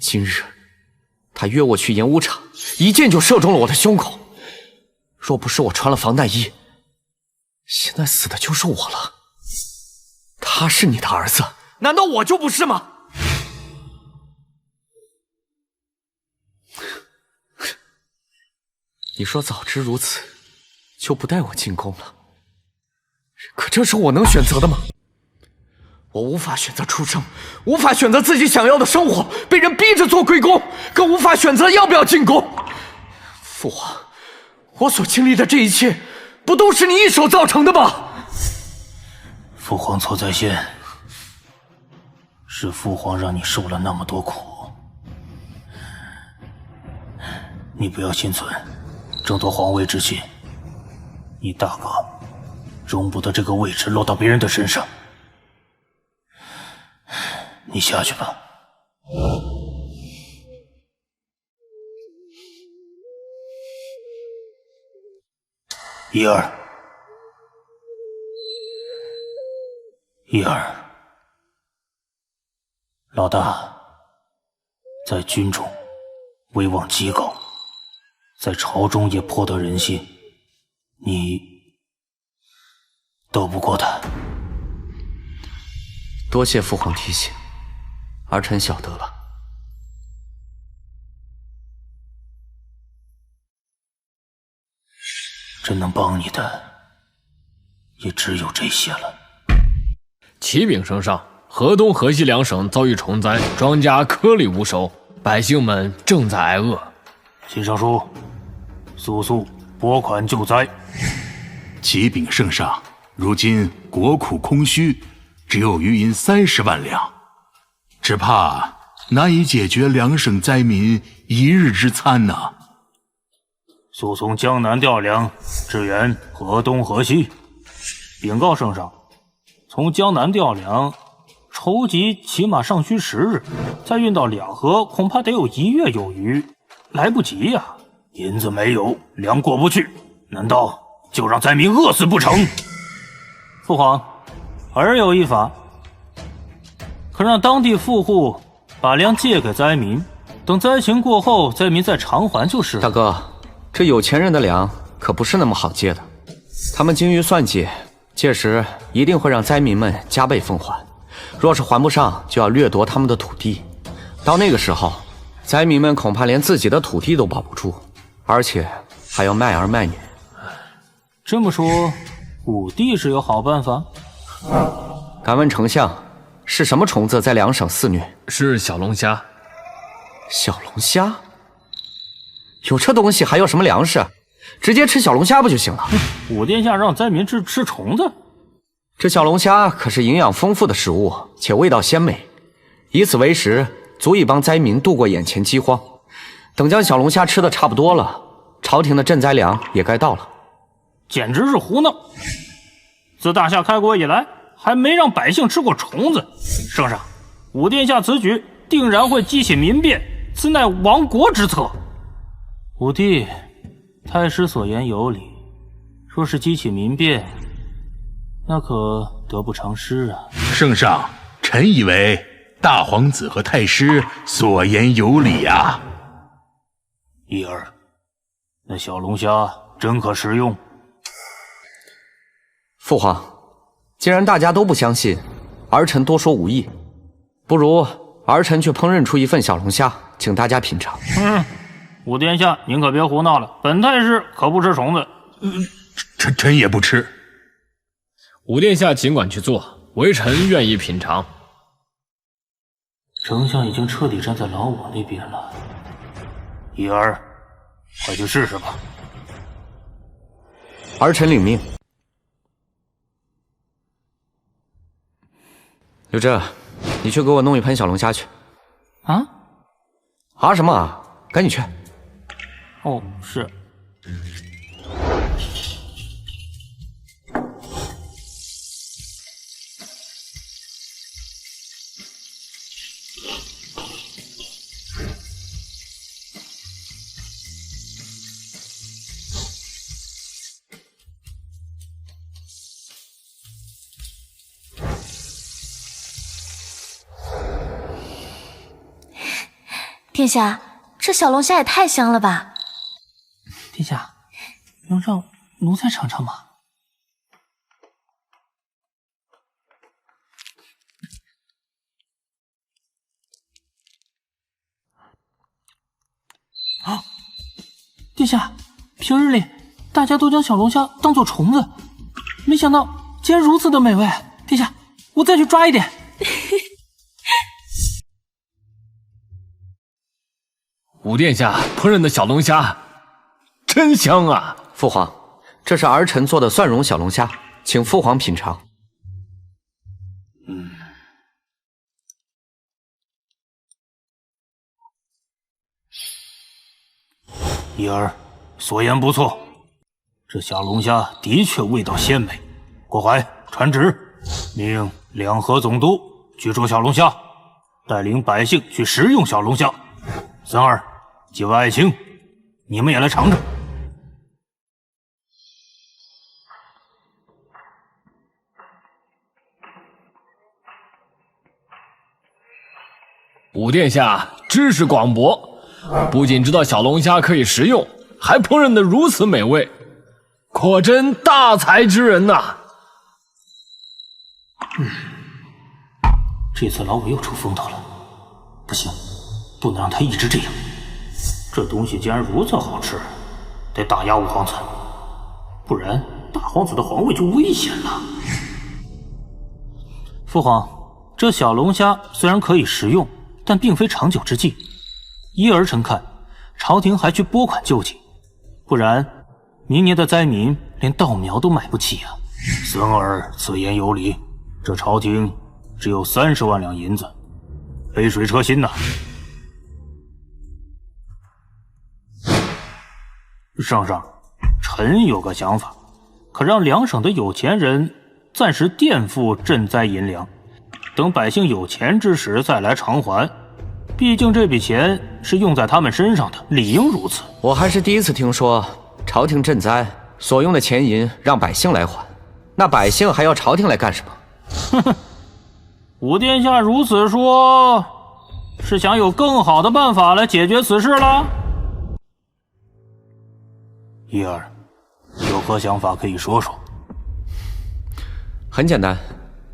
今日，他约我去演武场，一箭就射中了我的胸口。若不是我穿了防弹衣，现在死的就是我了。他是你的儿子，难道我就不是吗？你说早知如此，就不带我进宫了。可这是我能选择的吗？我无法选择出生，无法选择自己想要的生活，被人逼着做龟公，更无法选择要不要进宫。父皇，我所经历的这一切，不都是你一手造成的吗？父皇错在先，是父皇让你受了那么多苦。你不要心存争夺皇位之心，你大哥容不得这个位置落到别人的身上。你下去吧。一儿，老大在军中威望极高，在朝中也颇得人心，你斗不过他。多谢父皇提醒，儿臣晓得了。真能帮你的，也只有这些了。启禀圣上，河东、河西两省遭遇虫灾，庄稼颗粒无收，百姓们正在挨饿。秦尚书，速速拨款救灾。启禀圣上，如今国库空虚，只有余银30万两，只怕难以解决两省灾民一日之餐呐。速从江南调粮，支援河东、河西。禀告圣上，从江南调粮，筹集起码尚需10日，再运到两河，恐怕得有1月有余，来不及呀！银子没有，粮过不去，难道就让灾民饿死不成？父皇，儿有一法，可让当地富户把粮借给灾民，等灾情过后，灾民再偿还就是了。大哥，这有钱人的粮可不是那么好借的，他们精于算计，届时一定会让灾民们加倍奉还。若是还不上，就要掠夺他们的土地。到那个时候，灾民们恐怕连自己的土地都保不住，而且还要卖儿卖女。这么说，武帝是有好办法？敢问丞相，是什么虫子在两省肆虐？是小龙虾。小龙虾？有这东西还要什么粮食？直接吃小龙虾不就行了？武殿下让灾民吃虫子？这小龙虾可是营养丰富的食物，且味道鲜美，以此为食，足以帮灾民度过眼前饥荒。等将小龙虾吃的差不多了，朝廷的赈灾粮也该到了。简直是胡闹！自大夏开国以来，还没让百姓吃过虫子。圣上，武殿下此举定然会激起民变，此乃亡国之策。武帝，太师所言有理，若是激起民变，那可得不偿失啊！圣上，臣以为大皇子和太师所言有理啊。一儿，那小龙虾真可食用？父皇，既然大家都不相信，儿臣多说无益，不如儿臣去烹饪出一份小龙虾，请大家品尝。武殿下，您可别胡闹了，本太师可不吃虫子，臣也不吃。武殿下尽管去做，微臣愿意品尝。丞相已经彻底站在老五那边了。怡儿，快去试试吧。儿臣领命。刘震，你去给我弄一盆小龙虾去。啊？啊什么啊？赶紧去。哦，是。殿下，这小龙虾也太香了吧！殿下，能让奴才尝尝吗？啊！殿下，平日里大家都将小龙虾当做虫子，没想到竟然如此的美味。殿下，我再去抓一点。武殿下烹饪的小龙虾真香啊！父皇，这是儿臣做的蒜蓉小龙虾，请父皇品尝。怡儿，所言不错，这小龙虾的确味道鲜美。郭槐传旨，命两河总督去捉小龙虾，带领百姓去食用小龙虾。三儿，几位爱卿，你们也来尝尝。武殿下知识广博，不仅知道小龙虾可以食用，还烹饪得如此美味，果真大才之人呐！这次老五又出风头了，不行，不能让他一直这样。这东西既然如此好吃，得打压五皇子，不然大皇子的皇位就危险了。父皇，这小龙虾虽然可以食用，但并非长久之计。依儿臣看，朝廷还需拨款救济，不然明年的灾民连稻苗都买不起啊。孙儿此言有理，这朝廷只有30万两银子，杯水车薪呐。圣上，臣有个想法，可让两省的有钱人暂时垫付赈灾银两，等百姓有钱之时再来偿还。毕竟这笔钱是用在他们身上的，理应如此。我还是第一次听说朝廷赈灾所用的钱银让百姓来还，那百姓还要朝廷来干什么？哼哼，武殿下如此说，是想有更好的办法来解决此事了？怡儿，有何想法可以说说？很简单，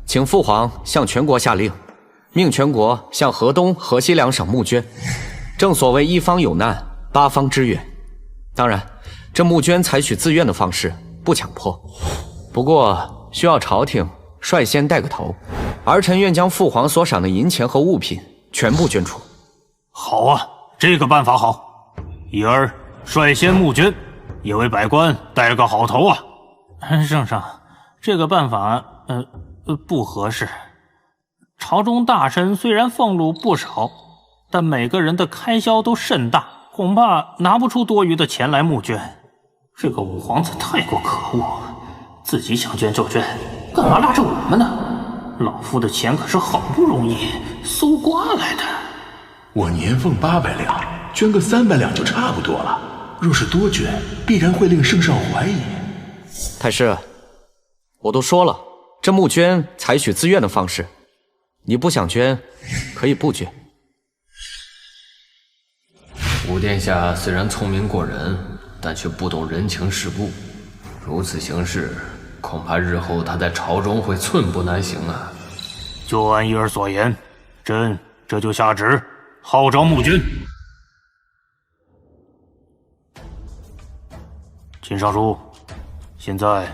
请父皇向全国下令，命全国向河东、河西两省募捐。正所谓一方有难，八方支援。当然，这募捐采取自愿的方式，不强迫。不过需要朝廷率先带个头，儿臣愿将父皇所赏的银钱和物品全部捐出。好啊，这个办法好。怡儿率先募捐，也为百官带了个好头啊。圣上，这个办法不合适。朝中大臣虽然俸禄不少，但每个人的开销都甚大，恐怕拿不出多余的钱来募捐。这个五皇子太过可恶，自己想捐就捐，干嘛拉着我们呢？老夫的钱可是好不容易搜刮来的。我年俸800两，捐个300两就差不多了。若是多捐，必然会令圣上怀疑。太师，我都说了，这募捐采取自愿的方式，你不想捐，可以不捐。武殿下虽然聪明过人，但却不懂人情世故，如此行事，恐怕日后他在朝中会寸步难行啊。就按怡儿所言，朕这就下旨号召募捐。秦尚书，现在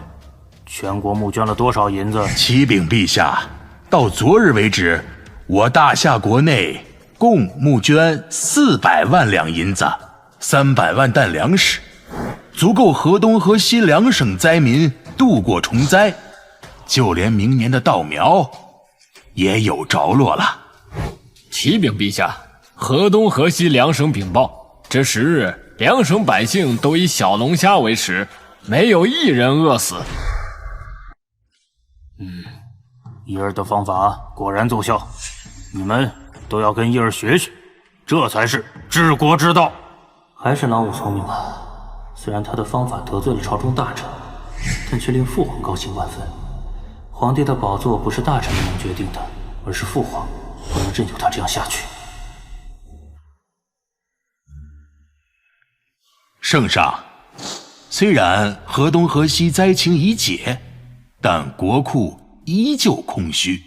全国募捐了多少银子？启禀陛下，到昨日为止，我大夏国内共募捐400万两银子，300万担粮食，足够河东河西2省灾民度过虫灾，就连明年的稻苗也有着落了。启禀陛下，河东河西2省禀报，这10日2省百姓都以小龙虾为食，没有一人饿死。伊儿的方法果然奏效，你们都要跟伊儿学学，这才是治国之道。还是老五聪明啊，虽然他的方法得罪了朝中大臣，但却令父皇高兴万分。皇帝的宝座不是大臣们能决定的，而是父皇，不能任由他这样下去。圣上，虽然河东河西灾情已解，但国库依旧空虚。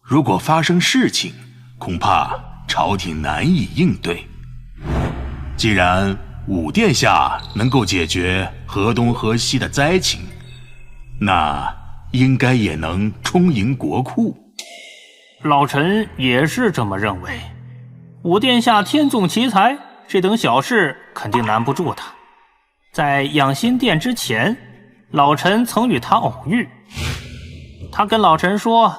如果发生事情，恐怕朝廷难以应对。既然武殿下能够解决河东河西的灾情，那应该也能充盈国库。老臣也是这么认为。武殿下天纵奇才，这等小事肯定难不住他。在养心殿之前，老臣曾与他偶遇，他跟老臣说，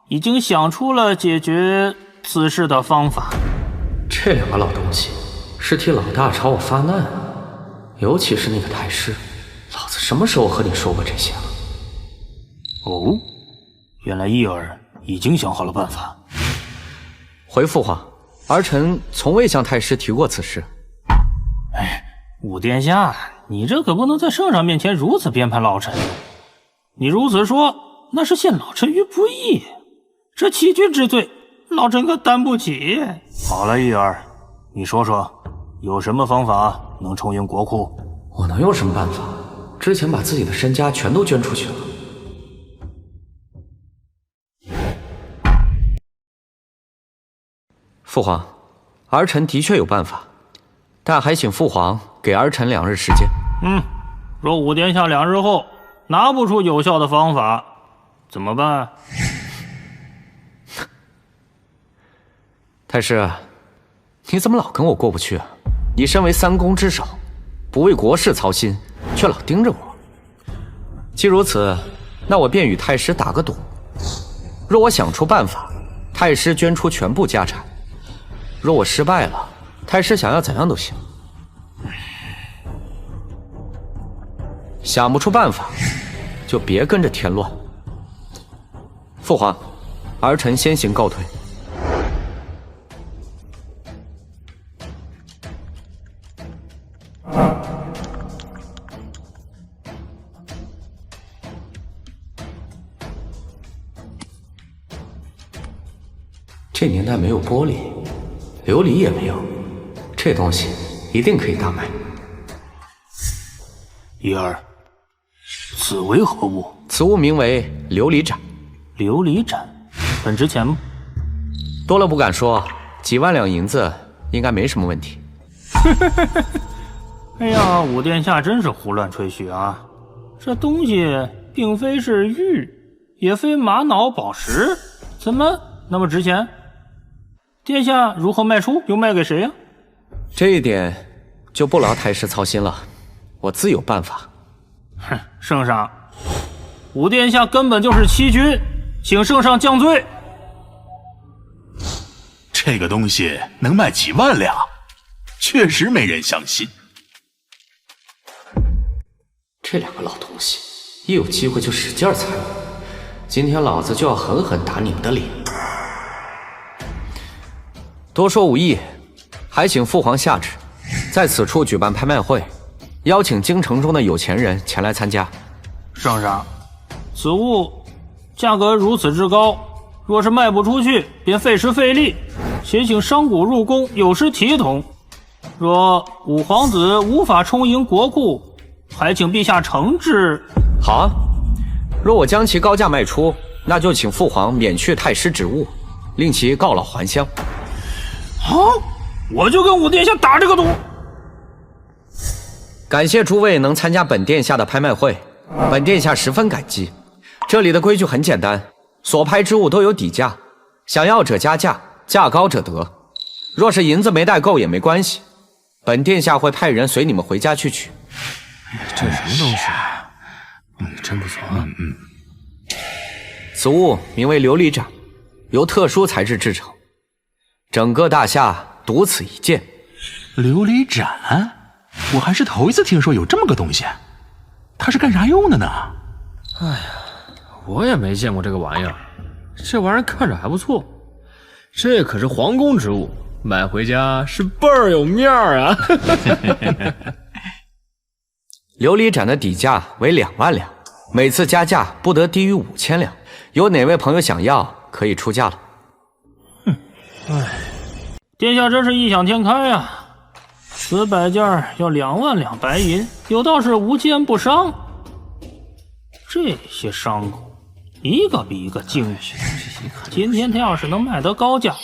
已经想出了解决此事的方法。这两个老东西是替老大朝我发难，尤其是那个太师，老子什么时候和你说过这些了？哦，原来伊儿已经想好了办法。回父皇，儿臣从未向太师提过此事。武殿下，你这可不能在圣上面前如此编排老臣。你如此说，那是陷老臣于不义，这欺君之罪，老臣可担不起。好了，伊儿，你说说，有什么方法能充盈国库？我能有什么办法？之前把自己的身家全都捐出去了。父皇，儿臣的确有办法，但还请父皇给儿臣2日时间。若武殿下2日后拿不出有效的方法，怎么办？太师，你怎么老跟我过不去啊？你身为3公之首，不为国事操心，却老盯着我。既如此，那我便与太师打个赌，若我想出办法，太师捐出全部家产；若我失败了，太师想要怎样都行。想不出办法，就别跟着添乱。父皇，儿臣先行告退。这年代没有玻璃，琉璃也没有，这东西一定可以大卖。伊儿，此为何物？此物名为琉璃盏。琉璃盏很值钱吗？多了不敢说，几万两银子应该没什么问题。哎呀，武殿下真是胡乱吹嘘啊！这东西并非是玉，也非玛瑙宝石，怎么那么值钱？殿下如何卖出？又卖给谁呀？这一点就不劳太师操心了，我自有办法。哼，圣上，武殿下根本就是欺君，请圣上降罪。这个东西能卖几万两，确实没人相信。这两个老东西，一有机会就使劲参与。今天老子就要狠狠打你们的脸！多说无益，还请父皇下旨，在此处举办拍卖会，邀请京城中的有钱人前来参加。圣上，此物价格如此之高，若是卖不出去，便费时费力，且请商贾入宫有失体统。若五皇子无法充盈国库，还请陛下惩治。好啊，若我将其高价卖出，那就请父皇免去太师职务，令其告老还乡。好，我就跟武殿下打这个赌。感谢诸位能参加本殿下的拍卖会，本殿下十分感激。这里的规矩很简单，所拍之物都有底价，想要者加价，价高者得。若是银子没带够也没关系，本殿下会派人随你们回家去取。这什么东西？真不错啊。此物名为琉璃盏，由特殊材质制成，整个大夏独此一件。琉璃盏，我还是头一次听说有这么个东西，它是干啥用的呢？哎呀，我也没见过这个玩意儿，这玩意儿看着还不错，这可是皇宫之物，买回家是倍儿有面儿啊！琉璃盏的底价为2万两，每次加价不得低于5000两。有哪位朋友想要，可以出价了。殿下真是异想天开呀！此摆件要2万两白银，有道是无奸不商。这些商贾一个比一个精明，今天他要是能卖得高价，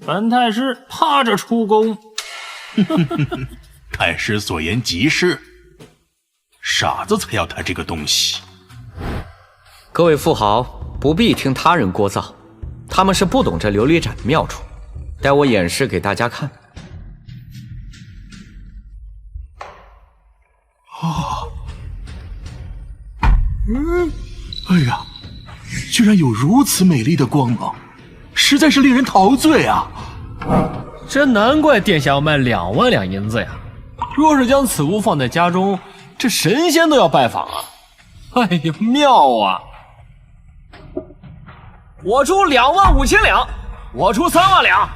本太师趴着出宫。太师所言极是，傻子才要他这个东西。各位富豪不必听他人聒噪，他们是不懂这琉璃盏的妙处，待我演示给大家看。哎呀，居然有如此美丽的光芒，实在是令人陶醉啊！真难怪殿下要卖2万两银子呀！若是将此物放在家中，这神仙都要拜访啊！哎呀，妙啊！我出2万5千两，我出3万两，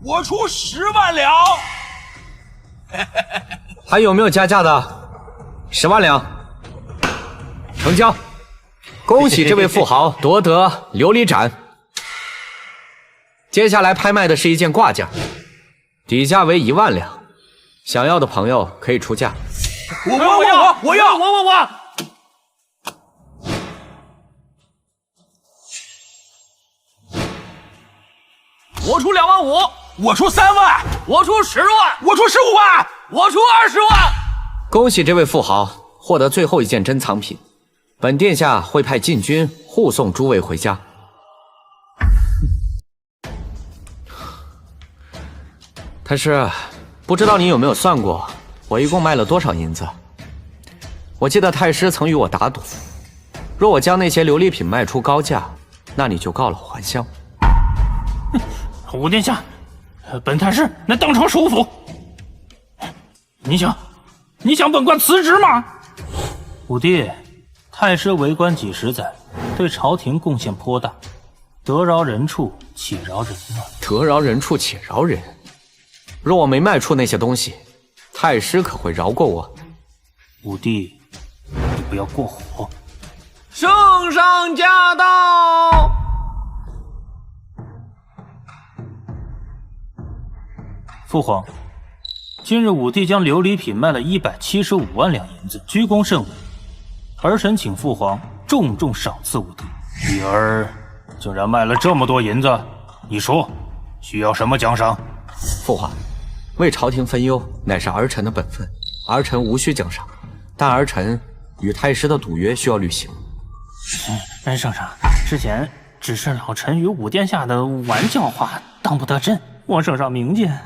我出10万两。还有没有加价的？10万两，成交！恭喜这位富豪夺得琉璃盏。接下来拍卖的是一件挂件，底价为1万两，想要的朋友可以出价。我要！我出2万5，我出3万，我出10万，我出15万，我出20万。恭喜这位富豪获得最后一件珍藏品，本殿下会派禁军护送诸位回家。太师，不知道你有没有算过，我一共卖了多少银子？我记得太师曾与我打赌，若我将那些琉璃品卖出高价，那你就告老还乡。武殿下，本太师乃当朝首辅，你想本官辞职吗？武帝，太师为官几十载，对朝廷贡献颇大，得饶人处且饶人啊！得饶人处且饶人。若我没卖出那些东西，太师可会饶过我？武帝，你不要过火。圣上驾到！父皇，今日武帝将琉璃品卖了175万两银子，居功甚伟。儿臣请父皇重重赏赐武帝。女儿竟然卖了这么多银子，你说需要什么奖赏？父皇，为朝廷分忧乃是儿臣的本分，儿臣无需奖赏，但儿臣与太师的赌约需要履行。圣上，之前只是老臣与武殿下的玩笑话，当不得真，望圣上明鉴。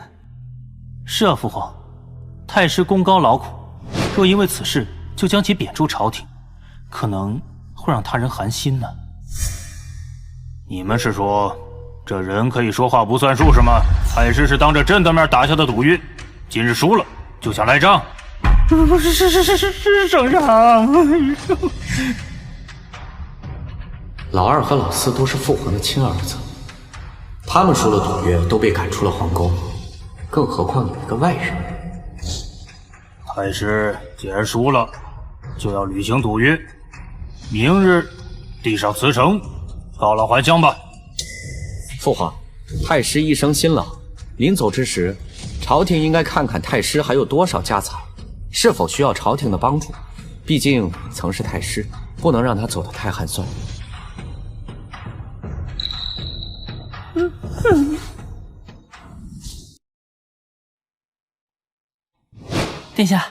是啊，父皇，太师功高劳苦，若因为此事就将其贬出朝廷，可能会让他人寒心呢。你们是说，这人可以说话不算数是吗？太师是当着朕的面打下的赌约，今日输了就想赖账？是，圣上。老二和老四都是父皇的亲儿子，他们输了赌约都被赶出了皇宫，更何况你一个外人。太师既然输了，就要履行赌约，明日递上辞呈，告老还乡吧。父皇，太师一生辛劳，临走之时，朝廷应该看看太师还有多少家财，是否需要朝廷的帮助。毕竟曾是太师，不能让他走得太寒酸。殿下，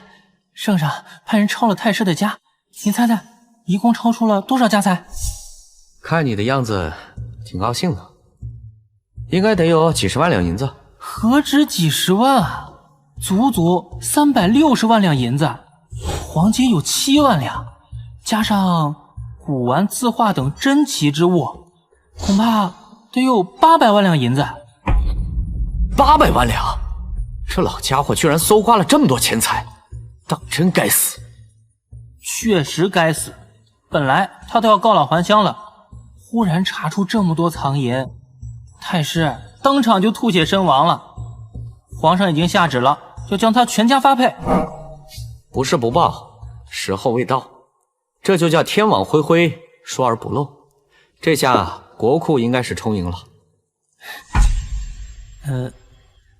圣上派人抄了太师的家，你猜猜，一共抄出了多少家财？看你的样子，挺高兴的，应该得有几十万两银子。何止几十万啊，足足360万两银子，黄金有7万两，加上古玩字画等珍奇之物，恐怕得有800万两银子。800万两！这老家伙居然搜刮了这么多钱财，当真该死！确实该死，本来他都要告老还乡了，忽然查出这么多藏银，太师当场就吐血身亡了。皇上已经下旨了，要将他全家发配。不是不报，时候未到。这就叫天网恢恢，疏而不漏。这下国库应该是充盈了。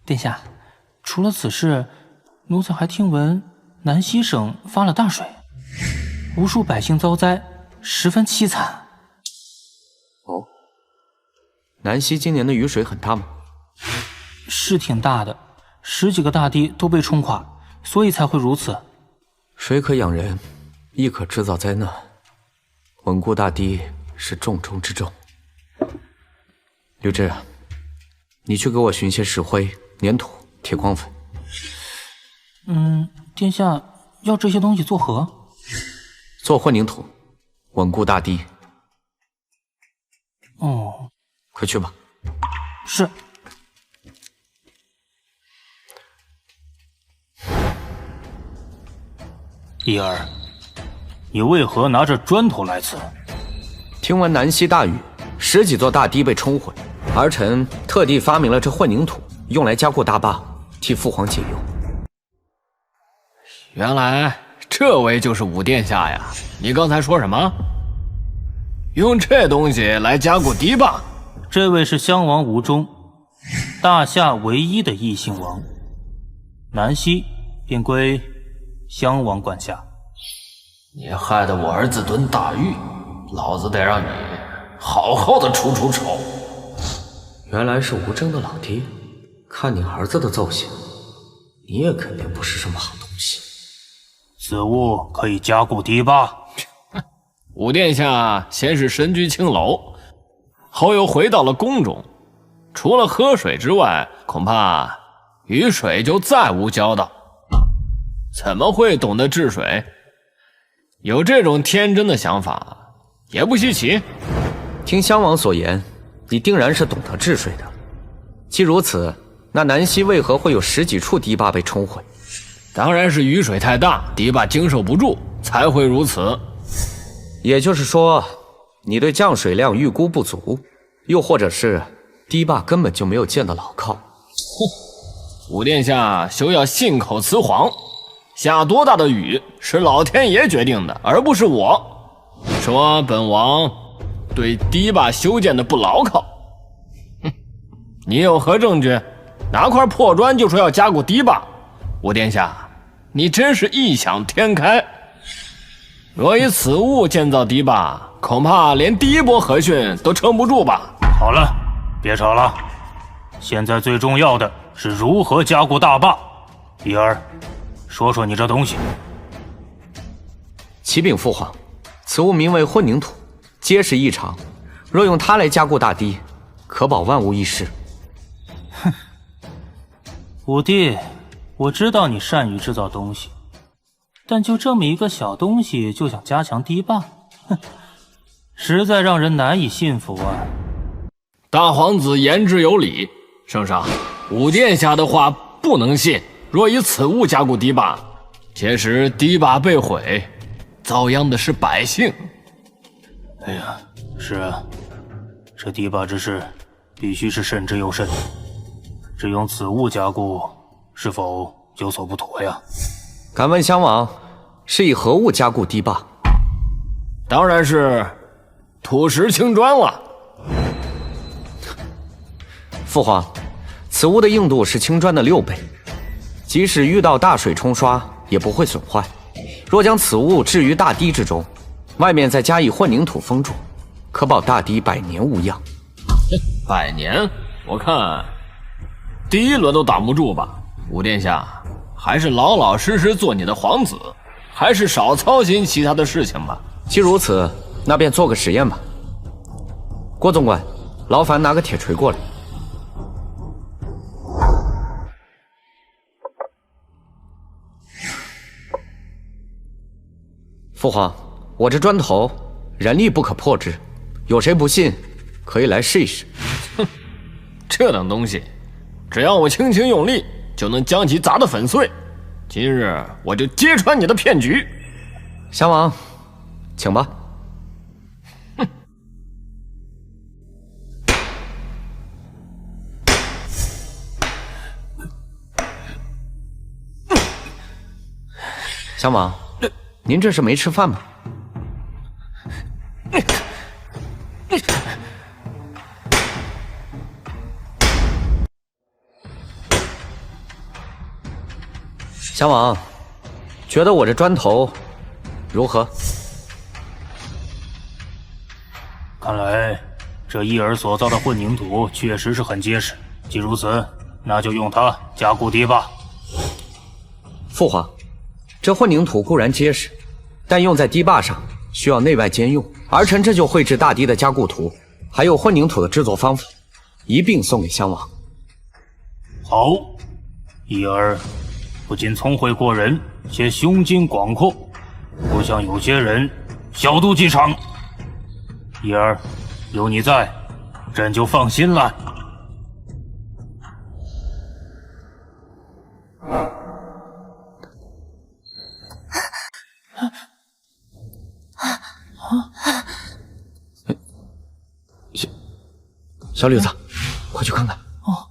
殿下，除了此事，奴才还听闻南西省发了大水，无数百姓遭灾，十分凄惨。哦，南西今年的雨水很大吗？是挺大的，10几个大堤都被冲垮，所以才会如此。水可养人，亦可制造灾难。稳固大堤是重中之重。刘志，你去给我寻些石灰、粘土、铁矿粉。殿下要这些东西做何？做混凝土，稳固大堤。哦，快去吧。是。义儿，你为何拿着砖头来此？听闻南溪大雨，10几座大堤被冲毁，儿臣特地发明了这混凝土，用来加固大坝，替父皇解忧。原来这位就是武殿下呀！你刚才说什么？用这东西来加固堤坝？这位是襄王吴忠，大夏唯一的异姓王，南溪便归襄王管辖。你害得我儿子蹲大狱，老子得让你好好的出出丑。原来是吴征的老爹，看你儿子的奏行，你也肯定不是什么好东西。此物可以加固堤坝。武殿下先是身居青楼，后又回到了宫中，除了喝水之外，恐怕与水就再无交道。怎么会懂得治水？有这种天真的想法也不稀奇。听襄王所言，你定然是懂得治水的。既如此，那南溪为何会有10几处堤坝被冲毁？当然是雨水太大，堤坝经受不住，才会如此。也就是说，你对降水量预估不足，又或者是堤坝根本就没有建得牢靠。武殿下休要信口雌黄，下多大的雨是老天爷决定的，而不是我。说本王对堤坝修建的不牢靠，你有何证据？拿块破砖就说要加固堤坝？武殿下，你真是异想天开。若以此物建造堤坝，恐怕连第一波和汛都撑不住吧。好了，别吵了，现在最重要的是如何加固大坝。义儿，说说你这东西。启禀父皇，此物名为混凝土，结实异常，若用它来加固大堤，可保万无一失。哼，武帝，我知道你善于制造东西，但就这么一个小东西就想加强堤坝，哼，实在让人难以信服啊！大皇子言之有理，圣上，武殿下的话不能信。若以此物加固堤坝，届时堤坝被毁，遭殃的是百姓。哎呀，是啊，这堤坝之事必须是慎之又慎，只用此物加固，是否有所不妥呀？敢问襄王，是以何物加固堤坝？当然是土石青砖了。父皇，此物的硬度是青砖的6倍，即使遇到大水冲刷也不会损坏。若将此物置于大堤之中，外面再加以混凝土封住，可保大堤100年无恙。100年？我看第一轮都挡不住吧。武殿下，还是老老实实做你的皇子，还是少操心其他的事情吧。既如此，那便做个实验吧。郭总管，劳烦拿个铁锤过来。父皇，我这砖头人力不可破之，有谁不信，可以来试一试。哼，这等东西，只要我轻轻用力，就能将其砸得粉碎。今日我就揭穿你的骗局。襄王，请吧。哼。襄王，您这是没吃饭吗？襄王，觉得我这砖头如何？看来这伊尔所造的混凝土确实是很结实。既如此，那就用它加固堤坝。父皇，这混凝土固然结实，但用在堤坝上需要内外兼用。儿臣这就绘制大堤的加固图，还有混凝土的制作方法，一并送给襄王。好，伊尔不仅聪慧过人，且胸襟广阔，不像有些人小肚鸡肠。伊尔，有你在，朕就放心了。小吕子，快去看看。哦。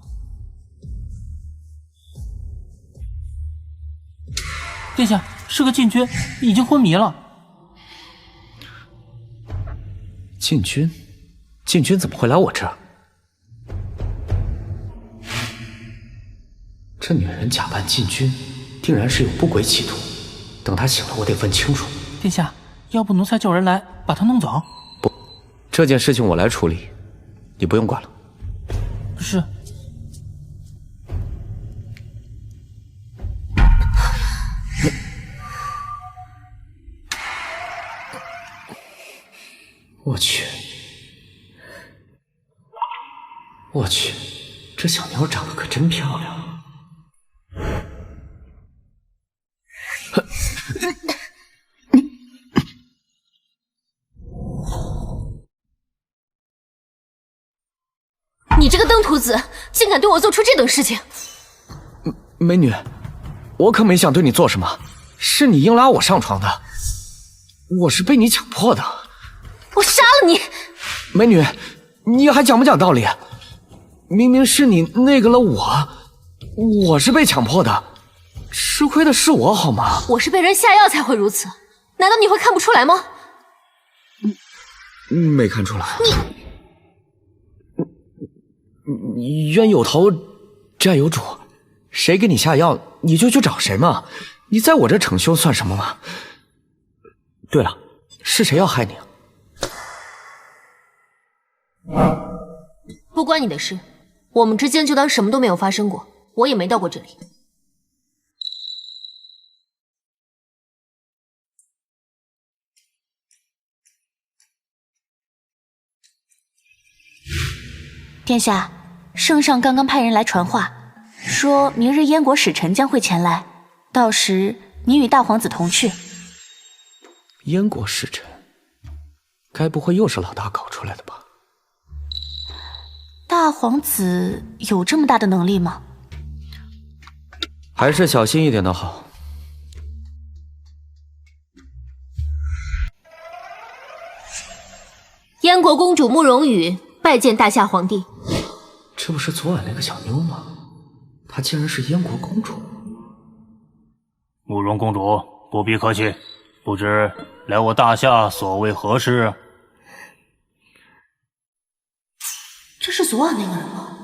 殿下，是个禁军，已经昏迷了。禁军？禁军怎么会来我这儿？这女人假扮禁军，定然是有不轨企图。等她醒了，我得问清楚。殿下，要不奴才叫人来把她弄走？不，这件事情我来处理，你不用管了。是。我去，我去，这小妞长得可真漂亮。你这个登徒子，竟敢对我做出这等事情！美女，我可没想对你做什么，是你硬拉我上床的，我是被你强迫的。我杀了你！美女，你还讲不讲道理？明明是你那个了我是被强迫的，吃亏的是我好吗？我是被人下药才会如此，难道你会看不出来吗？没看出来。你冤有头，债有主，谁给你下药，你就去找谁嘛。你在我这逞凶算什么嘛？对了，是谁要害你啊？不关你的事，我们之间就当什么都没有发生过，我也没到过这里。殿下，圣上刚刚派人来传话，说明日燕国使臣将会前来，到时你与大皇子同去。燕国使臣，该不会又是老大搞出来的吧？大皇子有这么大的能力吗？还是小心一点的好。燕国公主慕容羽拜见大夏皇帝。这不是昨晚那个小妞吗？她竟然是燕国公主。慕容公主，不必客气，不知来我大夏所为何事？这是昨晚那个人吗？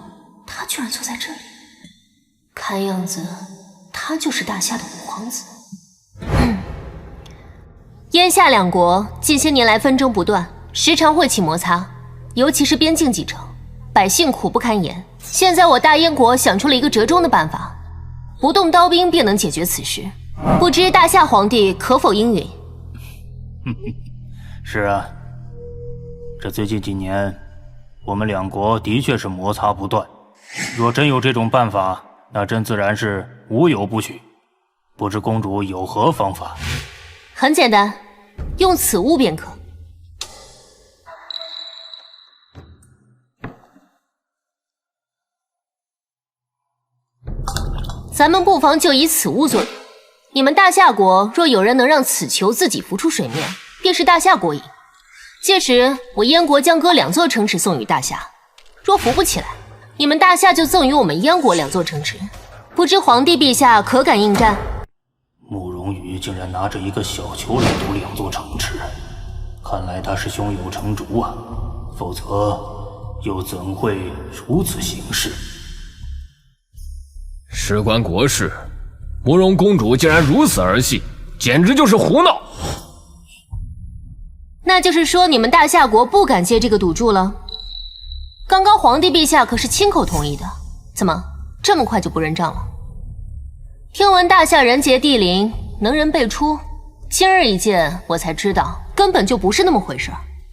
他居然坐在这里，看样子他就是大夏的五皇子。燕夏两国近些年来纷争不断，时常会起摩擦，尤其是边境几城，百姓苦不堪言。现在我大燕国想出了一个折中的办法，不动刀兵便能解决此事，不知大夏皇帝可否应允？是啊，这最近几年，我们两国的确是摩擦不断。若真有这种办法，那朕自然是无有不许。不知公主有何方法？很简单，用此物便可。咱们不妨就以此物作用。你们大夏国若有人能让此球自己浮出水面，便是大夏国赢。届时我燕国将割2座城池送与大夏，若浮不起来，你们大夏就赠予我们燕国2座城池。不知皇帝陛下可敢应战？慕容羽竟然拿着一个小球来赌2座城池，看来他是胸有成竹啊，否则又怎会如此行事？事关国事，慕容公主竟然如此儿戏，简直就是胡闹。那就是说你们大夏国不敢接这个赌注了？刚刚皇帝陛下可是亲口同意的，怎么这么快就不认账了？听闻大夏人杰地灵，能人辈出，今日一见，我才知道根本就不是那么回事。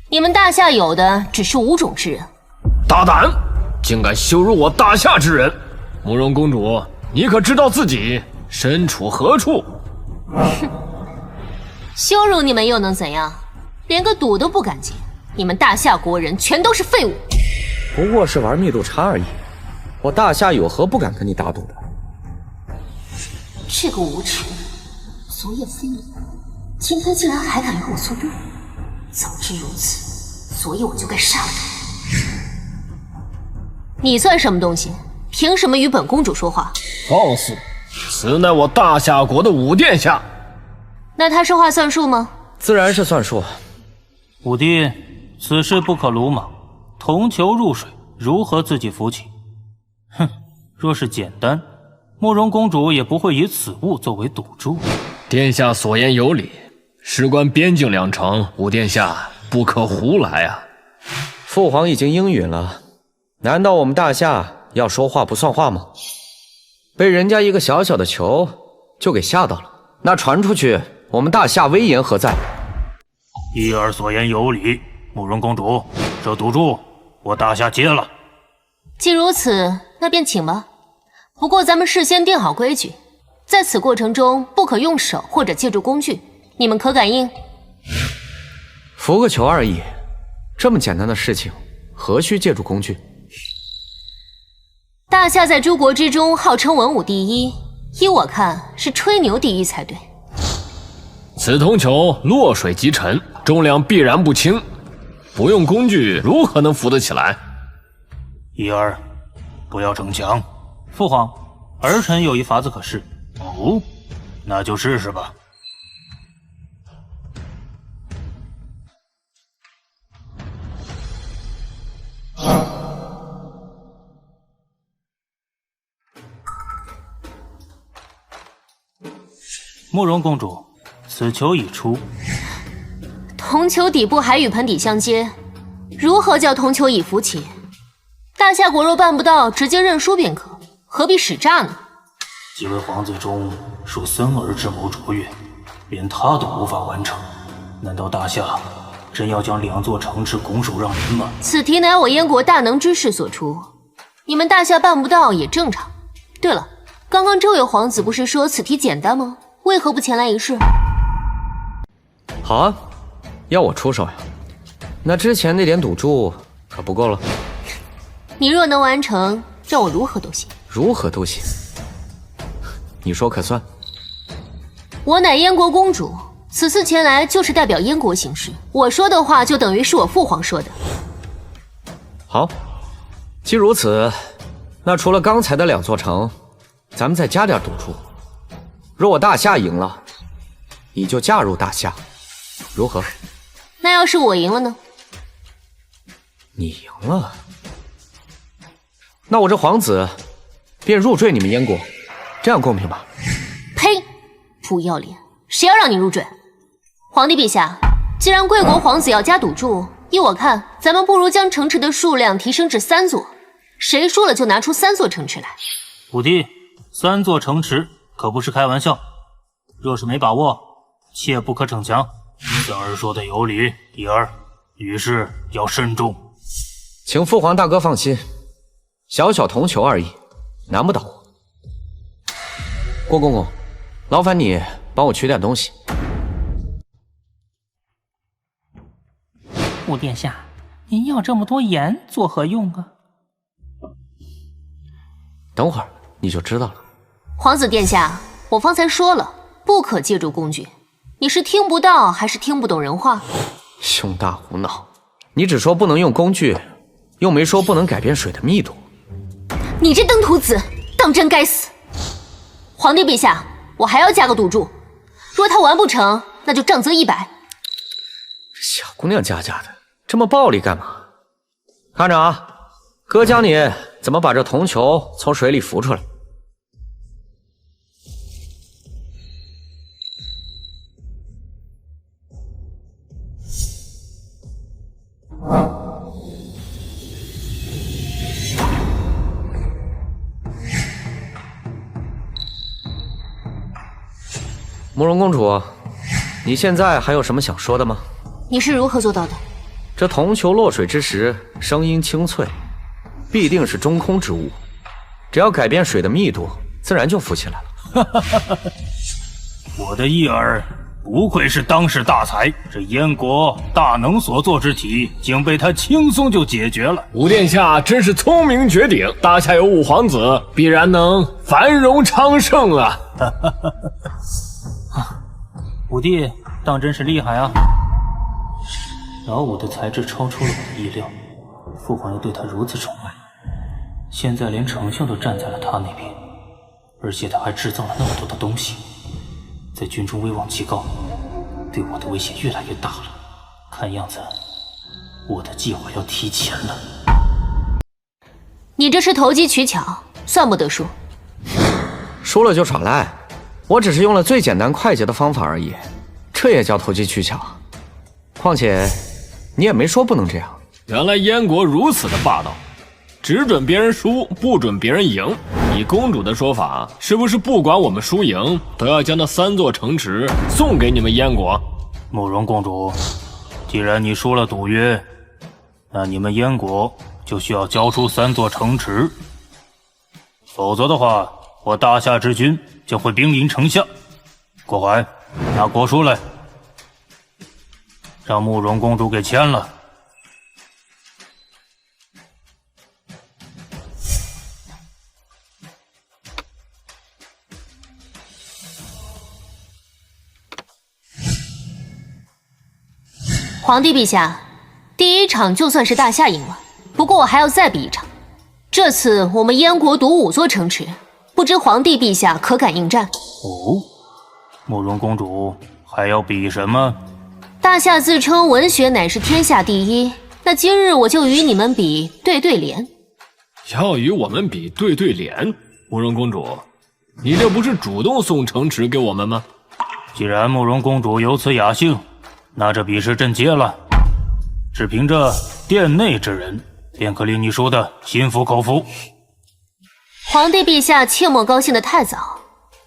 你们大夏有的只是5种之人。大胆，竟敢羞辱我大夏之人！慕容公主，你可知道自己身处何处？哼，羞辱你们又能怎样？连个赌都不敢接，你们大夏国人全都是废物。不过是玩密度差而已，我大夏有何不敢跟你打赌的？这个无耻，昨夜非礼，今天竟然还敢与我作对。早知如此，昨夜我就该杀了他。你算什么东西？凭什么与本公主说话？放肆！此乃我大夏国的武殿下。那他说话算数吗？自然是算数。武帝，此事不可鲁莽。铜球入水，如何自己浮起？哼，若是简单，慕容公主也不会以此物作为赌注。殿下所言有理，事关边境2城，武殿下不可胡来啊！父皇已经应允了，难道我们大夏要说话不算话吗？被人家一个小小的球就给吓到了，那传出去，我们大夏威严何在？一儿所言有理，慕容公主，这赌注我大夏接了。既如此，那便请吧。不过咱们事先定好规矩，在此过程中不可用手或者借助工具，你们可感应？浮个球而已，这么简单的事情，何须借助工具？大夏在诸国之中号称文武第一，依我看是吹牛第一才对。此铜球落水即沉，重量必然不轻，不用工具如何能浮得起来？一儿，不要逞强。父皇，儿臣有一法子可试。哦，那就试试吧。慕容公主，此球已出。铜球底部还与盆底相接，如何叫铜球已浮起？大夏国若办不到，直接认输便可，何必使诈呢？几位皇子中，属森儿智谋卓越，连他都无法完成。难道大夏真要将2座城池拱手让人吗？此题乃我燕国大能之士所出，你们大夏办不到也正常。对了，刚刚这位皇子不是说此题简单吗？为何不前来一试？好啊，要我出手呀？那之前那点赌注可不够了。你若能完成，让我如何都行。如何都行，你说可算？我乃燕国公主，此次前来就是代表燕国行事，我说的话就等于是我父皇说的。好，既如此，那除了刚才的2座城，咱们再加点赌注。若我大夏赢了，你就嫁入大夏，如何？那要是我赢了呢？你赢了，那我这皇子便入赘你们燕国，这样公平吧？呸！不要脸！谁要让你入赘？皇帝陛下，既然贵国皇子要加赌注，依我看，咱们不如将城池的数量提升至3座，谁输了就拿出3座城池来。武帝， 3座城池可不是开玩笑，若是没把握，切不可逞强。三儿说的有理，一儿，遇事要慎重。请父皇大哥放心，小小铜球而已，难不倒我。郭公公，劳烦你帮我取点东西。五殿下，您要这么多盐作何用啊？等会儿你就知道了。皇子殿下，我方才说了，不可借助工具。你是听不到还是听不懂人话？胸大无脑，你只说不能用工具，又没说不能改变水的密度。你这登徒子，当真该死！皇帝陛下，我还要加个赌注，若他完不成，那就杖责100。小姑娘家家的，这么暴力干嘛？看着啊，哥教你怎么把这铜球从水里浮出来。慕容公主，你现在还有什么想说的吗？你是如何做到的？这铜球落水之时，声音清脆，必定是中空之物。只要改变水的密度，自然就浮起来了。我的一儿不愧是当世大才，这燕国大能所做之题，竟被他轻松就解决了。五殿下真是聪明绝顶，大夏有五皇子，必然能繁荣昌盛啊！五弟当真是厉害啊！老五的才智超出了我的意料，父皇又对他如此宠爱，现在连丞相都站在了他那边，而且他还制造了那么多的东西，在军中威望极高，对我的威胁越来越大了。看样子，我的计划要提前了。你这是投机取巧，算不得输。输了就耍赖，我只是用了最简单快捷的方法而已，这也叫投机取巧？况且你也没说不能这样。原来燕国如此的霸道，只准别人输，不准别人赢。以公主的说法，是不是不管我们输赢，都要将那3座城池送给你们燕国？慕容公主，既然你输了赌约，那你们燕国就需要交出3座城池，否则的话，我大夏之军将会兵临城下。郭槐，拿国书来，让慕容公主给签了。皇帝陛下，第一场就算是大夏赢了，不过我还要再比一场。这次我们燕国赌5座城池，不知皇帝陛下可敢应战？哦，慕容公主还要比什么？大夏自称文学乃是天下第一，那今日我就与你们比对对联。要与我们比对对联？慕容公主，你这不是主动送城池给我们吗？既然慕容公主有此雅兴，那这比试朕接了，只凭这殿内之人，便可令你输得心服口服。皇帝陛下切莫高兴得太早，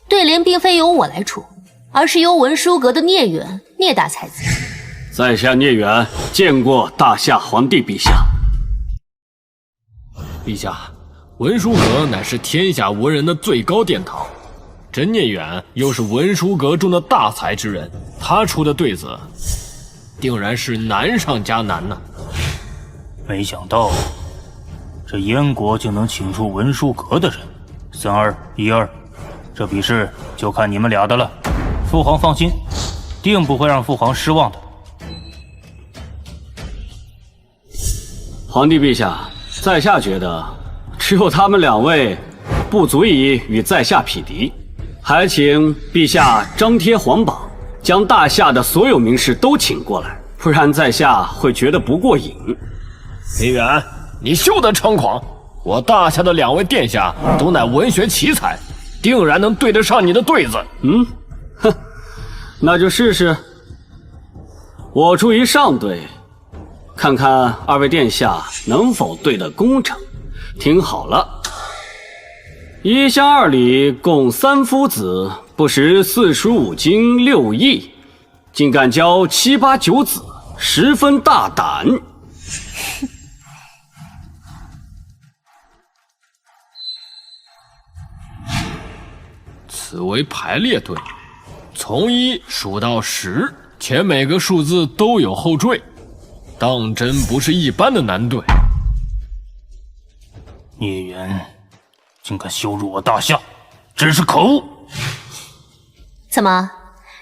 对联并非由我来出，而是由文书阁的聂远聂大才子。在下聂远见过大夏皇帝陛下。陛下，文书阁乃是天下文人的最高殿堂，甄聂远又是文书阁中的大才之人，他出的对子定然是难上加难呢。没想到这燕国竟能请出文书阁的人。三儿一儿，这比试就看你们俩的了。父皇放心，定不会让父皇失望的。皇帝陛下，在下觉得只有他们2位不足以与在下匹敌，还请陛下张贴皇榜，将大夏的所有名士都请过来，不然在下会觉得不过瘾。聂远，你休得猖狂！我大夏的2位殿下都乃文学奇才，定然能对得上你的对子。哼，那就试试。我出一上对，看看2位殿下能否对得工整。听好了， 1乡2里共3夫子，不识45经6义，竟敢教7、8、9子，十分大胆。此为排列队，从1数到10，前每个数字都有后缀，当真不是一般的难对。孽缘竟敢羞辱我大夏，真是可恶！怎么，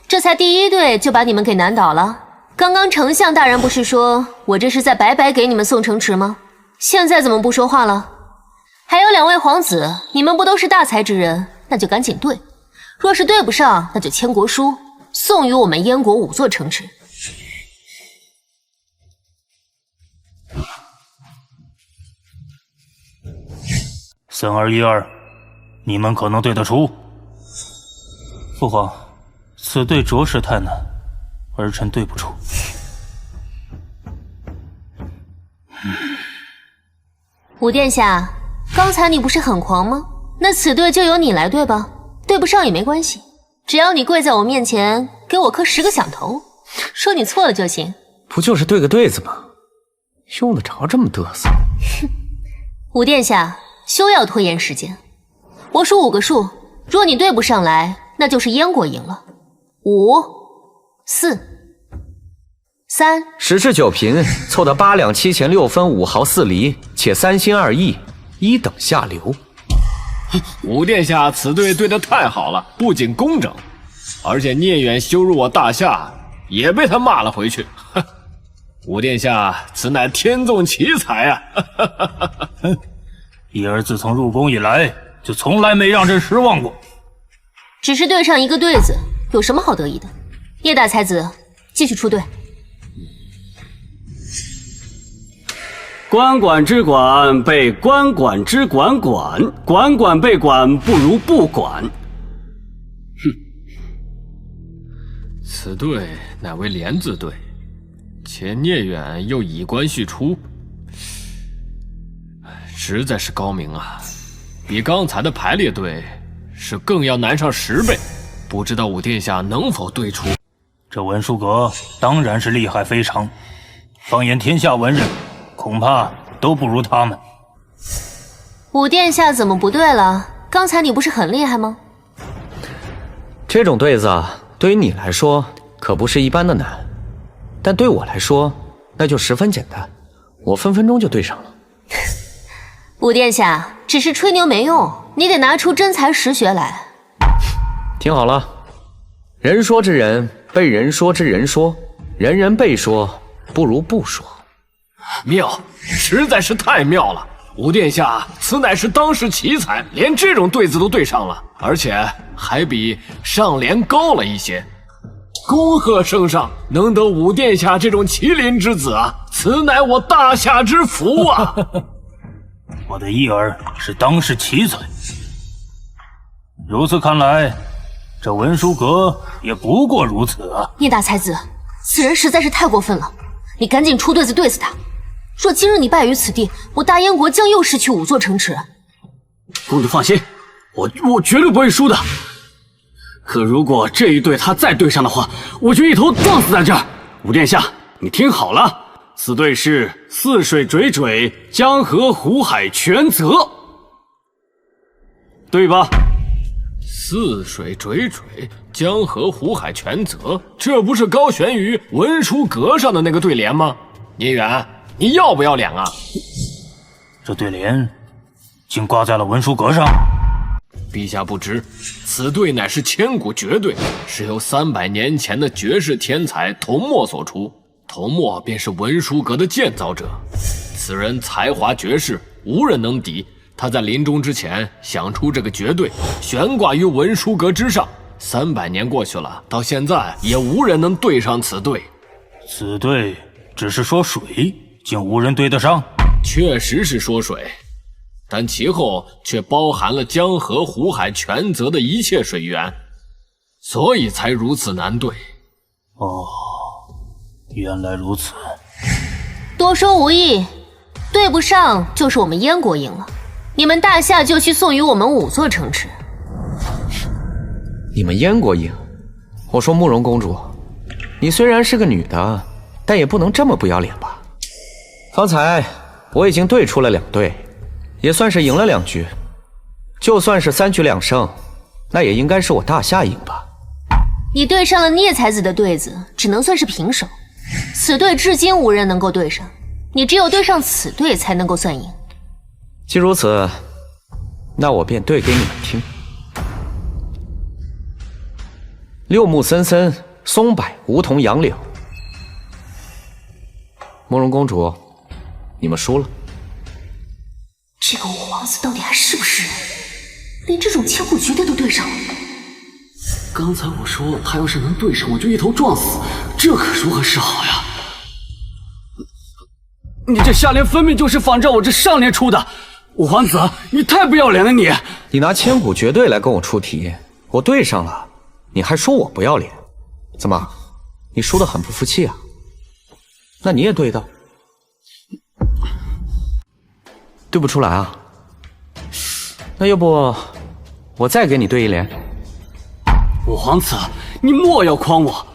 这才第1队就把你们给难倒了？刚刚丞相大人不是说我这是在白白给你们送城池吗？现在怎么不说话了？还有2位皇子，你们不都是大才之人，那就赶紧对。若是对不上，那就签国书，送与我们燕国5座城池。3212，你们可能对得出？父皇，此对着实太难，儿臣对不出。武殿下，刚才你不是很狂吗？那此对就由你来对吧？对不上也没关系，只要你跪在我面前，给我磕10个响头，说你错了就行。不就是对个对子吗？用得着这么嘚瑟？哼，武殿下，休要拖延时间。我数5个数，若你对不上来，那就是燕国赢了。5、4、3。10至9贫，凑得8两7钱6分5毫4厘，且3心2意，1等下流。武殿下此对对得太好了，不仅工整，而且聂远羞辱我大夏，也被他骂了回去。武殿下此乃天纵奇才啊！义儿自从入宫以来，就从来没让朕失望过。只是对上1个对子，有什么好得意的？聂大才子，继续出队。官管之管被官管之管管，管管被管不如不管。哼，此队乃为连字队，且聂远又以官续出，实在是高明啊！比刚才的排列队是更要难上10倍，不知道武殿下能否对出？这文殊阁当然是厉害非常，放眼天下文人，恐怕都不如他们。武殿下怎么不对了？刚才你不是很厉害吗？这种对子对于你来说可不是一般的难，但对我来说那就十分简单，我分分钟就对上了。武殿下，只是吹牛没用，你得拿出真才实学来。听好了，人说之人被人说之人说，人人被说不如不说。妙，实在是太妙了！武殿下此乃是当世奇才，连这种对子都对上了，而且还比上联高了一些。恭贺圣上能得武殿下这种麒麟之子啊，此乃我大夏之福啊！我的义儿是当世奇才，如此看来，这文殊阁也不过如此啊！聂大才子，此人实在是太过分了，你赶紧出对子对死他！若今日你败于此地，我大燕国将又失去5座城池。公主放心，我绝对不会输的。可如果这一对他再对上的话，我就一头撞死在这儿。武殿下，你听好了，此对是泗水惴惴，江河湖海全泽，对吧？泗水惴惴，江河湖海全泽，这不是高悬于文殊阁上的那个对联吗？聂远，你要不要脸啊？这对联竟挂在了文殊阁上。陛下不知，此对乃是千古绝对，是由300年前的绝世天才童墨所出。童墨便是文殊阁的建造者，此人才华绝世，无人能敌。他在临终之前想出这个绝对，悬挂于文殊阁之上。300年过去了，到现在也无人能对上此对。此对只是说水，竟无人对得上？确实是说水，但其后却包含了江河湖海全泽的一切水源，所以才如此难对。哦，原来如此。多说无益，对不上就是我们燕国赢了。你们大夏就需送与我们5座城池。你们燕国赢。我说慕容公主，你虽然是个女的，但也不能这么不要脸吧？方才我已经对出了2队，也算是赢了2局。就算是3局2胜，那也应该是我大夏赢吧？你对上了聂才子的对子，只能算是平手。此队至今无人能够对上，你只有对上此队才能够算赢。既如此，那我便对给你们听。六木森森，松柏梧桐杨柳。慕容公主，你们输了。这个五皇子到底还是不是人？连这种千古绝对都对上了。刚才我说他要是能对上，我就一头撞死，这可如何是好呀？你这下联分明就是仿照我这上联出的，五皇子，你太不要脸了你！你拿千古绝对来跟我出题，我对上了，你还说我不要脸？怎么，你输得很不服气啊？那你也对的，对不出来啊？那要不我再给你对一联？五皇子，你莫要诓我，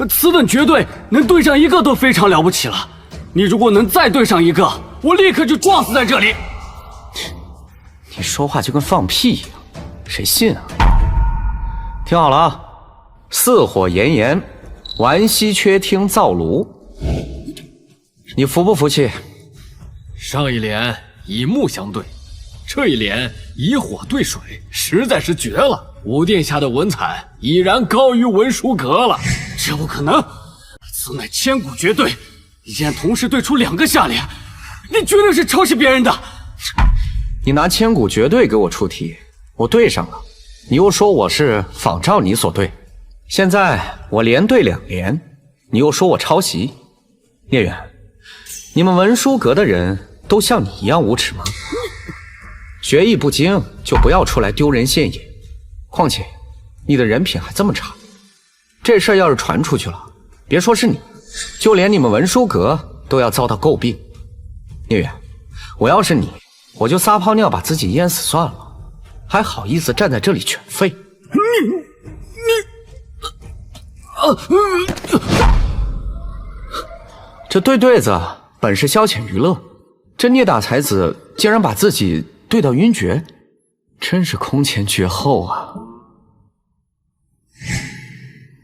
此等绝对能对上1个都非常了不起了。你如果能再对上1个，我立刻就撞死在这里。你说话就跟放屁一样，谁信啊？听好了啊，四火炎炎，顽溪缺听灶炉。你服不服气？上一联以木相对，这一联以火对水，实在是绝了。五殿下的文采已然高于文殊阁了。这不可能，此乃千古绝对，你竟然同时对出2个下联，你绝对是抄袭别人的。你拿千古绝对给我出题，我对上了，你又说我是仿照你所对。现在我连对2联，你又说我抄袭。聂远，你们文殊阁的人都像你一样无耻吗？学艺不精就不要出来丢人现眼。况且你的人品还这么差，这事儿要是传出去了，别说是你，就连你们文殊阁都要遭到诟病。聂远，我要是你，我就撒泡尿把自己淹死算了，还好意思站在这里犬吠？这对子本是消遣娱乐，这聂大才子竟然把自己对到晕厥，真是空前绝后啊！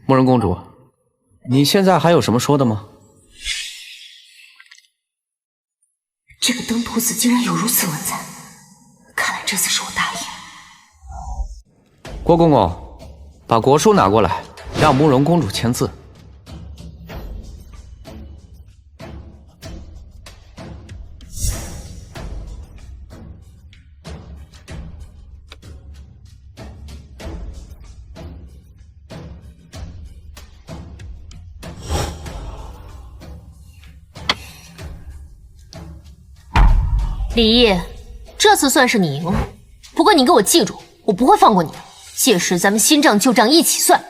慕容公主，你现在还有什么说的吗？这个登徒子竟然有如此文采，看来这次是我大意。郭公公，把国书拿过来，让慕容公主签字。李毅，这次算是你赢了，不过你给我记住，我不会放过你的。届时咱们新账旧账一起算。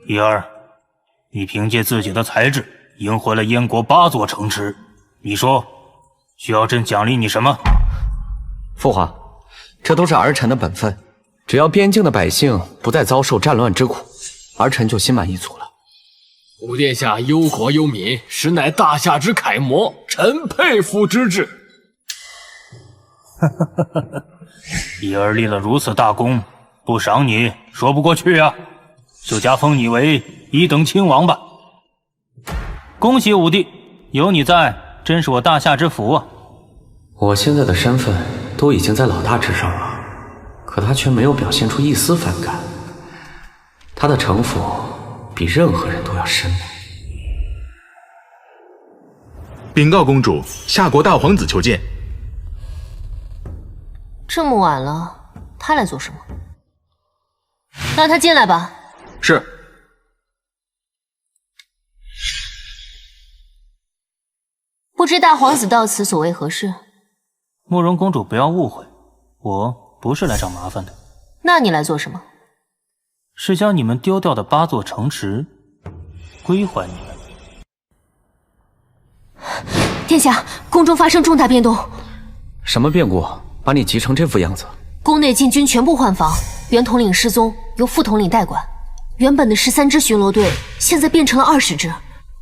怡儿，你凭借自己的才智赢回了燕国8座城池，你说需要朕奖励你什么？父皇，这都是儿臣的本分，只要边境的百姓不再遭受战乱之苦，儿臣就心满意足了。五殿下忧国忧民，实乃大夏之楷模，臣佩服之至。怡儿立了如此大功，不赏你说不过去啊！就加封你为1等亲王吧。恭喜五弟，有你在，真是我大夏之福啊！我现在的身份都已经在老大之上了，可他却没有表现出一丝反感。他的城府比任何人都要深。禀告公主，夏国大皇子求见。这么晚了，他来做什么？让他进来吧。是。不知大皇子到此所为何事？慕容公主不要误会，我不是来找麻烦的。那你来做什么？是将你们丢掉的8座城池归还你们。殿下，宫中发生重大变动。什么变故？把你急成这副样子？宫内禁军全部换防，原统领失踪，由副统领代管。原本的13支巡逻队，现在变成了20支。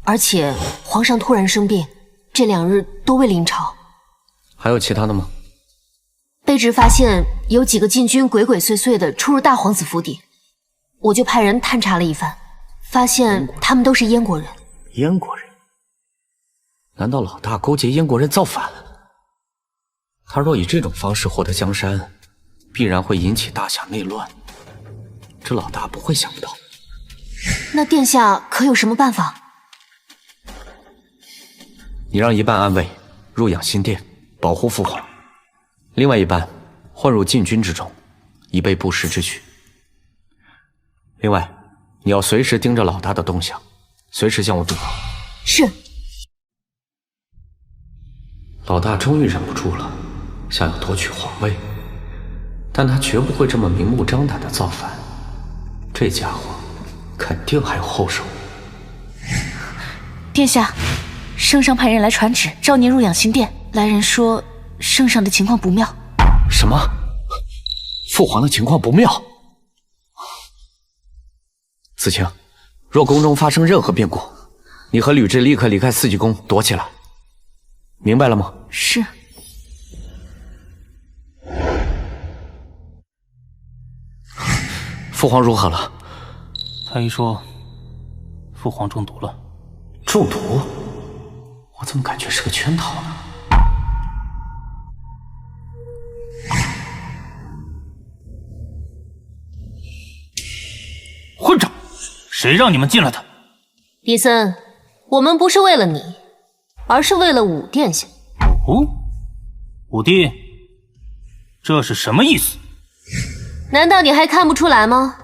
而且皇上突然生病，这2日都未临朝。还有其他的吗？卑职发现有几个禁军鬼鬼祟祟的出入大皇子府邸，我就派人探查了一番，发现他们都是燕国人。燕国人？难道老大勾结燕国人造反？他若以这种方式获得江山，必然会引起大夏内乱。这老大不会想不到。那殿下可有什么办法？你让一半暗卫入养心殿，保护父皇；另外一半混入禁军之中，以备不时之需。另外，你要随时盯着老大的动向，随时向我禀报。是。老大终于忍不住了，想要夺取皇位，但他绝不会这么明目张胆的造反。这家伙肯定还有后手。殿下，圣上派人来传旨，召您入养心殿。来人说，圣上的情况不妙。什么？父皇的情况不妙？子晴，若宫中发生任何变故，你和吕雉立刻离开四季宫躲起来，明白了吗？是。父皇如何了？太医说，父皇中毒了。中毒？我怎么感觉是个圈套呢？混账！谁让你们进来的？李森，我们不是为了你，而是为了武殿下。哦，武帝，这是什么意思？难道你还看不出来吗？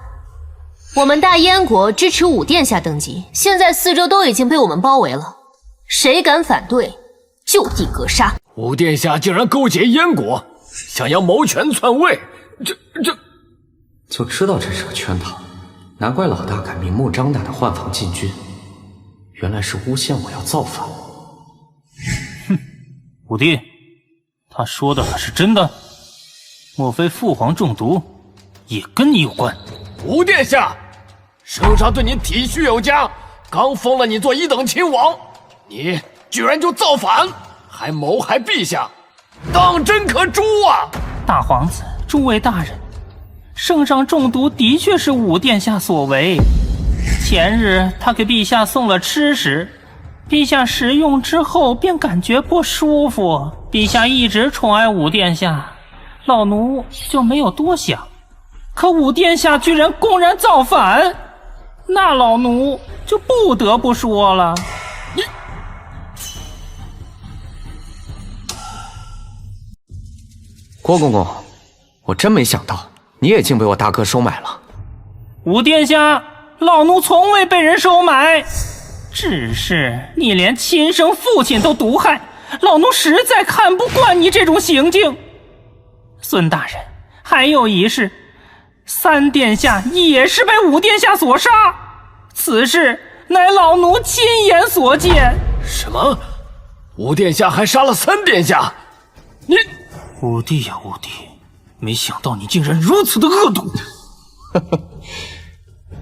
我们大燕国支持武殿下登基，现在四周都已经被我们包围了，谁敢反对，就地格杀。武殿下竟然勾结燕国，想要谋权篡位，这就知道这是个圈套，难怪老大敢明目张胆的换防禁军，原来是诬陷我要造反。哼，武帝，他说的可是真的？莫非父皇中毒也跟你有关？武殿下，圣上对你体恤有加，刚封了你做1等亲王，你居然就造反，还谋害陛下，当真可诛啊！大皇子，诸位大人，圣上中毒的确是武殿下所为。前日他给陛下送了吃食，陛下食用之后便感觉不舒服。陛下一直宠爱武殿下，老奴就没有多想。可武殿下居然公然造反，那老奴就不得不说了。郭公公，我真没想到你也竟被我大哥收买了。武殿下，老奴从未被人收买，只是你连亲生父亲都毒害，老奴实在看不惯你这种行径。孙大人，还有一事，三殿下也是被武殿下所杀，此事乃老奴亲眼所见。什么？武殿下还杀了3殿下？你武帝呀武帝，没想到你竟然如此的恶毒。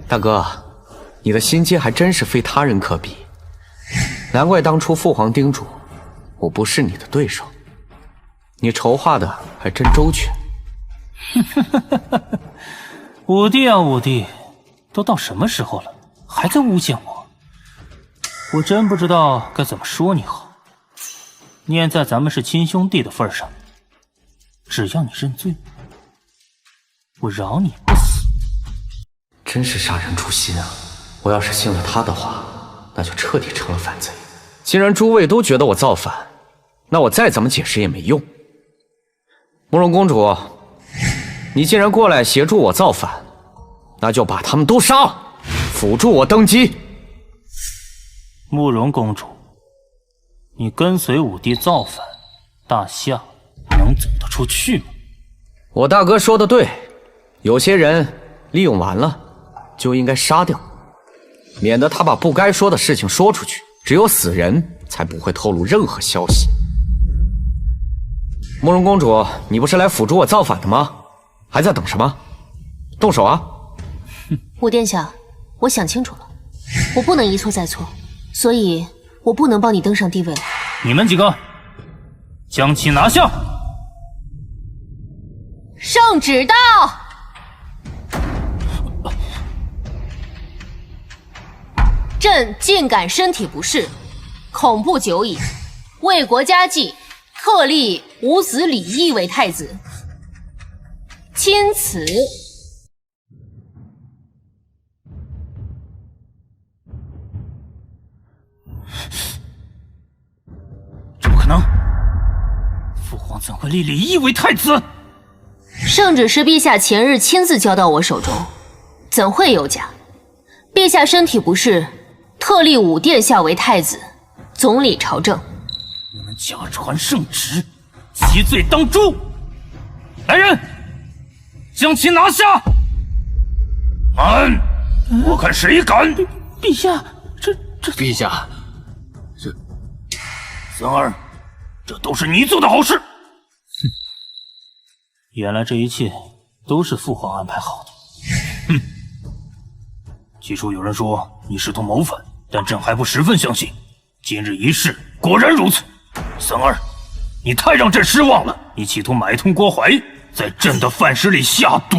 大哥，你的心机还真是非他人可比，难怪当初父皇叮嘱我不是你的对手，你筹划的还真周全。武帝啊武帝，都到什么时候了，还在诬陷我？我真不知道该怎么说你好。念在咱们是亲兄弟的份上，只要你认罪，我饶你不死。真是杀人诛心啊！我要是信了他的话，那就彻底成了反贼。既然诸位都觉得我造反，那我再怎么解释也没用。慕容公主，你既然过来协助我造反，那就把他们都杀了，辅助我登基。慕容公主，你跟随武帝造反，大夏能走得出去吗？我大哥说的对，有些人利用完了就应该杀掉，免得他把不该说的事情说出去。只有死人才才不会透露任何消息。慕容公主，你不是来辅助我造反的吗？还在等什么？动手啊！五殿下，我想清楚了，我不能一错再错，所以我不能帮你登上帝位了。你们几个，将其拿下！圣旨到！朕竟感身体不适，恐怖久矣，为国家计，特立五子李毅为太子。钦此。怎么可能？父皇怎会立李毅为太子？圣旨是陛下前日亲自交到我手中，怎会有假？陛下身体不适，特立武殿下为太子，总理朝政。你们假传圣旨，其罪当诛！来人，将其拿下！慢！我看谁敢！陛下，这陛下，三儿，这都是你做的好事。原来这一切都是父皇安排好的。哼！起初有人说你试图谋反，但朕还不十分相信。今日一试，果然如此。三儿，你太让朕失望了！你企图买通郭槐，在朕的饭食里下毒。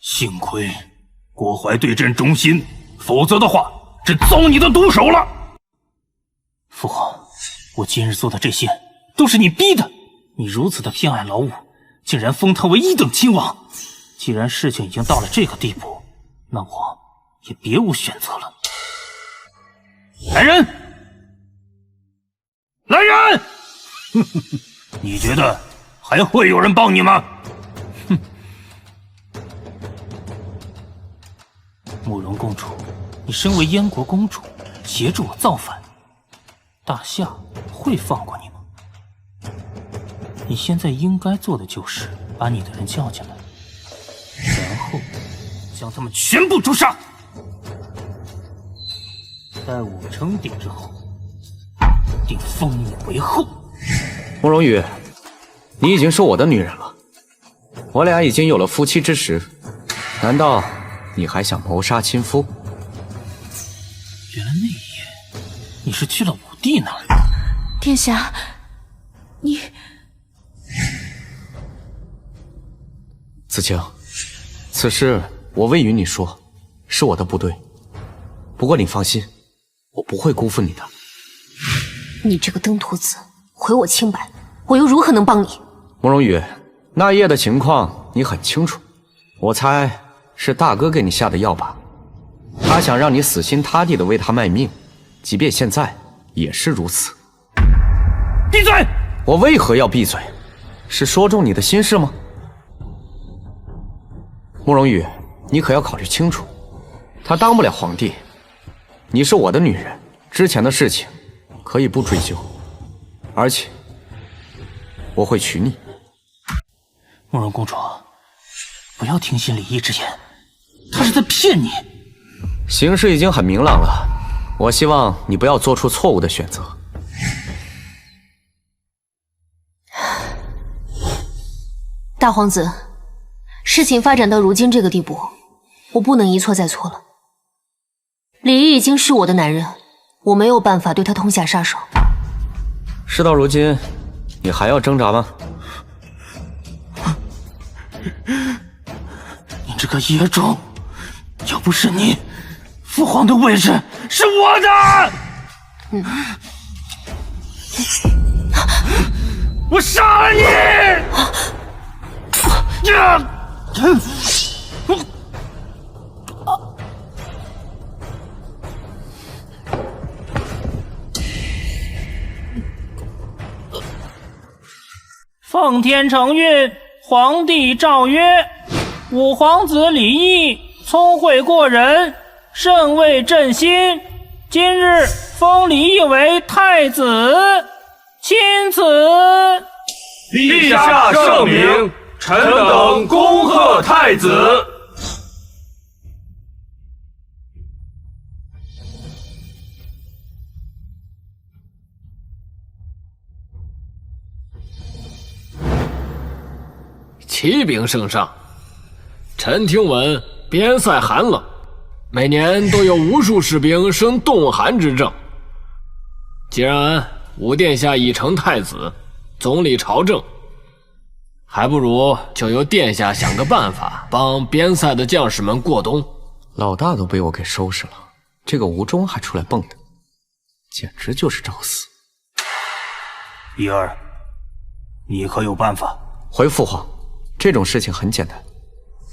幸亏郭槐对朕忠心，否则的话，朕遭你的毒手了。父皇，我今日做的这些都是你逼的。你如此的偏爱老五，竟然封他为一等亲王。既然事情已经到了这个地步，那我也别无选择了。来人！来人！你觉得还会有人帮你吗？哼！慕容公主，你身为燕国公主，协助我造反，大夏会放过你吗？你现在应该做的就是把你的人叫进来，然后将他们全部诛杀。待我称帝之后，定封你为后。慕容羽，你已经是我的女人了，我俩已经有了夫妻之实，难道你还想谋杀亲夫？原来那一夜你是去了武帝那儿。殿下，你……子清，此事我未与你说，是我的不对。不过你放心，我不会辜负你的。你这个登徒子，毁我清白，我又如何能帮你？慕容羽，那夜的情况你很清楚，我猜是大哥给你下的药吧？他想让你死心塌地的为他卖命，即便现在也是如此。闭嘴！我为何要闭嘴？是说中你的心事吗？慕容羽，你可要考虑清楚，他当不了皇帝，你是我的女人，之前的事情可以不追究，而且我会娶你。慕容公主，不要听信李毅之言，他是在骗你。形势已经很明朗了，我希望你不要做出错误的选择。大皇子，事情发展到如今这个地步，我不能一错再错了。李毅已经是我的男人，我没有办法对他痛下杀手。事到如今，你还要挣扎吗？你这个野种，要不是你，父皇的位置是我的。我杀了你！奉天承运，皇帝诏曰：五皇子李毅聪慧过人，甚为朕心。今日封李毅为太子，钦此。陛下圣明，臣等恭贺太子。启禀圣上，臣听闻边塞寒冷，每年都有无数士兵生冻寒之症。既然吾殿下已成太子，总理朝政，还不如就由殿下想个办法，帮边塞的将士们过冬。老大都被我给收拾了，这个吴中还出来蹦跶，简直就是找死。一儿，你可有办法？回父皇，这种事情很简单。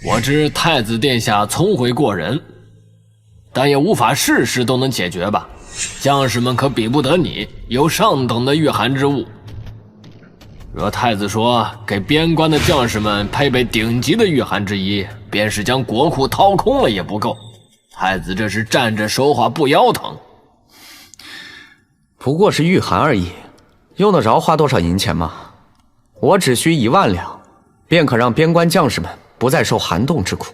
我知太子殿下聪慧过人，但也无法事事都能解决吧。将士们可比不得你，有上等的御寒之物。若太子说给边关的将士们配备顶级的御寒之衣，便是将国库掏空了也不够。太子这是站着说话不腰疼。不过是御寒而已，用得着花多少银钱吗？我只需1万两，便可让边关将士们不再受寒冻之苦。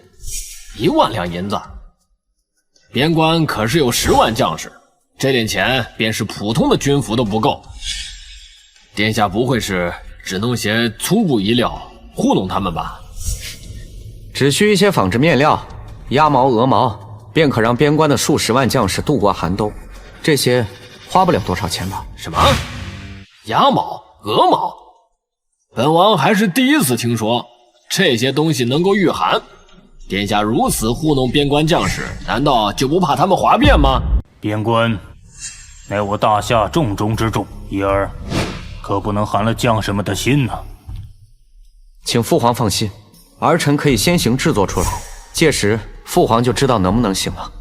1万两银子？边关可是有10万将士，这点钱便是普通的军服都不够。殿下不会是只弄些粗布衣料糊弄他们吧？只需一些纺织面料、鸭毛、鹅毛，便可让边关的数10万将士度过寒冬。这些花不了多少钱吧？什么？鸭毛、鹅毛？本王还是第一次听说这些东西能够御寒。殿下如此糊弄边关将士，难道就不怕他们哗变吗？边关乃我大夏重中之重，一儿可不能寒了将士们的心呢。请父皇放心，儿臣可以先行制作出来，届时父皇就知道能不能行了。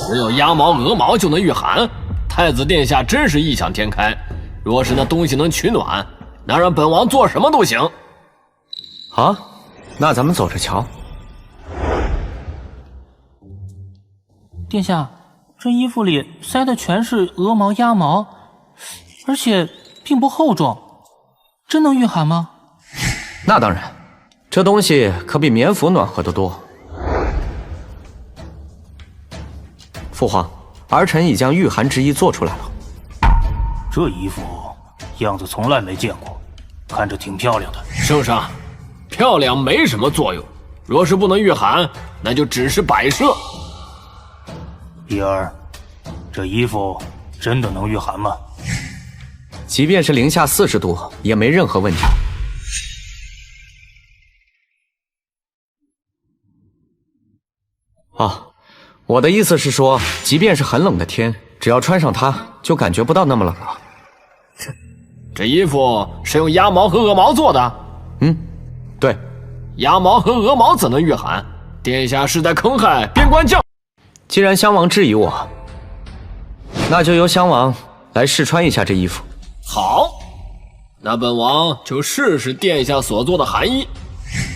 只有鸭毛、鹅毛就能御寒？太子殿下真是异想天开。若是那东西能取暖，那让本王做什么都行。好，那咱们走着瞧。殿下，这衣服里塞的全是鹅毛、鸭毛，而且并不厚重，真能御寒吗？那当然，这东西可比棉服暖和得多。父皇，儿臣已将御寒之衣做出来了。这衣服样子从来没见过，看着挺漂亮的。圣上，漂亮没什么作用，若是不能御寒，那就只是摆设。一儿，这衣服真的能御寒吗？即便是零下40度，也没任何问题。啊，我的意思是说，即便是很冷的天，只要穿上它，就感觉不到那么冷了。这衣服是用鸭毛和鹅毛做的？对。鸭毛和鹅毛怎能御寒？殿下是在坑害边关将。既然襄王质疑我，那就由襄王来试穿一下这衣服。好，那本王就试试殿下所做的寒衣。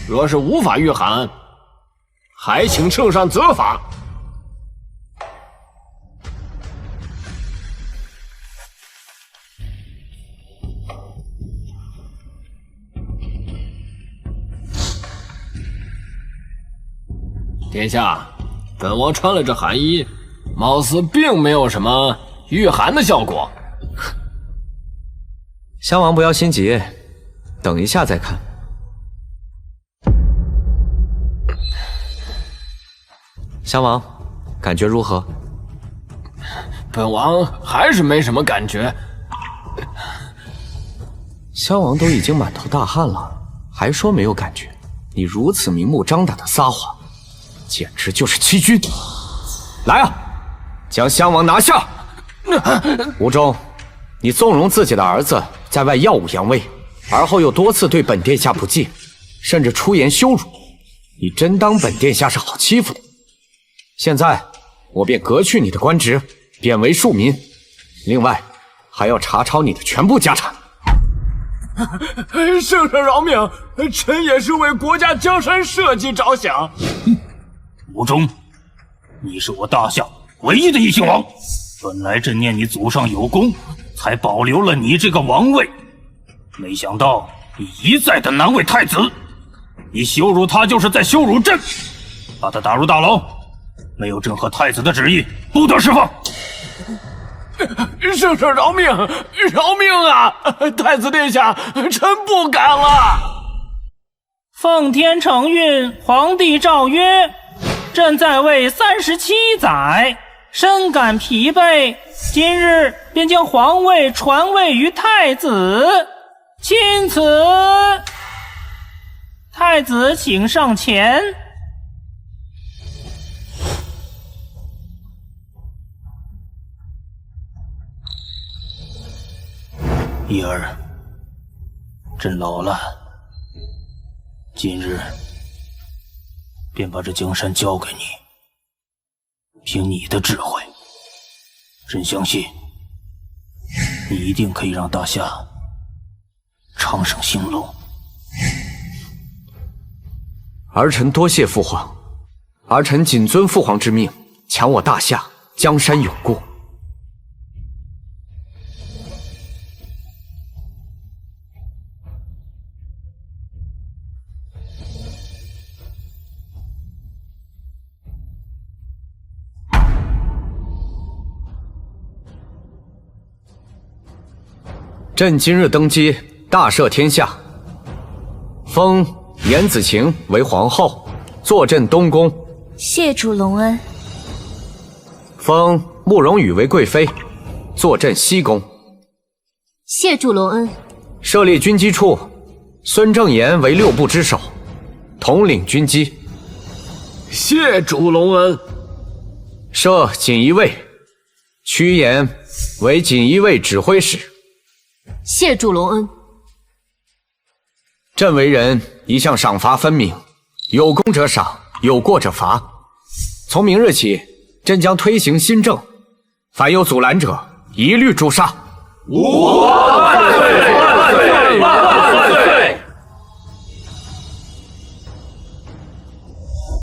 若是无法御寒，还请圣上责罚。殿下，本王穿了这寒衣，貌似并没有什么御寒的效果。襄王不要心急，等一下再看。襄王，感觉如何？本王还是没什么感觉。襄王都已经满头大汗了，还说没有感觉？你如此明目张胆的撒谎，简直就是欺君！来啊，将襄王拿下！吴忠，你纵容自己的儿子在外耀武扬威，而后又多次对本殿下不敬，甚至出言羞辱，你真当本殿下是好欺负的？现在我便革去你的官职，贬为庶民，另外还要查抄你的全部家产。圣上饶命，臣也是为国家江山社稷着想。吴忠，你是我大夏唯一的异姓王，本来朕念你祖上有功，才保留了你这个王位，没想到你一再的难为太子，你羞辱他就是在羞辱朕，把他打入大牢，没有朕和太子的旨意，不得释放。圣上饶命，饶命啊！太子殿下，臣不敢了。奉天承运，皇帝诏曰：朕在位37载，深感疲惫，今日便将皇位传位于太子，钦此。太子请上前。义儿，朕老了，今日便把这江山交给你。凭你的智慧，朕相信你一定可以让大夏昌盛兴隆。儿臣多谢父皇，儿臣谨遵父皇之命，强我大夏，江山永固。朕今日登基，大赦天下，封颜子晴为皇后，坐镇东宫。谢主隆恩。封慕容羽为贵妃，坐镇西宫。谢主隆恩。设立军机处，孙正言为6部之首，统领军机。谢主隆恩。设锦衣卫，屈延为锦衣卫指挥使。谢主隆恩。朕为人一向赏罚分明，有功者赏，有过者罚。从明日起，朕将推行新政，凡有阻拦者，一律诛杀。万岁！